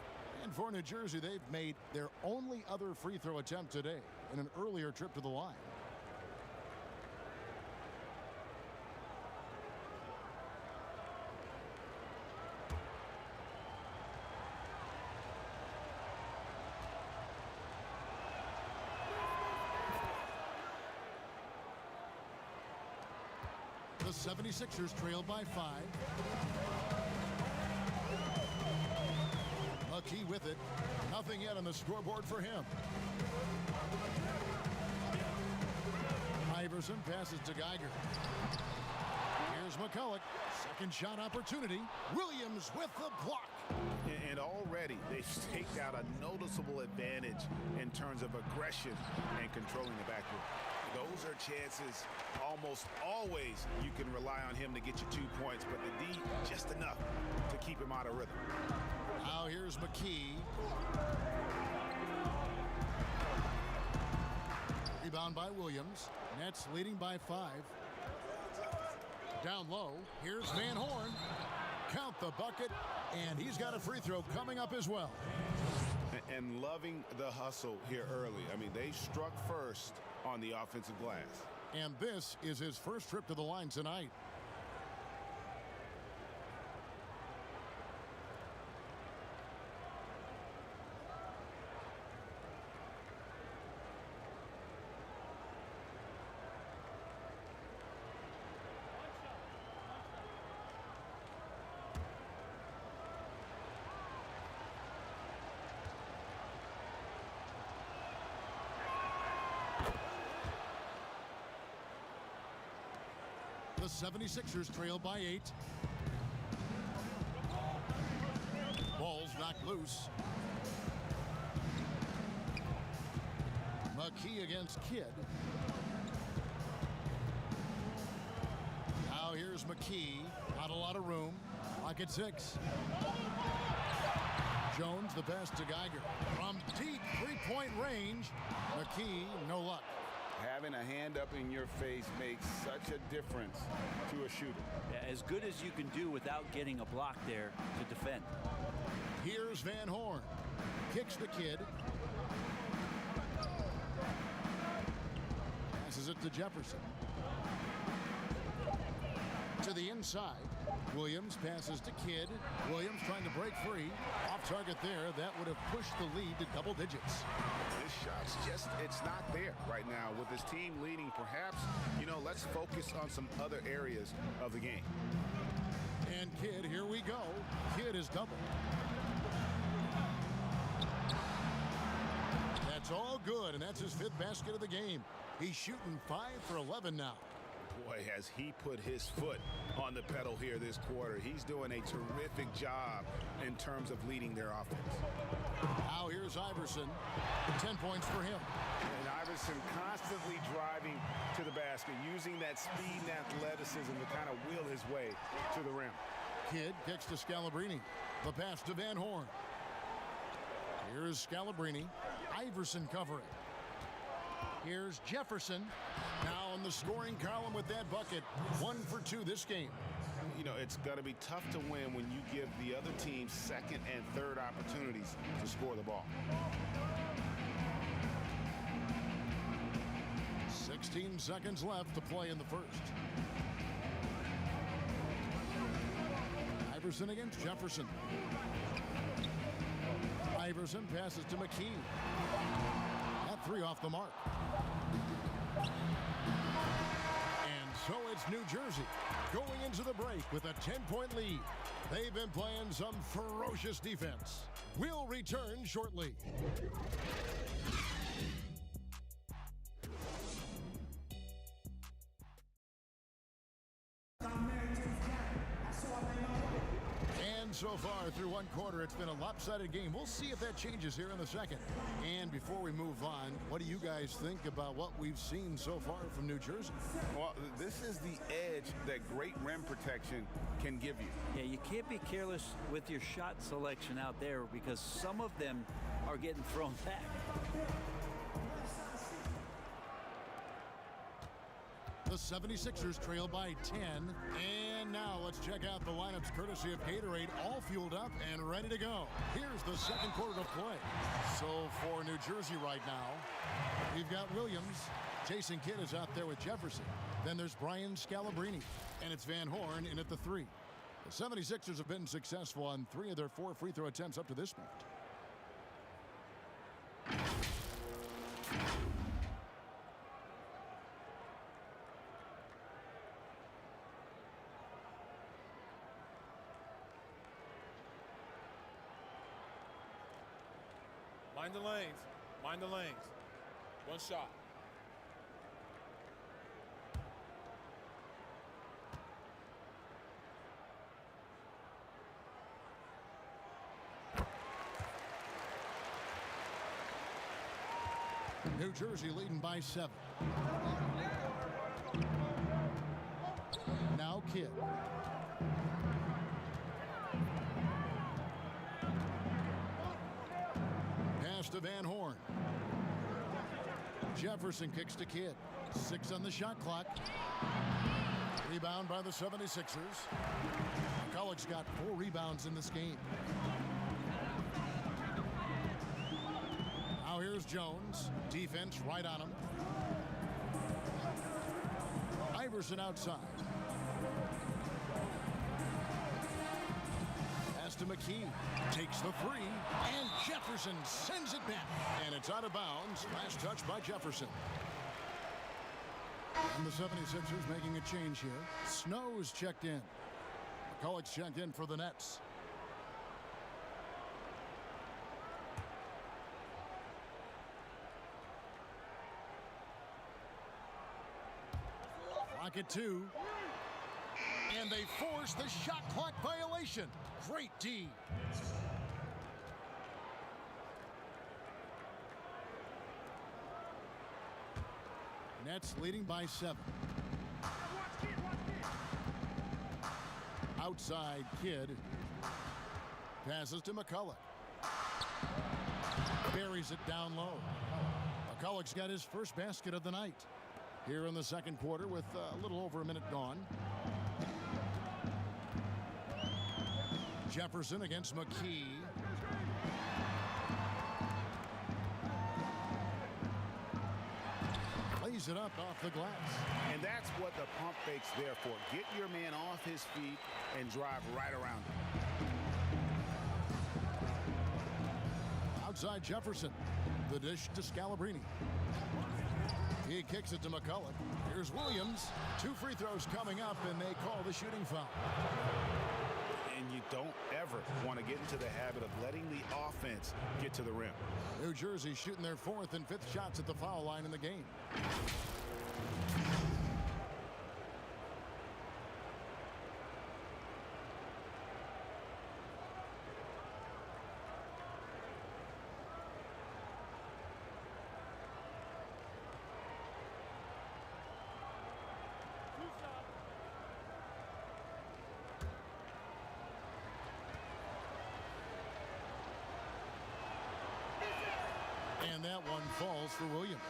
Q: And for New Jersey, they've made their only other free throw attempt today in an earlier trip to the line. The 76ers trail by 5. McKee with it. Nothing yet on the scoreboard for him. Iverson passes to Geiger. Here's McCulloch. Second shot opportunity. Williams with the block.
R: And already they've staked out a noticeable advantage in terms of aggression and controlling the backcourt. Those are chances almost always you can rely on him to get you 2 points, but the D just enough to keep him out of rhythm.
Q: Now here's McKee. Rebound by Williams. Nets leading by 5. Down low, here's Van Horn. Count the bucket, and he's got a free throw coming up as well.
R: And loving the hustle here early. I mean, they struck first on the offensive glass.
Q: And this is his first trip to the line tonight. The 76ers trail by 8. Ball's knocked loose. McKee against Kidd. Now here's McKee. Not a lot of room. Clock at 6. Jones, the pass to Geiger. From deep 3-point range. McKee, no luck.
N: Having a hand up in your face makes such a difference to a shooter.
H: Yeah, as good as you can do without getting a block there to defend.
Q: Here's Van Horn. Kicks the Kidd. Passes it to Jefferson. To the inside. Williams passes to Kidd. Williams trying to break free. Off target there. That would have pushed the lead to double digits.
R: This shot's just, it's not there right now. With his team leading, perhaps, let's focus on some other areas of the game.
Q: And Kidd, here we go. Kidd is double. That's all good, and that's his 5th basket of the game. He's shooting 5 for 11 now.
R: Boy, has he put his foot on the pedal here this quarter. He's doing a terrific job in terms of leading their offense.
Q: Now here's Iverson. 10 points for him.
R: And Iverson constantly driving to the basket, using that speed and athleticism to kind of wheel his way to the rim.
Q: Kidd kicks to Scalabrine. The pass to Van Horn. Here's Scalabrine. Iverson covering. Here's Jefferson. Now in the scoring column with that bucket. 1 for 2 this game.
R: You know, it's going to be tough to win when you give the other team 2nd and 3rd opportunities to score the ball.
Q: 16 seconds left to play in the first. Iverson against Jefferson. Iverson passes to McKee. That 3 off the mark. And so it's New Jersey going into the break with a 10-point lead. They've been playing some ferocious defense. We'll return shortly. So far through one quarter, it's been a lopsided game. We'll see if that changes here in the second. And before we move on, what do you guys think about what we've seen so far from New Jersey?
R: Well, this is the edge that great rim protection can give you.
H: Yeah, you can't be careless with your shot selection out there because some of them are getting thrown back.
Q: The 76ers trail by 10. And now let's check out the lineups courtesy of Gatorade, all fueled up and ready to go. Here's the second quarter of play. So for New Jersey right now, we've got Williams. Jason Kidd is out there with Jefferson. Then there's Brian Scalabrine. And it's Van Horn in at the 3. The 76ers have been successful on 3 of their 4 free throw attempts up to this point.
I: Mind the lanes. Mind the lanes. One shot.
Q: New Jersey leading by 7. Now Kidd. Pass to Van Horn. Jefferson kicks to Kidd. 6 on the shot clock. Rebound by the 76ers. McCulloch's got 4 rebounds in this game. Now here's Jones. Defense right on him. Iverson outside. Pass to McKee. Takes the 3. And Jefferson sends it back. And it's out of bounds. Last touch by Jefferson. And the 76ers making a change here. Snow's checked in. McCulloch's checked in for the Nets. Clock at 2. And they force the shot clock violation. Great D. Nets leading by 7. Outside Kidd. Passes to McCulloch. Buries it down low. McCulloch's got his first basket of the night. Here in the second quarter with a little over a minute gone. Jefferson against McKee. Lays it up off the glass.
R: And that's what the pump fake's there for. Get your man off his feet and drive right around him.
Q: Outside Jefferson. The dish to Scalabrine. He kicks it to McCulloch. Here's Williams. 2 free throws coming up, and they call the shooting foul.
H: And you
R: don't ever want to get into the habit of letting the offense get to the rim.
Q: New Jersey shooting their 4th and 5th shots at the foul line in the game. And that one falls for Williams.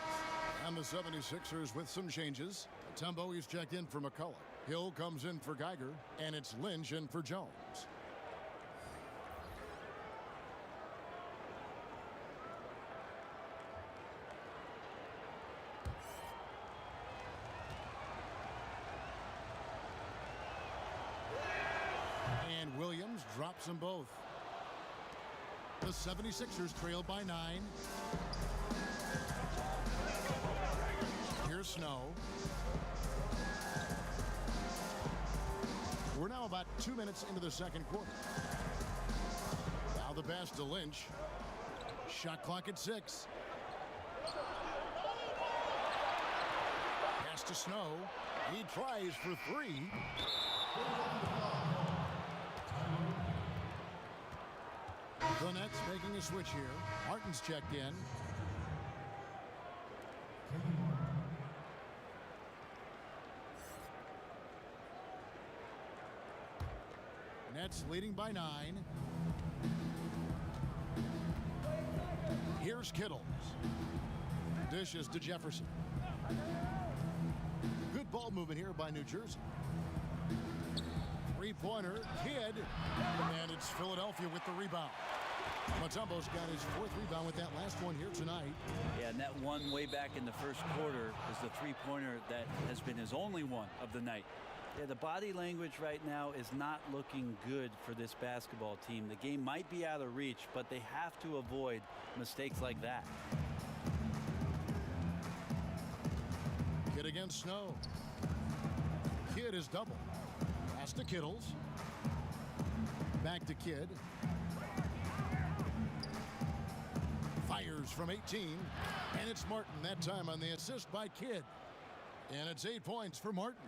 Q: And the 76ers with some changes. Mutombo is checked in for McCullough. Hill comes in for Geiger. And it's Lynch in for Jones. And Williams drops them both. The 76ers trail by 9. Here's Snow. We're now about 2 minutes into the second quarter. Now the pass to Lynch. Shot clock at 6. Pass to Snow. He tries for 3. The Nets making a switch here. Martin's checked in. Nets leading by 9. Here's Kittles. Dishes to Jefferson. Good ball movement here by New Jersey. Three-pointer, Kidd, and it's Philadelphia with the rebound. Mutombo's got his 4th rebound with that last one here tonight.
H: Yeah, and that one way back in the first quarter is the three-pointer that has been his only one of the night. Yeah, the body language right now is not looking good for this basketball team. The game might be out of reach, but they have to avoid mistakes like that.
Q: Kidd against Snow. Kidd is double. Pass to Kittles. Back to Kidd. Fires from 18. And it's Martin that time on the assist by Kidd. And it's 8 points for Martin.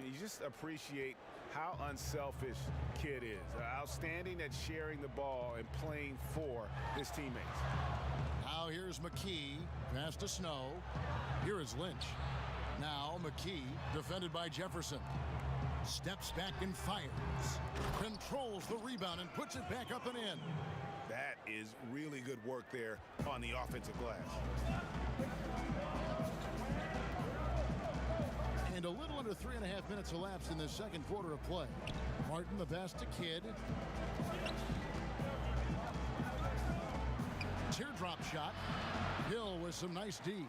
R: You just appreciate how unselfish Kidd is. Outstanding at sharing the ball and playing for his teammates.
Q: Now here's McKee. Pass to Snow. Here is Lynch. Now McKee, defended by Jefferson. Steps back and fires. Controls the rebound and puts it back up and in.
R: That is really good work there on the offensive glass.
Q: And a little under 3.5 minutes elapsed in the second quarter of play. Martin the pass to Kidd. Teardrop shot. Hill with some nice D.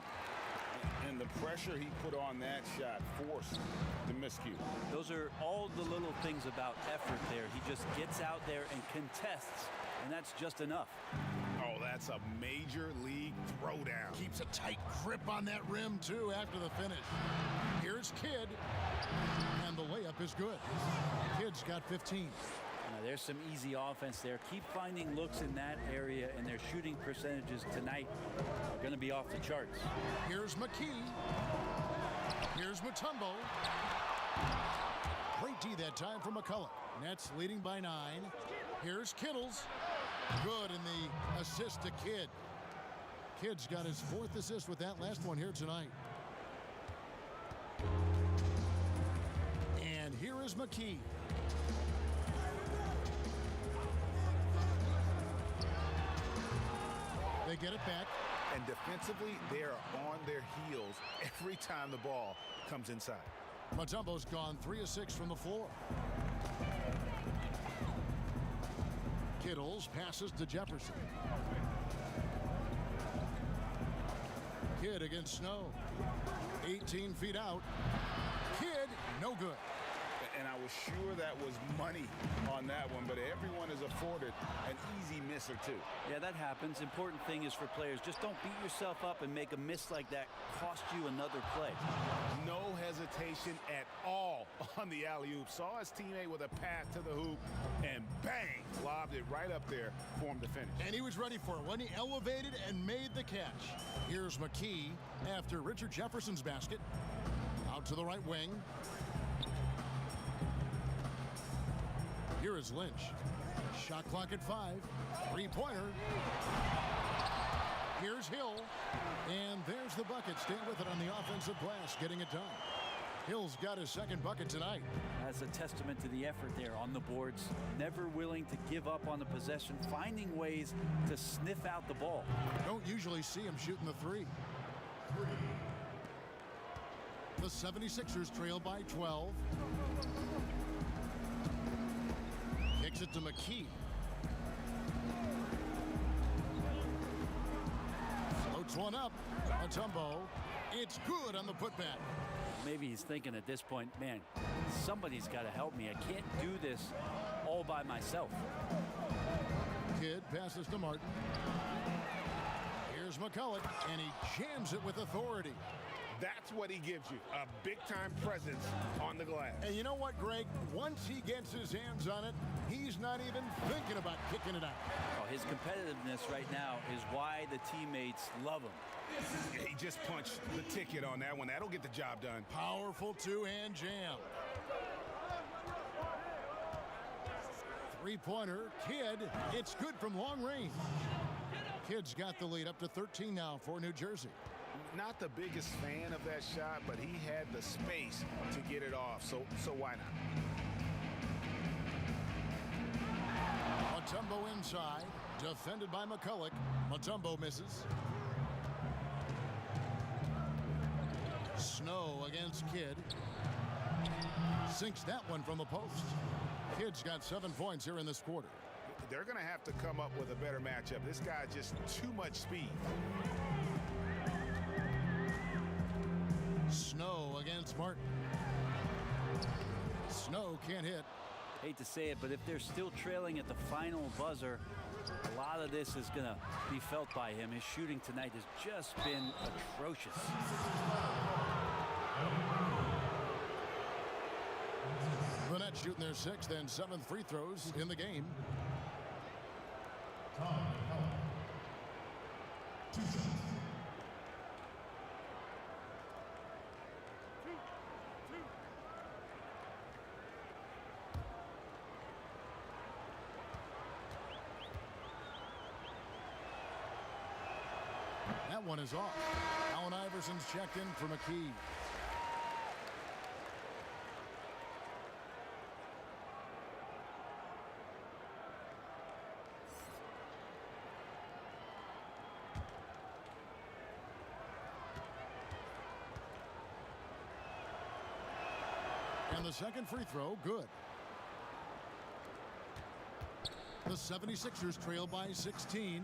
R: And the pressure he put on that shot forced the miscue.
H: Those are all the little things about effort there. He just gets out there and contests, and that's just enough.
R: Oh, that's a major league throwdown.
Q: Keeps a tight grip on that rim, too, after the finish. Here's Kidd, and the layup is good. Kidd's got 15.
H: Now, there's some easy offense there. Keep finding looks in that area, and their shooting percentages tonight are going to be off the charts.
Q: Here's McKee. Here's Mutombo. Great D that time for McCullough. Nets leading by 9. Here's Kittles. Good in the assist to Kidd. Kidd's got his 4th assist with that last one here tonight. And here is McKee. They get it back.
R: And defensively, they are on their heels every time the ball comes inside.
Q: Mutombo's gone 3 of 6 from the floor. Kittles passes to Jefferson. Kidd against Snow. 18 feet out. Kidd, no good.
R: and I was sure that was money on that one, but everyone is afforded an easy miss or two.
H: Yeah, that happens. Important thing is for players, just don't beat yourself up and make a miss like that cost you another play.
R: No hesitation at all on the alley-oop. Saw his teammate with a pass to the hoop, and bang, lobbed it right up there for him to finish.
Q: And he was ready for it when he elevated and made the catch. Here's McKee after Richard Jefferson's basket. Out to the right wing. Here is Lynch. Shot clock at 5. Three-pointer. Here's Hill. And there's the bucket. Stand with it on the offensive glass, getting it done. Hill's got his second bucket tonight.
H: That's a testament to the effort there on the boards. Never willing to give up on the possession, finding ways to sniff out the ball.
Q: Don't usually see him shooting the three. The 76ers trail by 12. Kicks it to McKee. Floats one up. Mutombo. It's good on the putback.
H: Maybe he's thinking at this point, man, somebody's got to help me. I can't do this all by myself.
Q: Kidd passes to Martin. Here's McCulloch, and he jams it with authority.
R: That's what he gives you, a big-time presence on the glass.
Q: And you know what, Greg? Once he gets his hands on it, he's not even thinking about kicking it out.
H: Oh, his competitiveness right now is why the teammates love him.
R: He just punched the ticket on that one. That'll get the job done.
Q: Powerful two-hand jam. Three-pointer, Kidd. It's good from long range. Kidd's got the lead up to 13 now for New Jersey.
R: Not the biggest fan of that shot, but he had the space to get it off, so why not?
Q: Mutombo inside, defended by McCulloch. Mutombo misses. Snow against Kidd. Sinks that one from the post. Kidd's got 7 points here in this quarter.
R: They're going to have to come up with a better matchup. This guy just too much speed.
Q: Snow against Martin. Snow can't hit.
H: Hate to say it, but if they're still trailing at the final buzzer, a lot of this is going to be felt by him. His shooting tonight has just been atrocious.
Q: The Nets shooting their 6th and 7th free throws in the game. That one is off. Allen Iverson's checked in for McKee. And the second free throw, good. The 76ers trail by 16.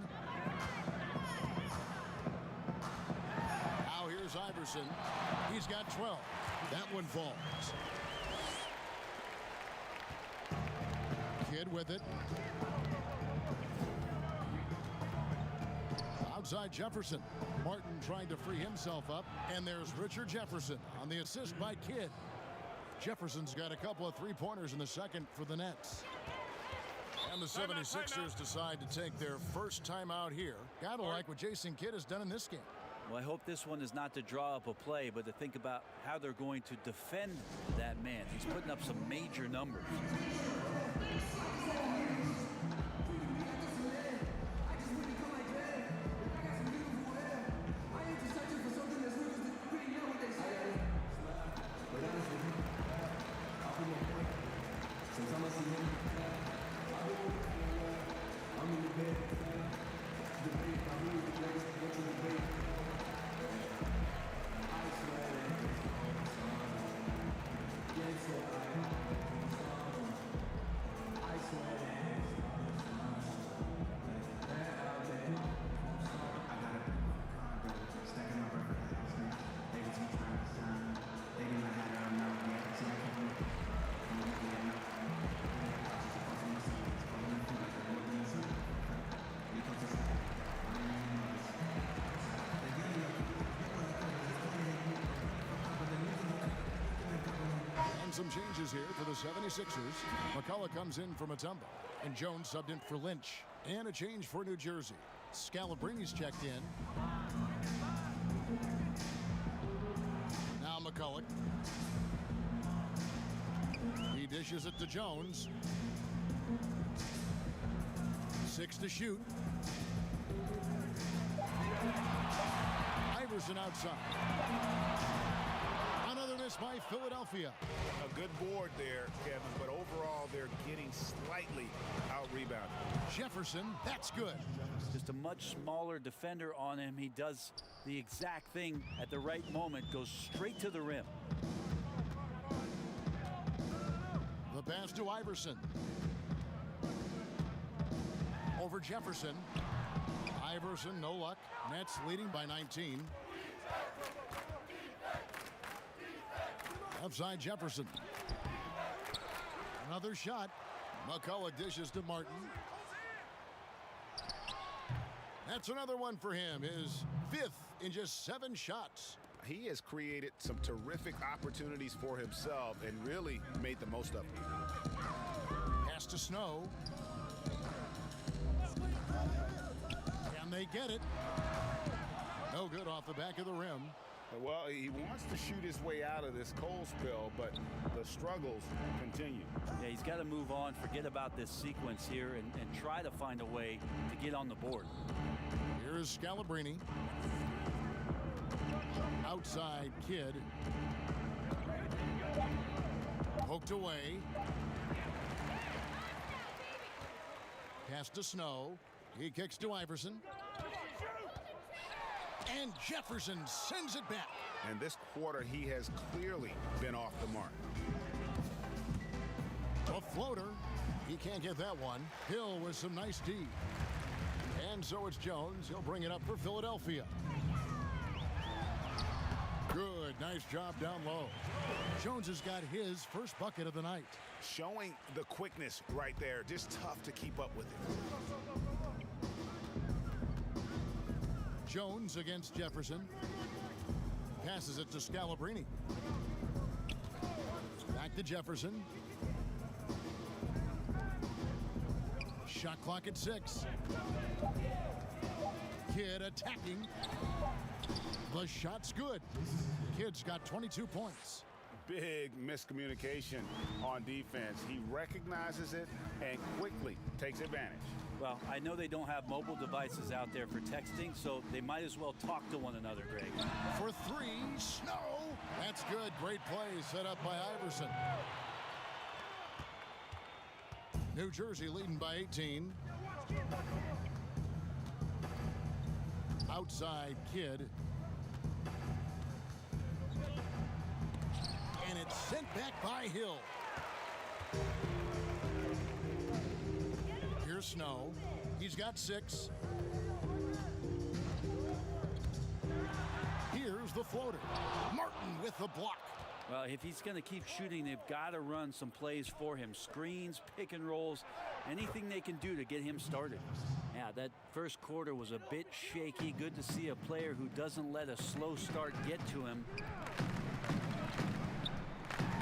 Q: Now here's Iverson. He's got 12. That one falls. Kidd with it. Outside Jefferson. Martin trying to free himself up. And there's Richard Jefferson on the assist by Kidd. Jefferson's got a couple of three-pointers in the second for the Nets. And the 76ers decide to take their first time out here. Gotta like what Jason Kidd has done in this game.
H: Well, I hope this one is not to draw up a play, but to think about how they're going to defend that man. He's putting up some major numbers.
Q: some changes here for the 76ers. McCullough comes in from a tumble, and Jones subbed in for Lynch. And a change for New Jersey. Scalabrini's checked in. Now McCullough. He dishes it to Jones. 6 to shoot. Iverson outside. Another miss by Philadelphia.
R: A good board there, Kevin, but overall they're getting slightly out-rebounded.
Q: Jefferson, that's good.
H: Just a much smaller defender on him. He does the exact thing at the right moment, goes straight to the rim.
Q: The pass to Iverson. Over Jefferson. Iverson, no luck. Nets leading by 19. Outside Jefferson. Another shot. McCullough dishes to Martin. That's another one for him. His 5th in just 7 shots.
R: He has created some terrific opportunities for himself and really made the most of it.
Q: Pass to Snow. Can they get it? No good off the back of the rim.
R: Well, he wants to shoot his way out of this cold spell, but the struggles continue.
H: Yeah, he's got to move on, forget about this sequence here, and try to find a way to get on the board.
Q: Here's Scalabrine. Outside Kidd. Poked away. Pass to Snow. He kicks to Iverson. And Jefferson sends it back.
R: And this quarter, he has clearly been off the mark.
Q: A floater. He can't get that one. Hill with some nice D. And so it's Jones. He'll bring it up for Philadelphia. Good. Nice job down low. Jones has got his first bucket of the night.
R: Showing the quickness right there. Just tough to keep up with it.
Q: Jones against Jefferson. Passes it to Scalabrine. Back to Jefferson. Shot clock at 6. Kidd attacking. The shot's good. Kidd's got 22 points.
R: Big miscommunication on defense. He recognizes it and quickly takes advantage.
H: Well, I know they don't have mobile devices out there for texting, so they might as well talk to one another, Greg.
Q: For 3, Snow. That's good. Great play set up by Iverson. New Jersey leading by 18. Outside Kidd. And it's sent back by Hill. Here's Snow. He's got 6. Here's the floater. Martin with the block.
H: Well, if he's going to keep shooting, they've got to run some plays for him. Screens, pick and rolls, anything they can do to get him started. Yeah, that first quarter was a bit shaky. Good to see a player who doesn't let a slow start get to him.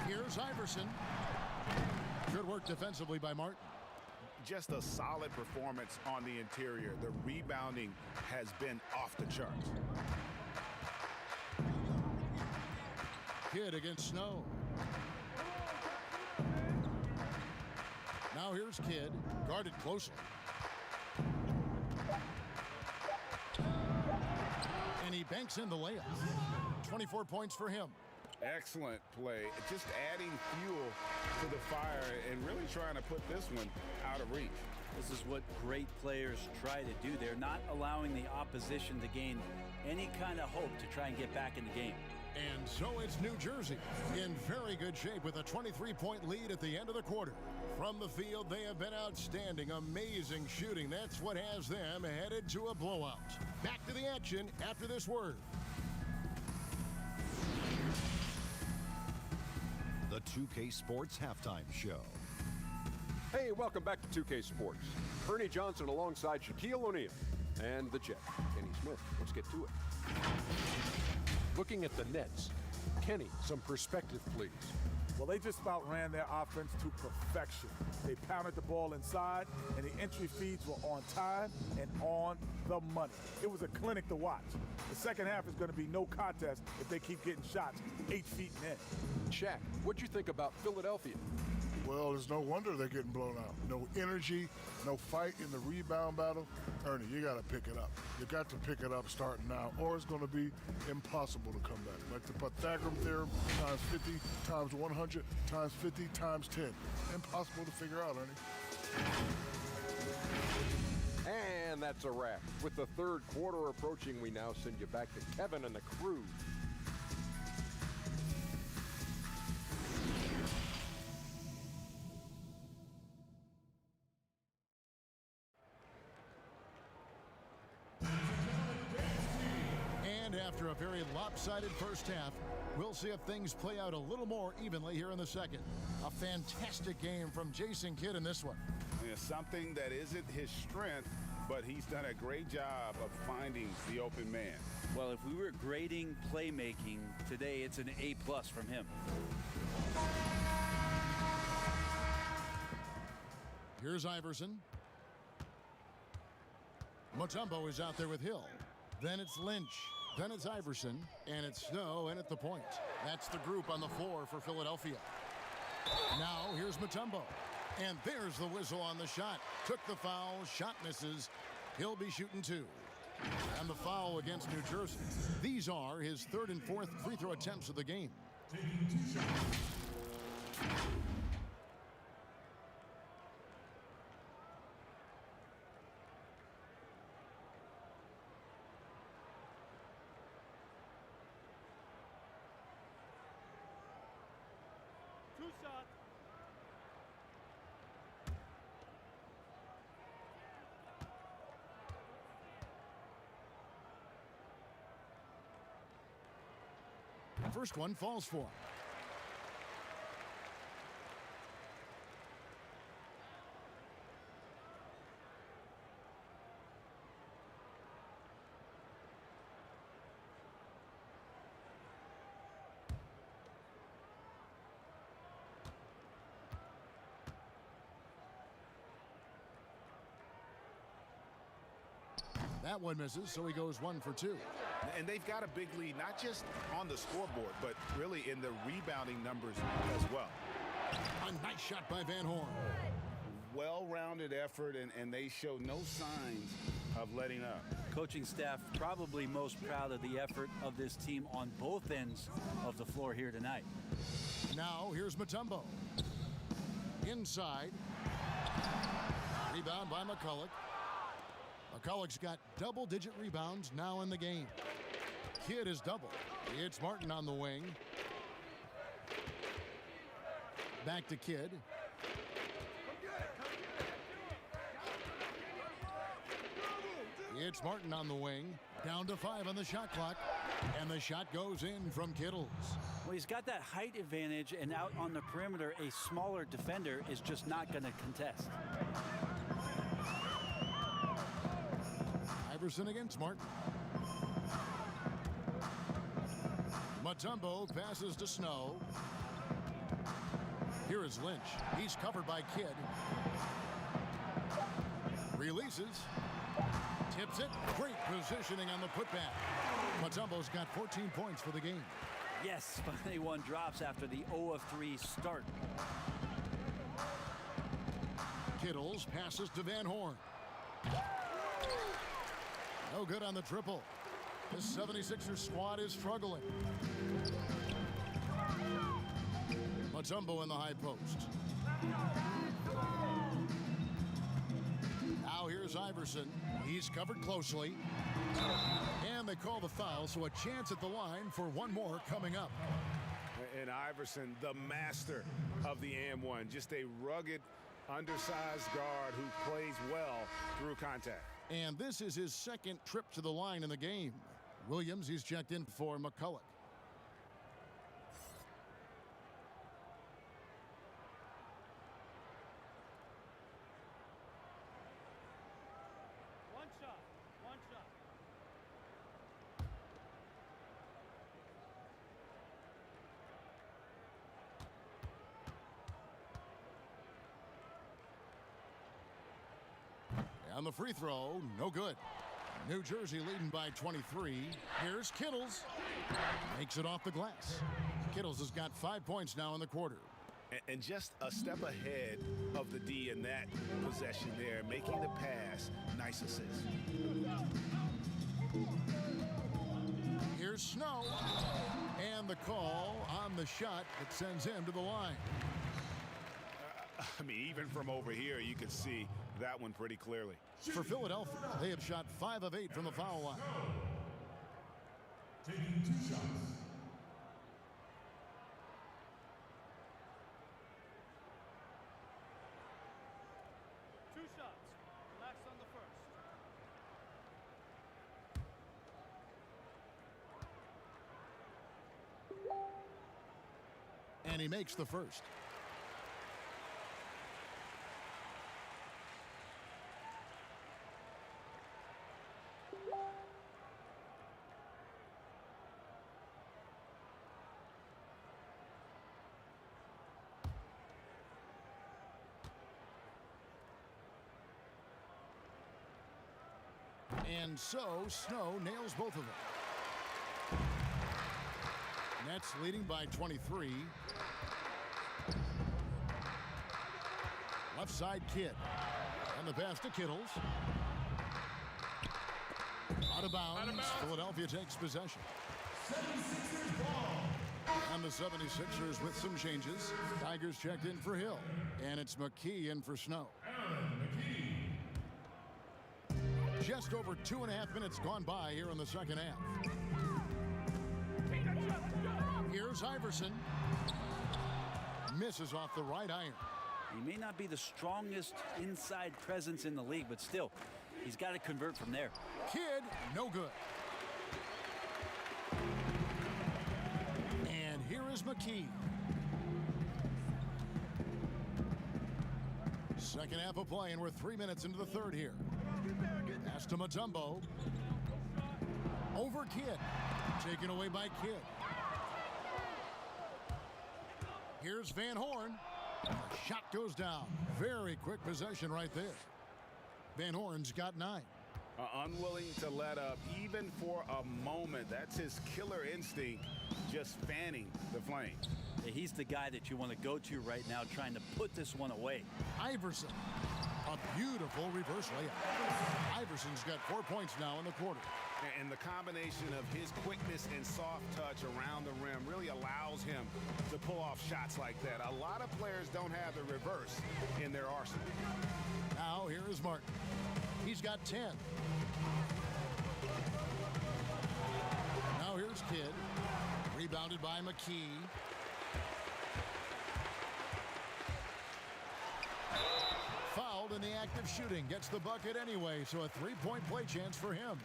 Q: Here's Iverson. Good work defensively by Martin.
R: Just a solid performance on the interior. The rebounding has been off the charts.
Q: Kidd against Snow. Now here's Kidd, guarded closely. And he banks in the layup. 24 points for him.
R: Excellent play. Just adding fuel to the fire and really trying to put this one out of reach.
H: This is what great players try to do. They're not allowing the opposition to gain any kind of hope to try and get back in the game.
Q: And so it's New Jersey in very good shape with a 23-point lead at the end of the quarter. From the field, they have been outstanding. Amazing shooting. That's what has them headed to a blowout. Back to the action after this word.
U: The 2K Sports Halftime Show.
V: Hey, welcome back to 2K Sports. Ernie Johnson alongside Shaquille O'Neal and the Jet, Kenny Smith. Let's get to it. Looking at the Nets. Kenny, some perspective, please.
W: Well, they just about ran their offense to perfection. They pounded the ball inside, and the entry feeds were on time and on the money. It was a clinic to watch. The second half is going to be no contest if they keep getting shots 8 feet and in.
V: Shaq, what'd you think about Philadelphia?
X: Well, it's no wonder they're getting blown out. No energy, no fight in the rebound battle. Ernie, you got to pick it up. You got to pick it up starting now, or it's going to be impossible to come back. Like the Pythagorean theorem, times 50, times 100, times 50, times 10. Impossible to figure out, Ernie.
V: And that's a wrap. With the third quarter approaching, we now send you back to Kevin and the crew.
Q: And after a very lopsided first half, we'll see if things play out a little more evenly here in the second. A fantastic game from Jason Kidd in this one.
R: Yeah, something that isn't his strength, but he's done a great job of finding the open man.
H: Well, if we were grading playmaking today, it's an A+ from him.
Q: Here's Iverson. Mutombo is out there with Hill. Then it's Lynch. Then it's Iverson. And it's Snow in at the point. That's the group on the floor for Philadelphia. Now here's Mutombo. And there's the whistle on the shot. Took the foul. Shot misses. He'll be shooting 2. And the foul against New Jersey. These are his third and fourth free throw attempts of the game.
T: Taking 2 shots.
Q: First one falls for him. That one misses, so he goes 1 for 2.
R: And they've got a big lead, not just on the scoreboard, but really in the rebounding numbers as well.
Q: A nice shot by Van Horn.
R: Well-rounded effort, and they show no signs of letting up.
H: Coaching staff probably most proud of the effort of this team on both ends of the floor here tonight.
Q: Now here's Mutombo. Inside. Rebound by McCulloch. McCulloch's got double-digit rebounds now in the game. Kidd is double. It's Martin on the wing. Back to Kidd. It's Martin on the wing. Down to 5 on the shot clock. And the shot goes in from Kittles.
H: Well, he's got that height advantage, and out on the perimeter, a smaller defender is just not going to contest.
Q: Iverson against Martin. Mutombo passes to Snow. Here is Lynch. He's covered by Kidd. Releases. Tips it. Great positioning on the putback. Mutombo's got 14 points for the game.
H: Yes, finally one drops after the 0 of 3 start.
Q: Kittles passes to Van Horn. No good on the triple. This 76ers squad is struggling. Mutombo in the high post. Now here's Iverson. He's covered closely. And they call the foul, so a chance at the line for one more coming up.
R: And Iverson, the master of the and-one. Just a rugged, undersized guard who plays well through contact.
Q: And this is his second trip to the line in the game. Williams, he's checked in for McCulloch.
D: One shot.
Q: And the free throw, no good. New Jersey leading by 23. Here's Kittles. Makes it off the glass. Kittles has got 5 points now in the quarter.
R: And just a step ahead of the D in that possession there, making the pass. Nice assist.
Q: Here's Snow. And the call on the shot that sends him to the line.
R: I mean, even from over here, you can see that one pretty clearly.
Q: For Philadelphia, they have shot 5 of 8 from the foul line.
T: Taking 2 shots.
C: Relax on the first.
Q: And he makes the first. And so Snow nails both of them. Nets leading by 23. Left side Kidd. And the pass to Kittles. Out of bounds. Philadelphia takes possession.
T: 76ers ball.
Q: And the 76ers with some changes. Tigers checked in for Hill. And it's McKee in for Snow. Just over 2.5 minutes gone by here in the second half. Here's Iverson. Misses off the right iron.
H: He may not be the strongest inside presence in the league, but still, he's got to convert from there.
Q: Kidd, no good. And here is McKee. Second half of play, and we're 3 minutes into the third here. Pass to Mutombo. Over Kidd. Taken away by Kidd. Here's Van Horn. The shot goes down. Very quick possession right there. Van Horn's got 9.
R: Unwilling to let up even for a moment. That's his killer instinct, just fanning the flame.
H: He's the guy that you want to go to right now, trying to put this one away.
Q: Iverson. A beautiful reverse layup. Iverson's got 4 points now in the quarter.
R: And the combination of his quickness and soft touch around the rim really allows him to pull off shots like that. A lot of players don't have the reverse in their arsenal.
Q: Now here is Martin. He's got 10. Now here's Kidd. Rebounded by McKee. Fouled in the act of shooting. Gets the bucket anyway, so a 3-point play chance for him.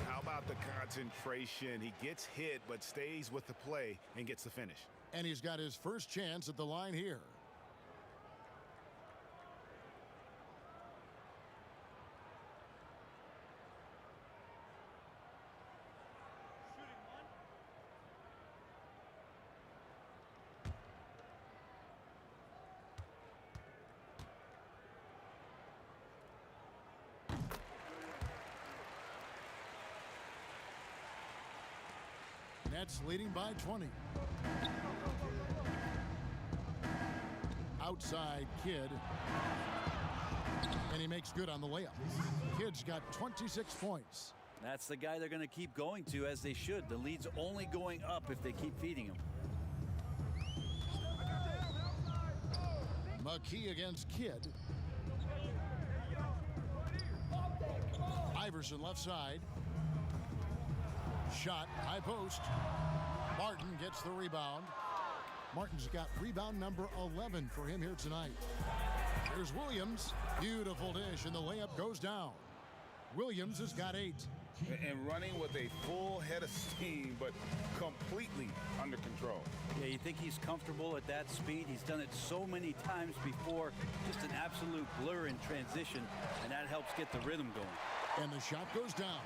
R: How about the concentration? He gets hit, but stays with the play and gets the finish.
Q: And he's got his first chance at the line here. Nets leading by 20. Outside Kidd. And he makes good on the layup. Kidd's got 26 points.
H: That's the guy they're going to keep going to, as they should. The lead's only going up if they keep feeding him.
Q: McKee against Kidd. Iverson left side. Shot, high post. Martin gets the rebound. Martin's got rebound number 11 for him here tonight. Here's Williams. Beautiful dish, and the layup goes down. Williams has got 8.
R: And running with a full head of steam, but completely under control.
H: Yeah, you think he's comfortable at that speed? He's done it so many times before. Just an absolute blur in transition, and that helps get the rhythm going.
Q: And the shot goes down.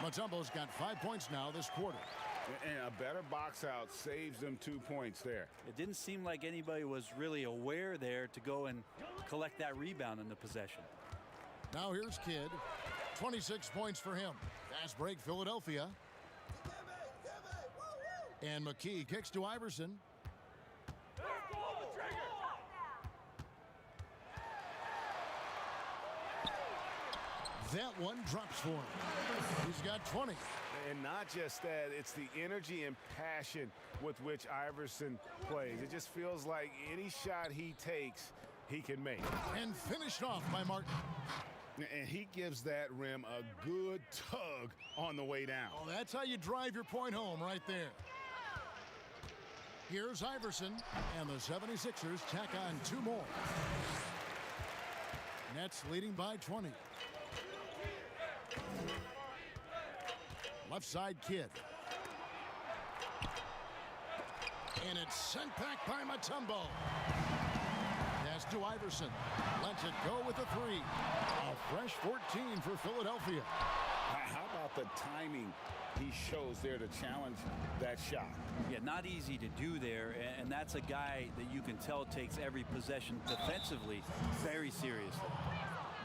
Q: Mutombo's got 5 points now this quarter.
R: And a better box out saves them 2 points there.
H: It didn't seem like anybody was really aware there to go and collect that rebound in the possession.
Q: Now here's Kidd. 26 points for him. Fast break, Philadelphia. And McKee kicks to Iverson. That one drops for him. He's got 20.
R: And not just that, it's the energy and passion with which Iverson plays. It just feels like any shot he takes, he can make.
Q: And finished off by Martin.
R: And he gives that rim a good tug on the way down.
Q: Oh, that's how you drive your point home right there. Here's Iverson, and the 76ers tack on 2 more. Nets leading by 20. Left side, Kidd. And it's sent back by Mutombo. Pass to Iverson. Lets it go with a 3. A fresh 14 for Philadelphia.
R: How about the timing he shows there to challenge that shot?
H: Yeah, not easy to do there, and that's a guy that you can tell takes every possession defensively very seriously.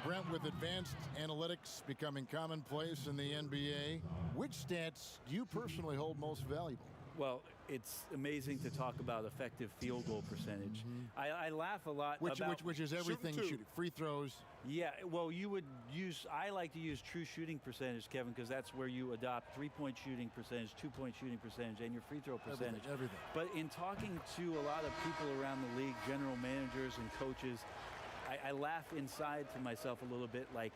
Q: Brent, with advanced analytics becoming commonplace in the NBA, which stats do you personally hold most valuable?
H: Well, it's amazing to talk about effective field goal percentage. I laugh a lot about...
Q: Which is everything shooting. Free throws.
H: Yeah, well, I like to use true shooting percentage, Kevin, because that's where you adopt 3-point shooting percentage, 2-point shooting percentage, and your free throw percentage.
Q: Everything.
H: But in talking to a lot of people around the league, general managers and coaches, I laugh inside to myself a little bit like,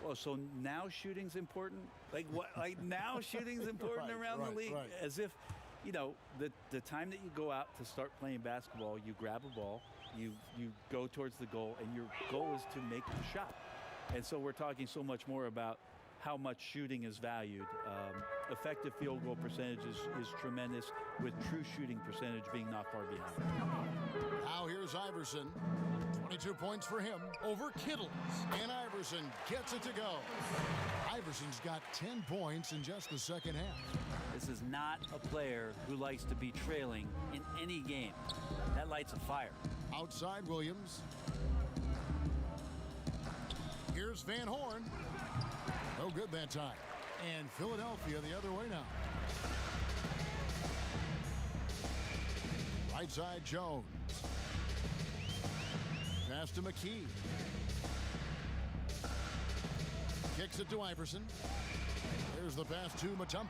H: oh, so now shooting's important? Like what? Like now shooting's important around the league?
Q: Right.
H: As if, you know, the time that you go out to start playing basketball, you grab a ball, you go towards the goal, and your goal is to make the shot. And so we're talking so much more about how much shooting is valued. Effective field goal percentage is tremendous, with true shooting percentage being not far behind.
Q: Now here's Iverson. 22 points for him over Kittles. And Iverson gets it to go. Iverson's got 10 points in just the second half.
H: This is not a player who likes to be trailing in any game. That lights a fire.
Q: Outside Williams. Here's Van Horn. No good that time. And Philadelphia the other way now. Right side Jones. Pass to McKee. Kicks it to Iverson. Here's the pass to Mutombo.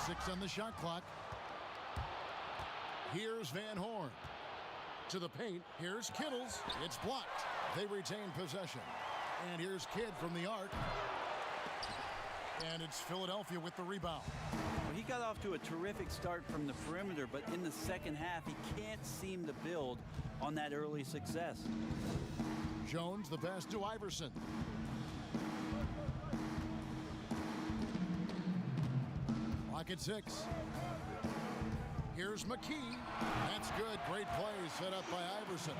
Q: 6 on the shot clock. Here's Van Horn. To the paint. Here's Kittles. It's blocked. They retain possession. And here's Kidd from the arc. And it's Philadelphia with the rebound.
H: Well, he got off to a terrific start from the perimeter, but in the second half, he can't seem to build on that early success.
Q: Jones, the pass to Iverson. Clock at 6. Here's McKee. That's good. Great play set up by Iverson.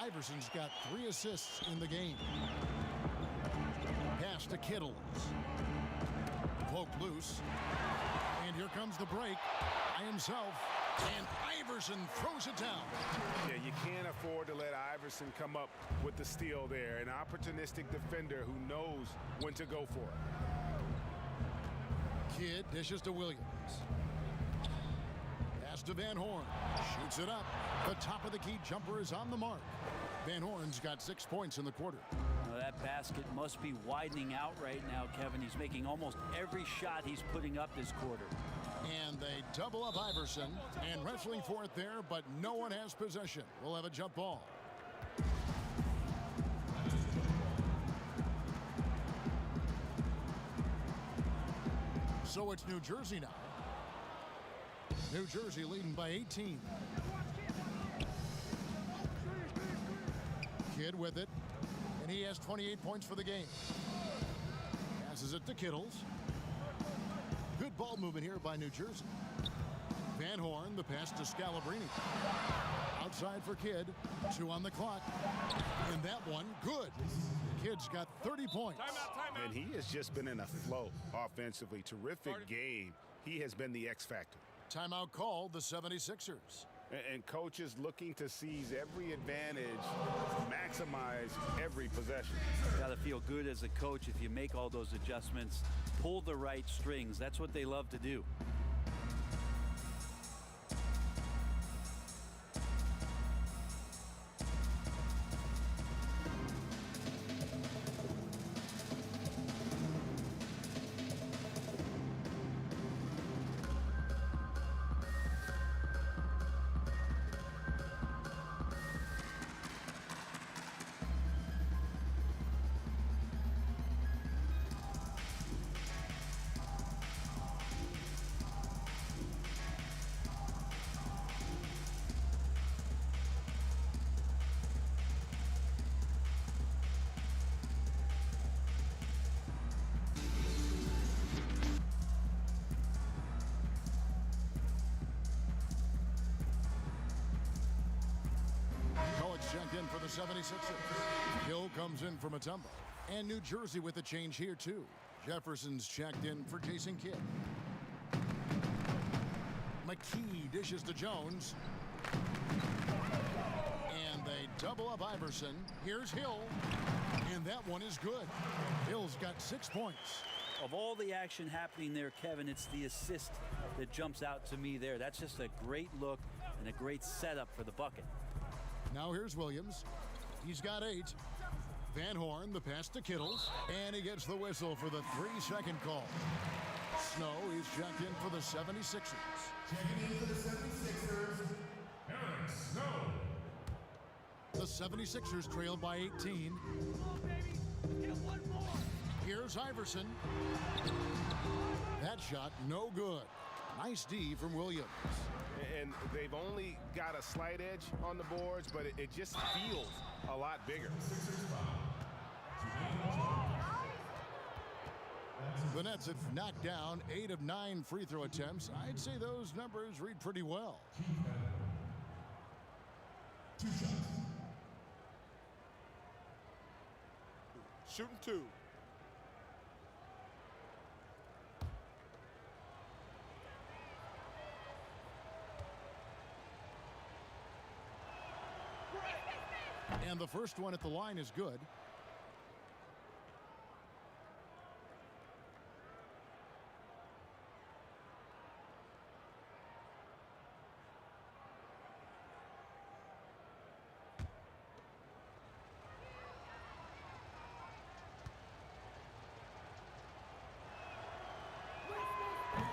Q: Iverson's got 3 assists in the game. Pass to Kittles. Poked loose. And here comes the break by himself. And Iverson throws it down.
R: Yeah, you can't afford to let Iverson come up with the steal there. An opportunistic defender who knows when to go for it.
Q: Kidd dishes to Williams. Pass to Van Horn. Shoots it up. The top of the key jumper is on the mark. Van Horn's got 6 points in the quarter.
H: Now that basket must be widening out right now, Kevin. He's making almost every shot he's putting up this quarter.
Q: And they double up Iverson, and wrestling for it there, but no one has possession. We'll have a jump ball. So it's New Jersey now. New Jersey leading by 18. Kidd with it, and he has 28 points for the game. Passes it to Kittles. Good ball movement here by New Jersey. Van Horn, the pass to Scalabrine. Outside for Kidd. 2 on the clock. And that one, good. Kidd's got 30 points.
R: And he has just been in a flow offensively. Terrific game. He has been the X factor.
Q: Timeout called the 76ers.
R: And coaches looking to seize every advantage, maximize every possession.
H: Got to feel good as a coach if you make all those adjustments, pull the right strings. That's what they love to do.
Q: Checked in for the 76ers. Hill comes in for Mutombo. And New Jersey with a change here, too. Jefferson's checked in for Jason Kidd. McKee dishes to Jones. And they double up Iverson. Here's Hill. And that one is good. Hill's got 6 points.
H: Of all the action happening there, Kevin, it's the assist that jumps out to me there. That's just a great look and a great setup for the bucket.
Q: Now here's Williams. He's got 8. Van Horn, the pass to Kittles. And he gets the whistle for the 3-second call. Snow is checked in for the 76ers.
T: Checking in for the 76ers, Eric Snow.
Q: The 76ers trail by 18. Here's Iverson. That shot no good. Nice D from Williams.
R: And they've only got a slight edge on the boards, but it just feels a lot bigger.
Q: The Nets have knocked down 8 of 9 free throw attempts. I'd say those numbers read pretty well.
T: 2 shots.
I: Shooting 2.
Q: And the first one at the line is good.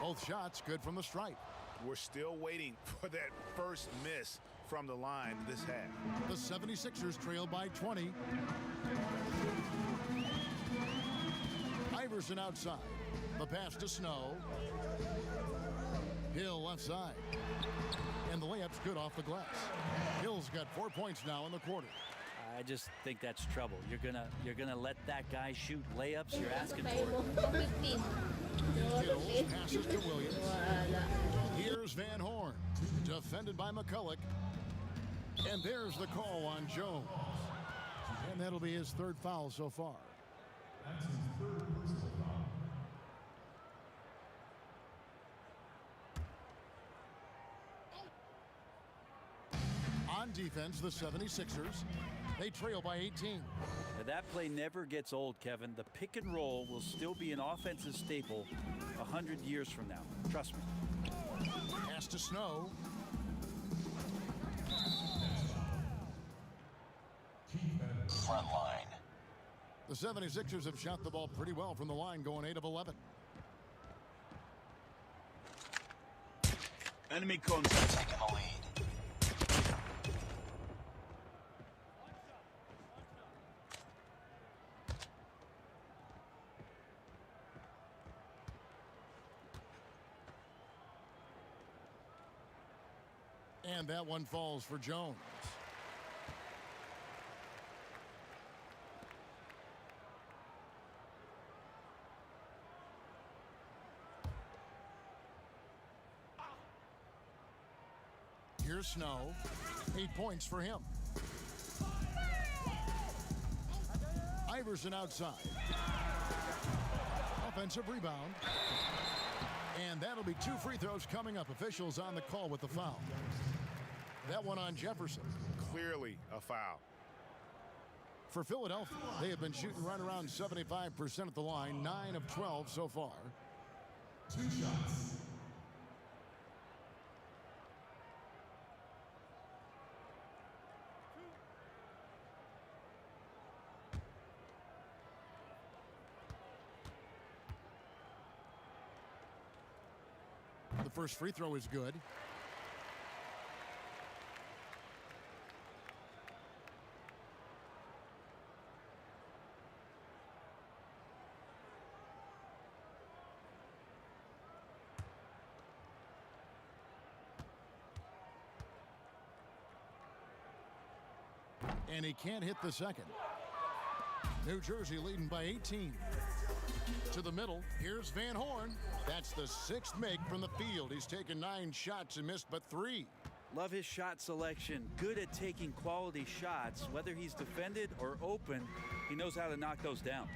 Q: Both shots good from the stripe.
R: We're still waiting for that first miss from the line this half.
Q: The 76ers trail by 20. Iverson outside. The pass to Snow. Hill left side. And the layup's good off the glass. Hill's got 4 points now in the quarter.
H: I just think that's trouble. You're gonna let that guy shoot layups. You're asking for it.
Q: Hill passes to Williams. Here's Van Horn, defended by McCulloch. And there's the call on Jones. And that'll be his 3rd foul so far.
T: That's his 3rd personal foul.
Q: On defense, the 76ers, they trail by 18.
H: Now that play never gets old, Kevin. The pick and roll will still be an offensive staple 100 years from now. Trust me.
Q: Pass to Snow.
U: Front line.
Q: The 76ers have shot the ball pretty well from the line, going 8 of 11.
R: Enemy contact.
U: Taking the lead.
Q: And that one falls for Jones. Here's Snow. 8 points for him. Iverson outside. Offensive rebound. And that'll be 2 free throws coming up. Officials on the call with the foul. That one on Jefferson.
R: Clearly a foul.
Q: For Philadelphia, they have been shooting right around 75% at the line, 9 of 12 so far.
T: 2 shots.
Q: The first free throw is good. And he can't hit the second. New Jersey leading by 18. To the middle, here's Van Horn. That's the 6th make from the field. He's taken 9 shots and missed but 3.
H: Love his shot selection. Good at taking quality shots. Whether he's defended or open, he knows how to knock those down.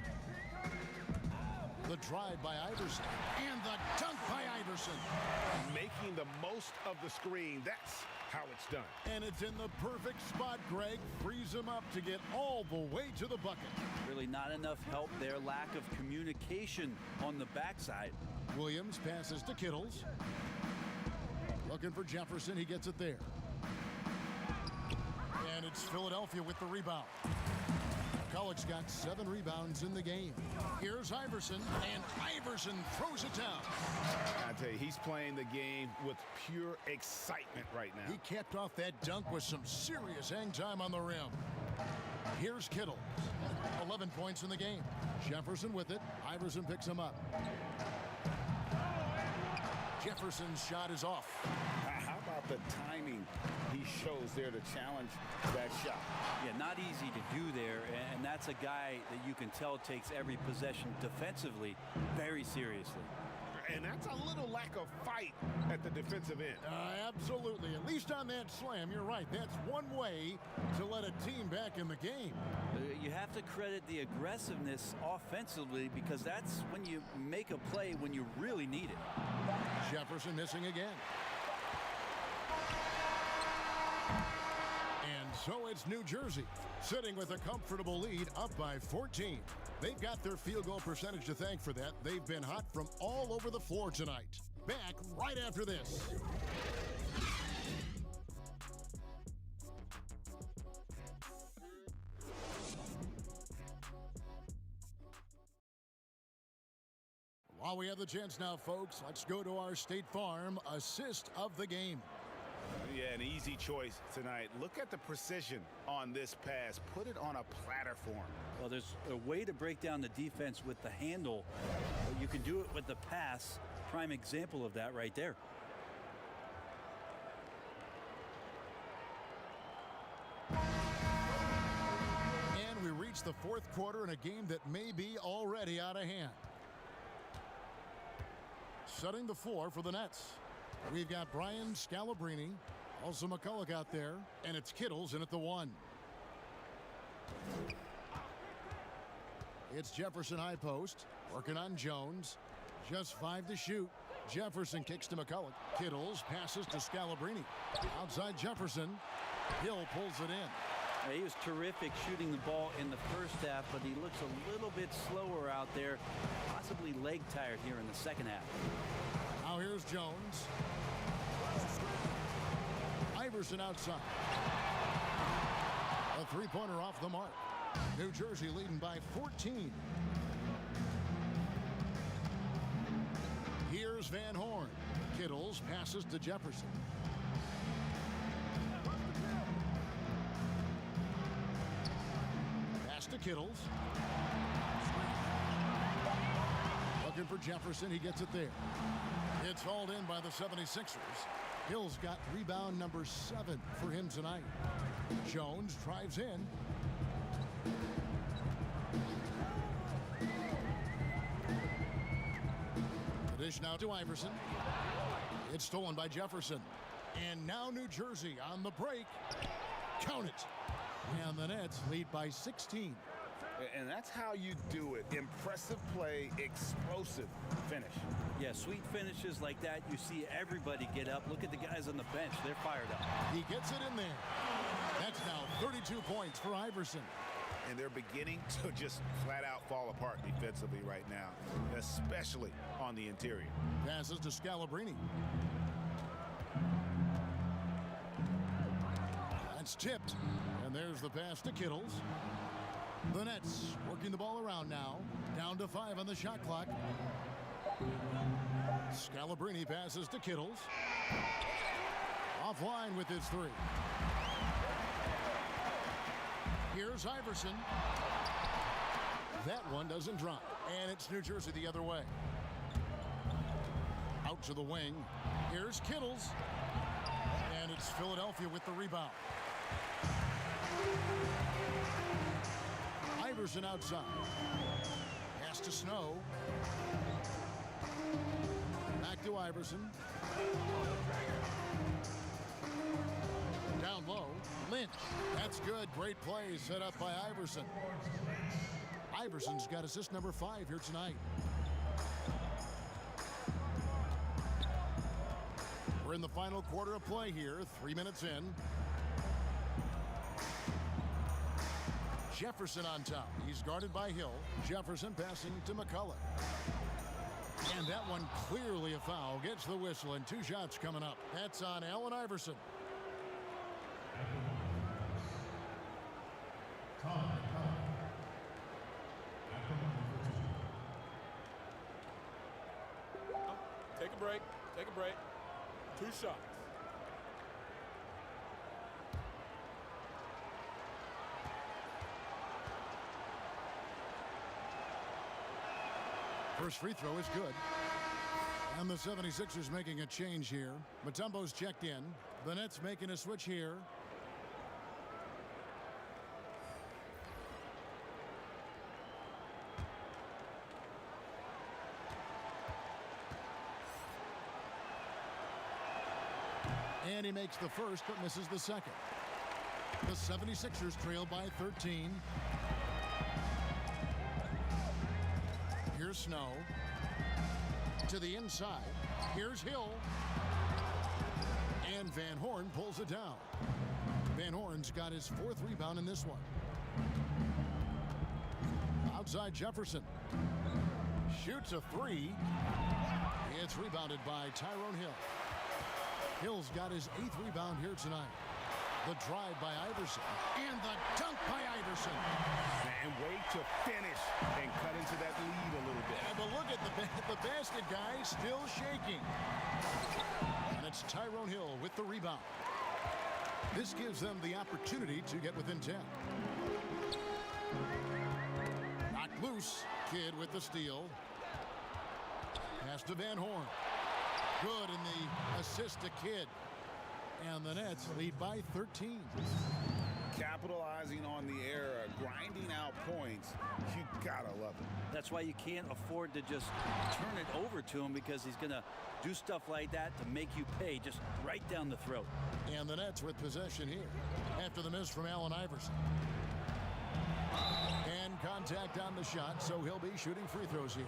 Q: The drive by Iverson. And the dunk by Iverson.
R: Making the most of the screen. That's how it's done.
Q: And it's in the perfect spot, Greg. Frees him up to get all the way to the bucket.
H: Really not enough help there. Lack of communication on the backside.
Q: Williams passes to Kittles. Looking for Jefferson. He gets it there. And it's Philadelphia with the rebound. McCulloch's got 7 rebounds in the game. Here's Iverson, and Iverson throws it down.
R: I tell you, he's playing the game with pure excitement right now.
Q: He capped off that dunk with some serious hang time on the rim. Here's Kittle. 11 points in the game. Jefferson with it. Iverson picks him up. Jefferson's shot is off.
R: How about the timing he shows there to challenge that shot?
H: Yeah, not easy to do there, and that's a guy that you can tell takes every possession defensively very seriously.
R: And that's a little lack of fight at the defensive end.
Q: Absolutely. At least on that slam, you're right. That's one way to let a team back in the game.
H: You have to credit the aggressiveness offensively because that's when you make a play when you really need it.
Q: Jefferson missing again. And so it's New Jersey, sitting with a comfortable lead, up by 14. They've got their field goal percentage to thank for that. They've been hot from all over the floor tonight. Back right after this. While we have the chance now, folks, let's go to our State Farm assist of the game.
R: Yeah, an easy choice tonight. Look at the precision on this pass. Put it on a platter form.
H: Well, there's a way to break down the defense with the handle, but you can do it with the pass. Prime example of that right there.
Q: And we reach the 4th quarter in a game that may be already out of hand. Setting the floor for the Nets. We've got Brian Scalabrine, also McCulloch out there, and it's Kittles in at the 1. It's Jefferson high post, working on Jones. Just 5 to shoot. Jefferson kicks to McCulloch. Kittles passes to Scalabrine. Outside Jefferson. Hill pulls it in.
H: He was terrific shooting the ball in the first half, but he looks a little bit slower out there, possibly leg tired here in the second half.
Q: Now here's Jones. Iverson outside. A 3-pointer off the mark. New Jersey leading by 14. Here's Van Horn. Kittles passes to Jefferson. Pass to Kittles. Looking for Jefferson. He gets it there. It's hauled in by the 76ers. Hill's got rebound number 7 for him tonight. Jones drives in. The dish now to Iverson. It's stolen by Jefferson. And now New Jersey on the break. Count it. And the Nets lead by 16.
R: And that's how you do it. Impressive play, explosive finish.
H: Yeah, sweet finishes like that, you see everybody get up. Look at the guys on the bench. They're fired up.
Q: He gets it in there. That's now 32 points for Iverson.
R: And they're beginning to just flat out fall apart defensively right now, especially on the interior.
Q: Passes to Scalabrine. That's tipped. And there's the pass to Kittles. The Nets working the ball around now. Down to 5 on the shot clock. Scalabrine passes to Kittles. Offline with his three. Here's Iverson. That one doesn't drop. And it's New Jersey the other way. Out to the wing. Here's Kittles. And it's Philadelphia with the rebound. Iverson outside. Pass to Snow. Back to Iverson. Down low. Lynch. That's good. Great play set up by Iverson. Iverson's got assist number 5 here tonight. We're in the final quarter of play here. 3 minutes in. Jefferson on top. He's guarded by Hill. Jefferson passing to McCullough. And that one clearly a foul. Gets the whistle and 2 shots coming up. That's on Allen Iverson.
I: Take a break. Take a break. 2 shots.
Q: First free throw is good. And the 76ers making a change here. Mutombo's checked in. The Nets making a switch here. And he makes the first but misses the second. The 76ers trail by 13. Here's Snow. To the inside. Here's Hill. And Van Horn pulls it down. Van Horn's got his 4th rebound in this one. Outside Jefferson. Shoots a 3. It's rebounded by Tyrone Hill. Hill's got his 8th rebound here tonight. The drive by Iverson. And the dunk by Iverson.
R: And way to finish and cut into that lead a little bit.
Q: But look at the basket guy still shaking. And it's Tyrone Hill with the rebound. This gives them the opportunity to get within 10. Knocked loose. Kidd with the steal. Pass to Van Horn. Good in the assist to Kidd. And the Nets lead by 13.
R: Capitalizing on the era, grinding out points. You gotta love it.
H: That's why you can't afford to just turn it over to him, because he's going to do stuff like that to make you pay just right down the throat.
Q: And the Nets with possession here after the miss from Allen Iverson. And contact on the shot, so he'll be shooting free throws here.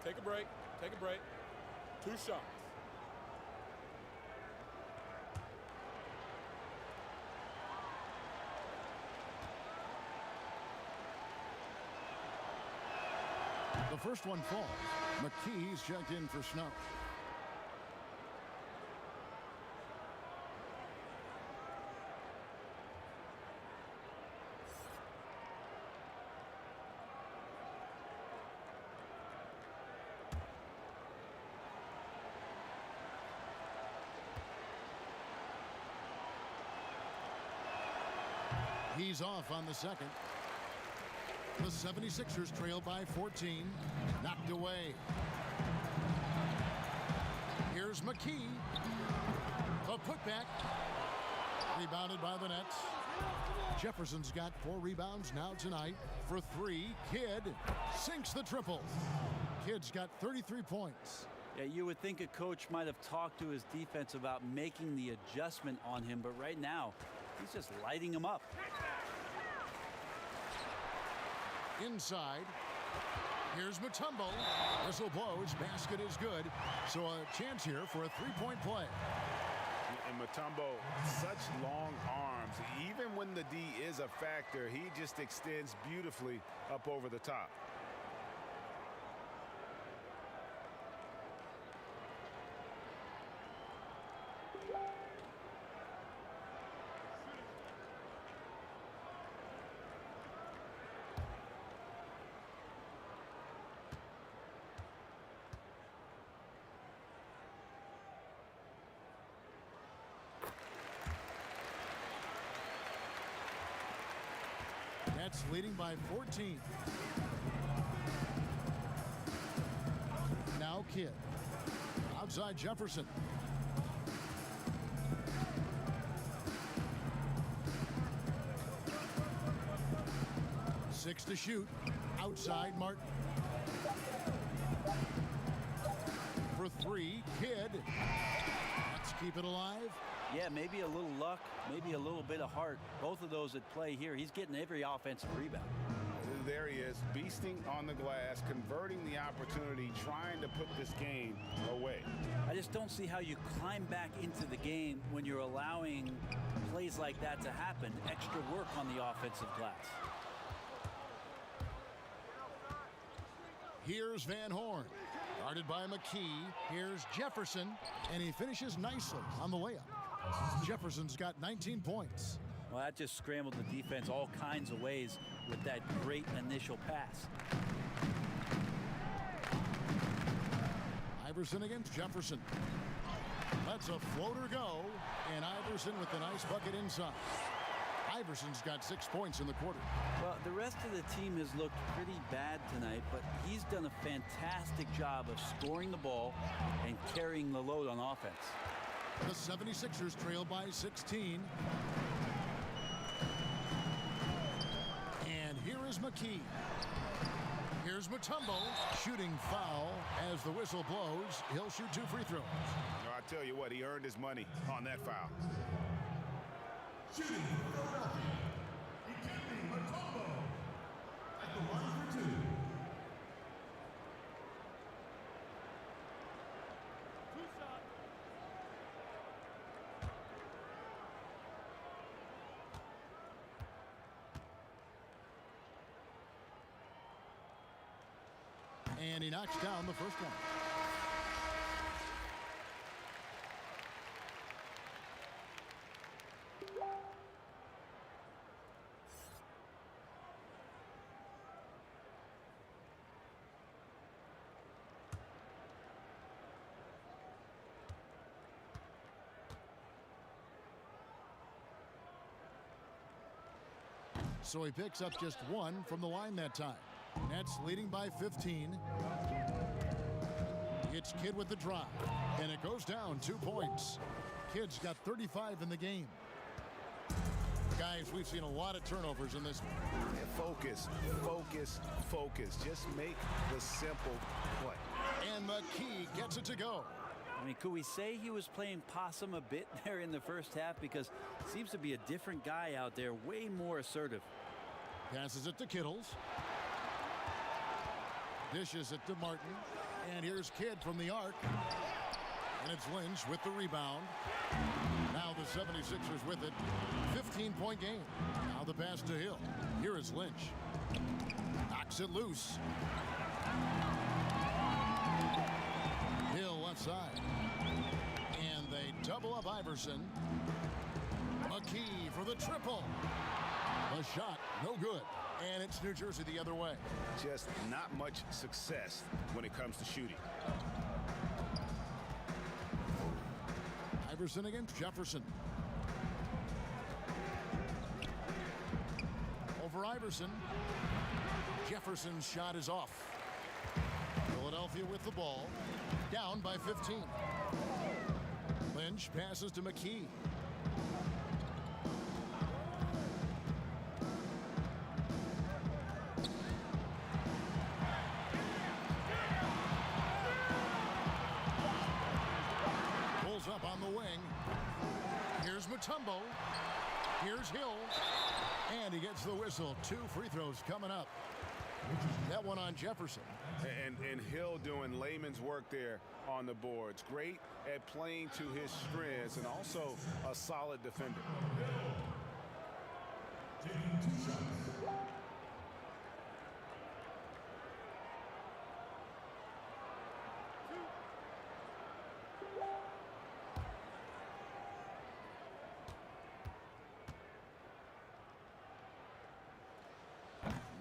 I: Take a break. Take a break. 2 shots.
Q: The first one falls. McKee's checked in for Snow. He's off on the second. The 76ers trail by 14. Knocked away. Here's McKee. The putback. Rebounded by the Nets. Jefferson's got 4 rebounds now tonight. For 3, Kidd sinks the triple. Kidd's got 33 points.
H: Yeah, you would think a coach might have talked to his defense about making the adjustment on him, but right now, he's just lighting him up.
Q: Inside. Here's Mutombo. Whistle blows. Basket is good. So a chance here for a 3-point play.
R: And Mutombo, such long arms. Even when the D is a factor, he just extends beautifully up over the top.
Q: Nets leading by 14. Now Kidd. Outside Jefferson. Six to shoot. Outside Martin. For 3, Kidd. Let's keep it alive.
H: Yeah, maybe a little luck, maybe a little bit of heart. Both of those at play here. He's getting every offensive rebound.
R: There he is, beasting on the glass, converting the opportunity, trying to put this game away.
H: I just don't see how you climb back into the game when you're allowing plays like that to happen. Extra work on the offensive glass.
Q: Here's Van Horn. Guarded by McKee. Here's Jefferson. And he finishes nicely on the layup. Jefferson's got 19 points.
H: Well, that just scrambled the defense all kinds of ways with that great initial pass.
Q: Iverson against Jefferson. Lets a floater go. And Iverson with the nice bucket inside. Iverson's got 6 points in the quarter.
H: Well, the rest of the team has looked pretty bad tonight, but he's done a fantastic job of scoring the ball and carrying the load on offense.
Q: The 76ers trail by 16. And here is McKee. Here's Mutombo. Shooting foul as the whistle blows. He'll shoot 2 free throws.
R: No, I tell you what, he earned his money on that foul.
T: Shooting for Philadelphia, Mutombo at the line for 2.
Q: And he knocks down the first one. So he picks up just 1 from the line that time. Nets leading by 15. It's Kidd with the drive. And it goes down 2 points. Kidd's got 35 in the game. Guys, we've seen a lot of turnovers in this one.
R: Focus, focus, focus. Just make the simple play.
Q: And McKee gets it to go.
H: I mean, could we say he was playing possum a bit there in the first half? Because it seems to be a different guy out there, way more assertive.
Q: Passes it to Kittles. Dishes it to Martin. And here's Kidd from the arc. And it's Lynch with the rebound. Now the 76ers with it. 15-point game. Now the pass to Hill. Here is Lynch. Knocks it loose. Hill left side. And they double up Iverson. McKee for the triple. The shot, no good. And it's New Jersey the other way.
R: Just not much success when it comes to shooting.
Q: Iverson against Jefferson. Over Iverson. Jefferson's shot is off. Philadelphia with the ball. Down by 15. Lynch passes to McKee. Mutombo. Here's Hill. And he gets the whistle. 2 free throws coming up. That one on Jefferson.
R: And Hill doing layman's work there on the boards. Great at playing to his strengths and also a solid defender.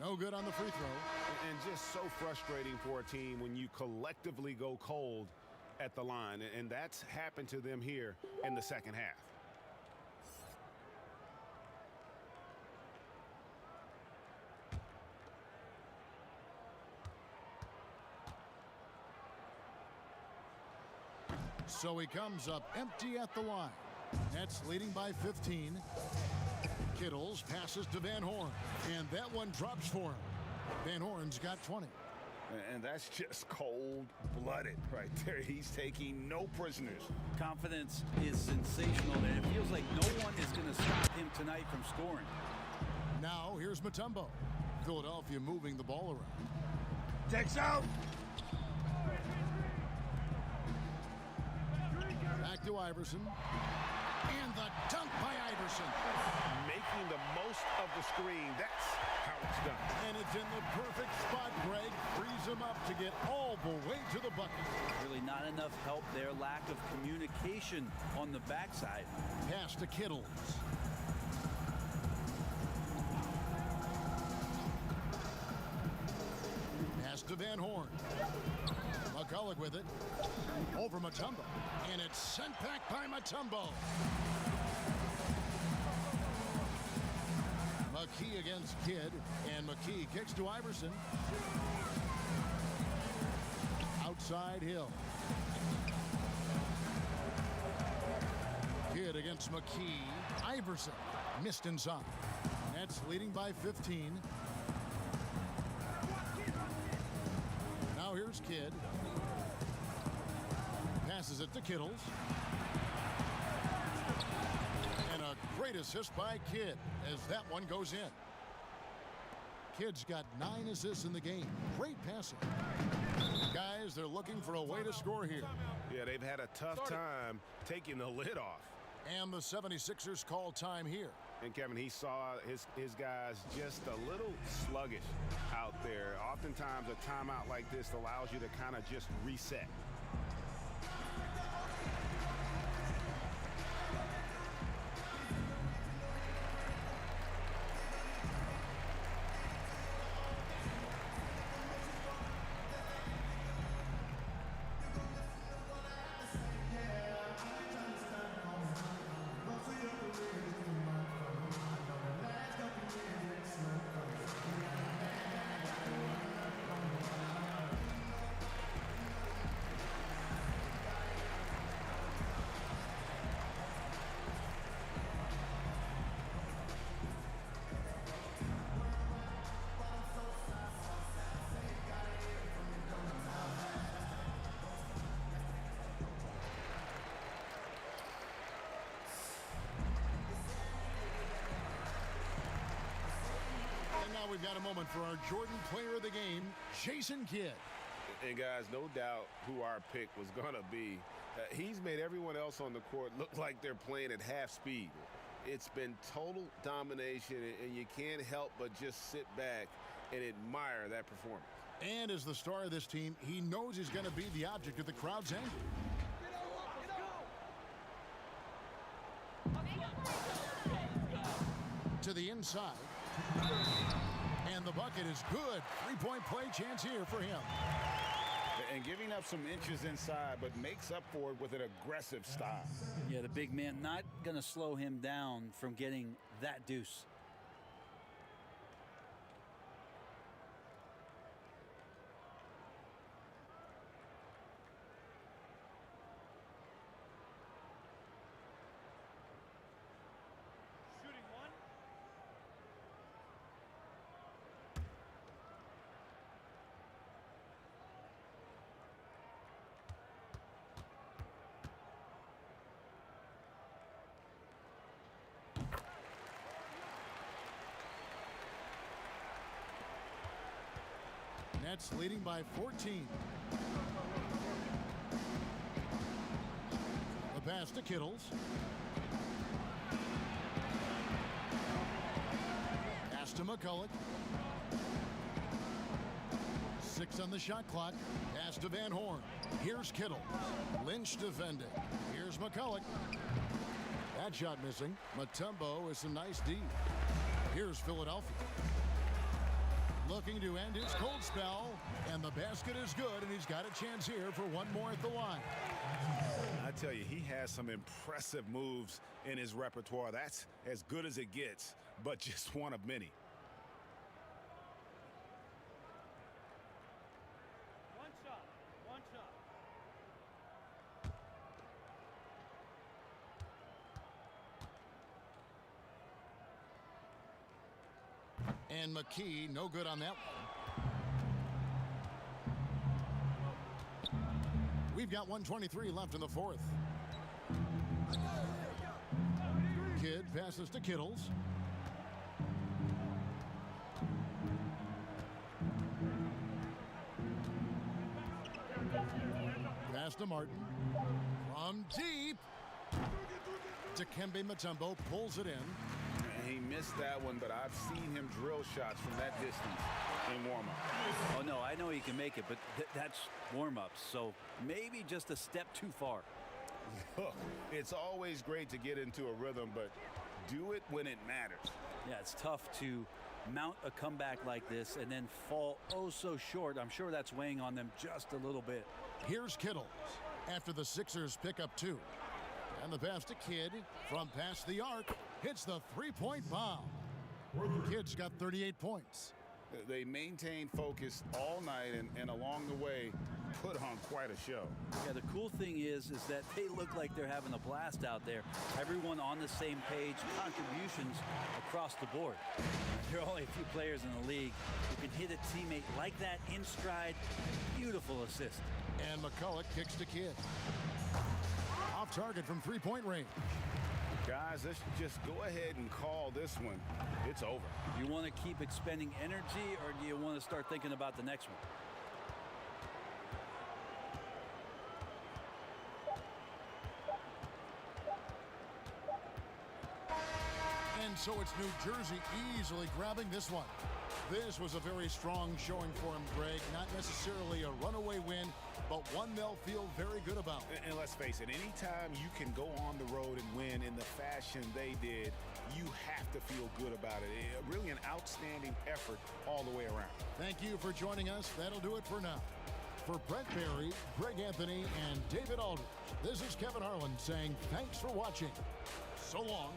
Q: No good on the free throw.
R: And just so frustrating for a team when you collectively go cold at the line. And that's happened to them here in the second half.
Q: So he comes up empty at the line. Nets leading by 15. Kittles passes to Van Horn, and that one drops for him. Van Horn's got 20.
R: And that's just cold-blooded right there. He's taking no prisoners.
H: Confidence is sensational, and it feels like no one is going to stop him tonight from scoring.
Q: Now here's Mutombo. Philadelphia moving the ball around.
W: Takes out.
Q: Back to Iverson. And the dunk by Iverson.
R: Making the most of the screen. That's how it's done.
Q: And it's in the perfect spot, Greg. Frees him up to get all the way to the bucket.
H: Really not enough help there. Lack of communication on the backside.
Q: Pass to Kittles. Pass to Van Horn. McCulloch with it. Over Mutombo. And it's sent back by Mutombo. McKee against Kidd. And McKee kicks to Iverson. Outside Hill. Kidd against McKee. Iverson missed inside. Nets leading by 15. Now here's Kidd. Passes it to Kittles. And a great assist by Kidd as that one goes in. Kidd's got 9 assists in the game. Great passing. Guys, they're looking for a way to score here.
R: Yeah, they've had a tough time taking the lid off.
Q: And the 76ers call time here.
R: And Kevin, he saw his guys just a little sluggish out there. Oftentimes a timeout like this allows you to kind of just reset.
Q: Now we've got a moment for our Jordan player of the game, Jason Kidd.
R: And guys, no doubt who our pick was going to be. He's made everyone else on the court look like they're playing at half speed. It's been total domination, and you can't help but just sit back and admire that performance.
Q: And as the star of this team, he knows he's going to be the object of the crowd's anger. To the inside. And the bucket is good. 3-point play chance here for him.
R: And giving up some inches inside, but makes up for it with an aggressive style.
H: Yeah, the big man not going to slow him down from getting that deuce.
Q: Nets leading by 14. The pass to Kittles. Pass to McCulloch. 6 on the shot clock. Pass to Van Horn. Here's Kittle. Lynch defending. Here's McCulloch. That shot missing. Mutombo is a nice D. Here's Philadelphia. Looking to end his cold spell. And the basket is good, and he's got a chance here for one more at the line.
R: I tell you, he has some impressive moves in his repertoire. That's as good as it gets, but just one of many.
D: One shot.
Q: And McKee, no good on that one. We've got 1:23 left in the fourth. Kidd passes to Kittles. Pass to Martin. From deep. Dikembe Mutombo pulls it in.
R: He missed that one, but I've seen him drill shots from that distance in warm-up.
H: Oh, no, I know he can make it, but that's warm-ups, so maybe just a step too far.
R: Look, it's always great to get into a rhythm, but do it when it matters.
H: Yeah, it's tough to mount a comeback like this and then fall oh so short. I'm sure that's weighing on them just a little bit.
Q: Here's Kittles after the Sixers pick up 2. And the pass to Kidd from past the arc. Hits the three-point bomb. Kidd's got 38 points.
R: They maintained focus all night and along the way put on quite a show.
H: Yeah, the cool thing is that they look like they're having a blast out there. Everyone on the same page, contributions across the board. There are only a few players in the league who can hit a teammate like that in stride. Beautiful assist.
Q: And McCulloch kicks to Kidd. Off target from three-point range.
R: Guys, let's just go ahead and call this one. It's over.
H: You want to keep expending energy, or do you want to start thinking about the next one?
Q: And so it's New Jersey easily grabbing this one. This was a very strong showing for him, Greg. Not necessarily a runaway win, but one they'll feel very good about.
R: And let's face it, anytime you can go on the road and win in the fashion they did, you have to feel good about it. Really an outstanding effort all the way around.
Q: Thank you for joining us. That'll do it for now. For Brent Barry, Greg Anthony, and David Aldridge, this is Kevin Harlan saying thanks for watching. So long.